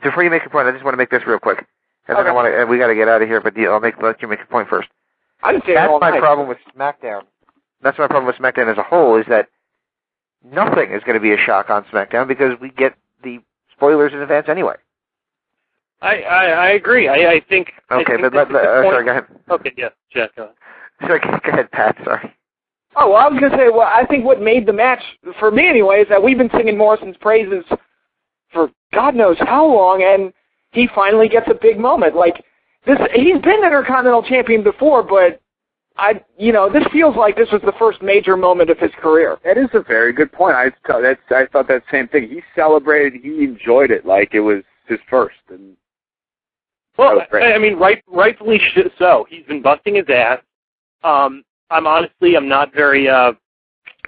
before you make your point, I just want to make this real quick, and then we got to get out of here. But I'll let you make your point first. I didn't say that's my problem with SmackDown. That's my problem with SmackDown as a whole is that nothing is going to be a shock on SmackDown because we get the spoilers in advance anyway. I agree. I think. Okay, sorry, go ahead. Okay, yeah, Jack, go ahead. Sorry, go ahead, Pat. Sorry. Oh, well, I was going to say, I think what made the match, for me anyway, is that we've been singing Morrison's praises for God knows how long, and he finally gets a big moment. Like, he's been Intercontinental Champion before, but this feels like this was the first major moment of his career. That is a very good point. I thought that same thing. He celebrated, he enjoyed it like it was his first. And well, I mean, rightfully so. He's been busting his ass. I'm not very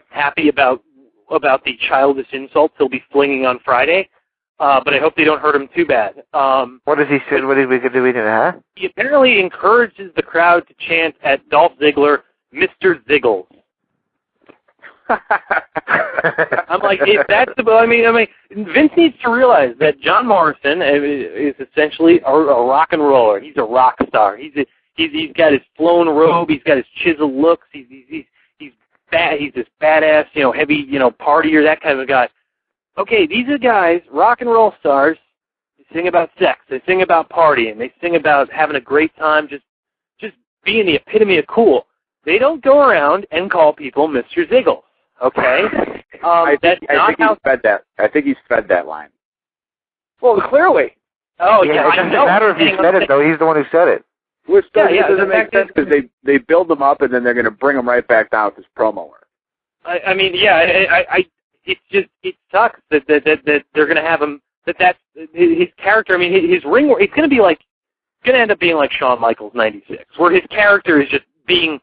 happy about the childish insults he'll be flinging on Friday, but I hope they don't hurt him too bad. What does he say? What did we do? Huh? He apparently encourages the crowd to chant at Dolph Ziggler, Mr. Ziggles. I'm like, if that's Vince needs to realize that John Morrison is essentially a rock and roller. He's a rock star. He's got his flown robe. He's got his chiseled looks. He's this badass, heavy, partier, that kind of guy. Okay, these are guys, rock and roll stars. They sing about sex. They sing about partying. They sing about having a great time, just being the epitome of cool. They don't go around and call people Mr. Ziggles. Okay, I think he's fed that line. Well, clearly. Oh yeah, it doesn't matter if he said it though. He's the one who said it. Which doesn't make sense because they build them up and then they're going to bring them right back down with this promo work. It sucks that they're going to have him that's his character. I mean, his ring. It's going to end up being like Shawn Michaels '96, where his character is just being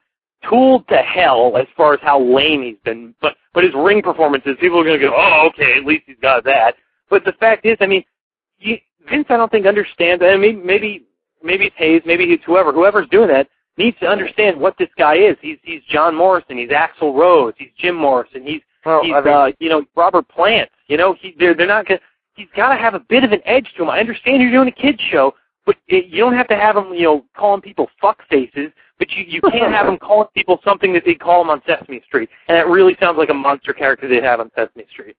tooled to hell as far as how lame he's been. But his ring performances, people are going to go, oh, okay, at least he's got that. But the fact is, Vince, I don't think understands. Maybe it's Hayes, maybe it's whoever's doing that needs to understand what this guy is. He's John Morrison, he's Axl Rose, he's Jim Morrison, he's Robert Plant. They're not gonna, he's got to have a bit of an edge to him. I understand you're doing a kids show, but you don't have to have him, calling people fuck faces but you can't have him calling people something that they'd call him on Sesame Street, and that really sounds like a monster character they'd have on Sesame Street.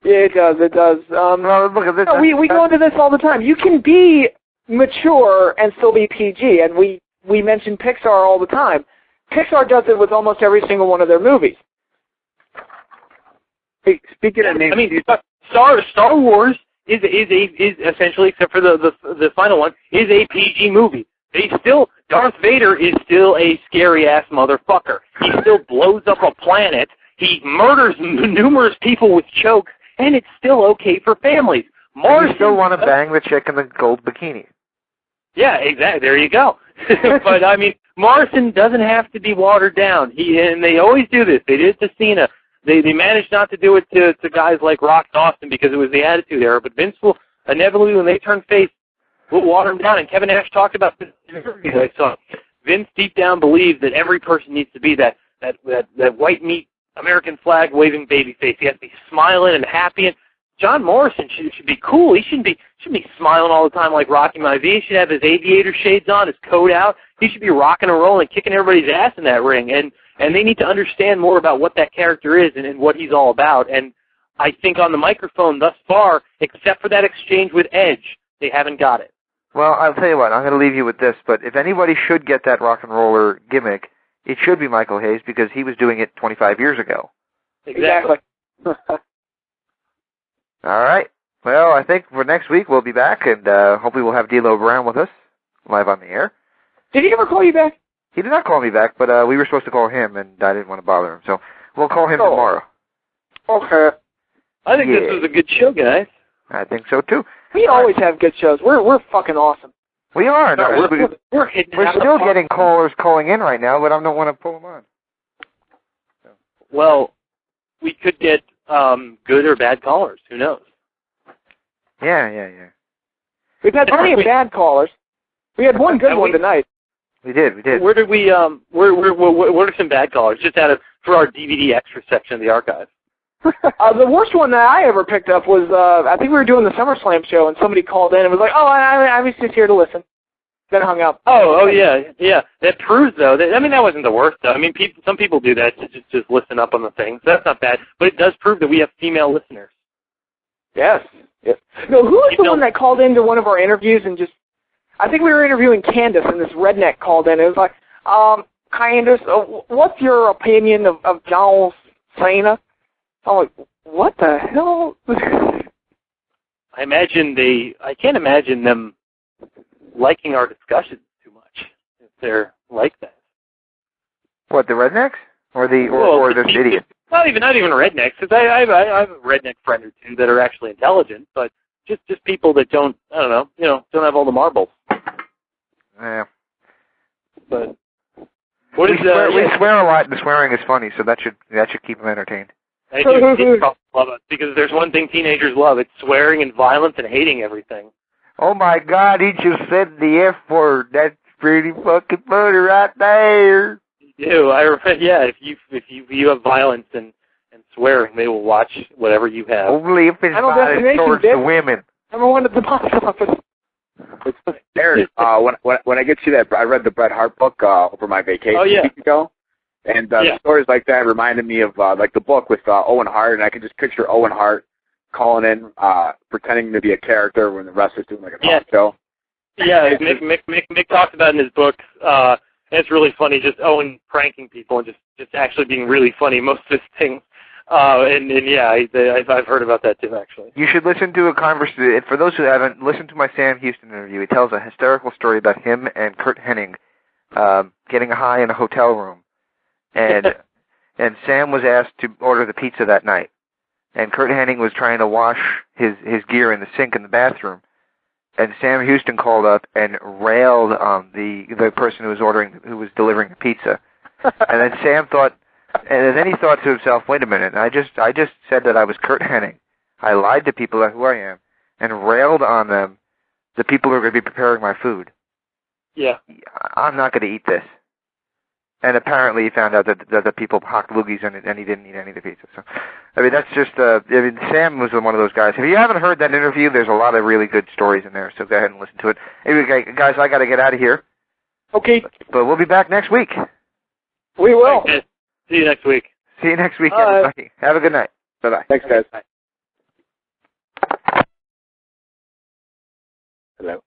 Yeah, it does. It does. Well, look at this. No, we go into this all the time. You can be mature and still be PG, and we mention Pixar all the time. Pixar does it with almost every single one of their movies. Hey, speaking of names, I mean, Star Wars is essentially, except for the final one, is a PG movie. Darth Vader is still a scary ass motherfucker. He still blows up a planet. He murders numerous people with chokes, and it's still okay for families. You still want to bang the chick in the gold bikini. Yeah, exactly. There you go. But I mean, Morrison doesn't have to be watered down. And they always do this. They did it to Cena. They managed not to do it to guys like Rock and Austin because it was the Attitude Era. But Vince will inevitably, when they turn face, will water them down. And Kevin Nash talked about this in the interview I saw. Vince deep down believes that every person needs to be that white meat American flag waving babyface. He has to be smiling and happy. And John Morrison should be cool. He shouldn't be smiling all the time like Rocky Maivia. He should have his aviator shades on, his coat out. He should be rocking and rolling, kicking everybody's ass in that ring. And they need to understand more about what that character is and what he's all about. And I think on the microphone thus far, except for that exchange with Edge, they haven't got it. Well, I'll tell you what, I'm going to leave you with this, but if anybody should get that rock and roller gimmick, it should be Michael Hayes because he was doing it 25 years ago. Exactly. All right. Well, I think for next week we'll be back, and hopefully we'll have D'Lo Brown with us live on the air. Did he ever call you back? He did not call me back, but we were supposed to call him, and I didn't want to bother him. So we'll call him tomorrow. Okay. I think this was a good show, guys. I think so, too. We always have good shows. We're fucking awesome. We are. No, we're still getting callers calling in right now, but I don't want to pull them on. So. Well, we could get good or bad callers. Who knows? Yeah. We've had plenty of bad callers. We had one good one tonight. We did. Where did we? What are some bad callers? Just for our DVD extra section of the archive. The worst one that I ever picked up was I think we were doing the SummerSlam show and somebody called in and was like, "Oh, I was just here to listen." Then hung up. Oh yeah. That proves though that that wasn't the worst though. I mean, some people do that to just listen up on the things. That's not bad, but it does prove that we have female listeners. Yes. No, who was the one that called into one of our interviews and just? I think we were interviewing Candace and this redneck called in. It was like, Candace, what's your opinion of John Cena? I'm like, what the hell? I can't imagine them liking our discussions too much if they're like that. What, the rednecks? Or the idiots? Not even rednecks, because I have a redneck friend or two that are actually intelligent, but just people that don't have all the marbles. Yeah. But what we swear a lot, and the swearing is funny, so that should keep them entertained. I do. People love us because there's one thing teenagers love: it's swearing and violence and hating everything. Oh my God! He just said the F word. That's pretty fucking funny right there. You do. If you have violence and swearing, they will watch whatever you have. Only if it's violent towards the women. Number one at the box office. Aaron, when I get to that, I read the Bret Hart book over my vacation a week ago, and stories like that reminded me of like the book with Owen Hart, and I can just picture Owen Hart calling in, pretending to be a character when the wrestler's doing like a talk show. Yeah, Mick talks about in his book. It's really funny, just Owen pranking people and just actually being really funny most of his things. I've heard about that too, actually. You should listen to a conversation. For those who haven't, listen to my Sam Houston interview. He tells a hysterical story about him and Kurt Hennig getting high in a hotel room. And Sam was asked to order the pizza that night. And Kurt Hennig was trying to wash his gear in the sink in the bathroom. And Sam Houston called up and railed on the person who was delivering the pizza. And then Sam thought... And then he thought to himself, wait a minute, I just said that I was Kurt Hennig. I lied to people about who I am and railed on them, the people who are going to be preparing my food. Yeah. I'm not going to eat this. And apparently he found out that the people hocked loogies and he didn't eat any of the pizza. So, I mean, that's just, Sam was one of those guys. If you haven't heard that interview, there's a lot of really good stories in there, so go ahead and listen to it. Anyway, guys, I got to get out of here. Okay. But we'll be back next week. We will. Okay. See you next week. See you next week, everybody. Have a good night. Bye-bye. Thanks, guys. Hello.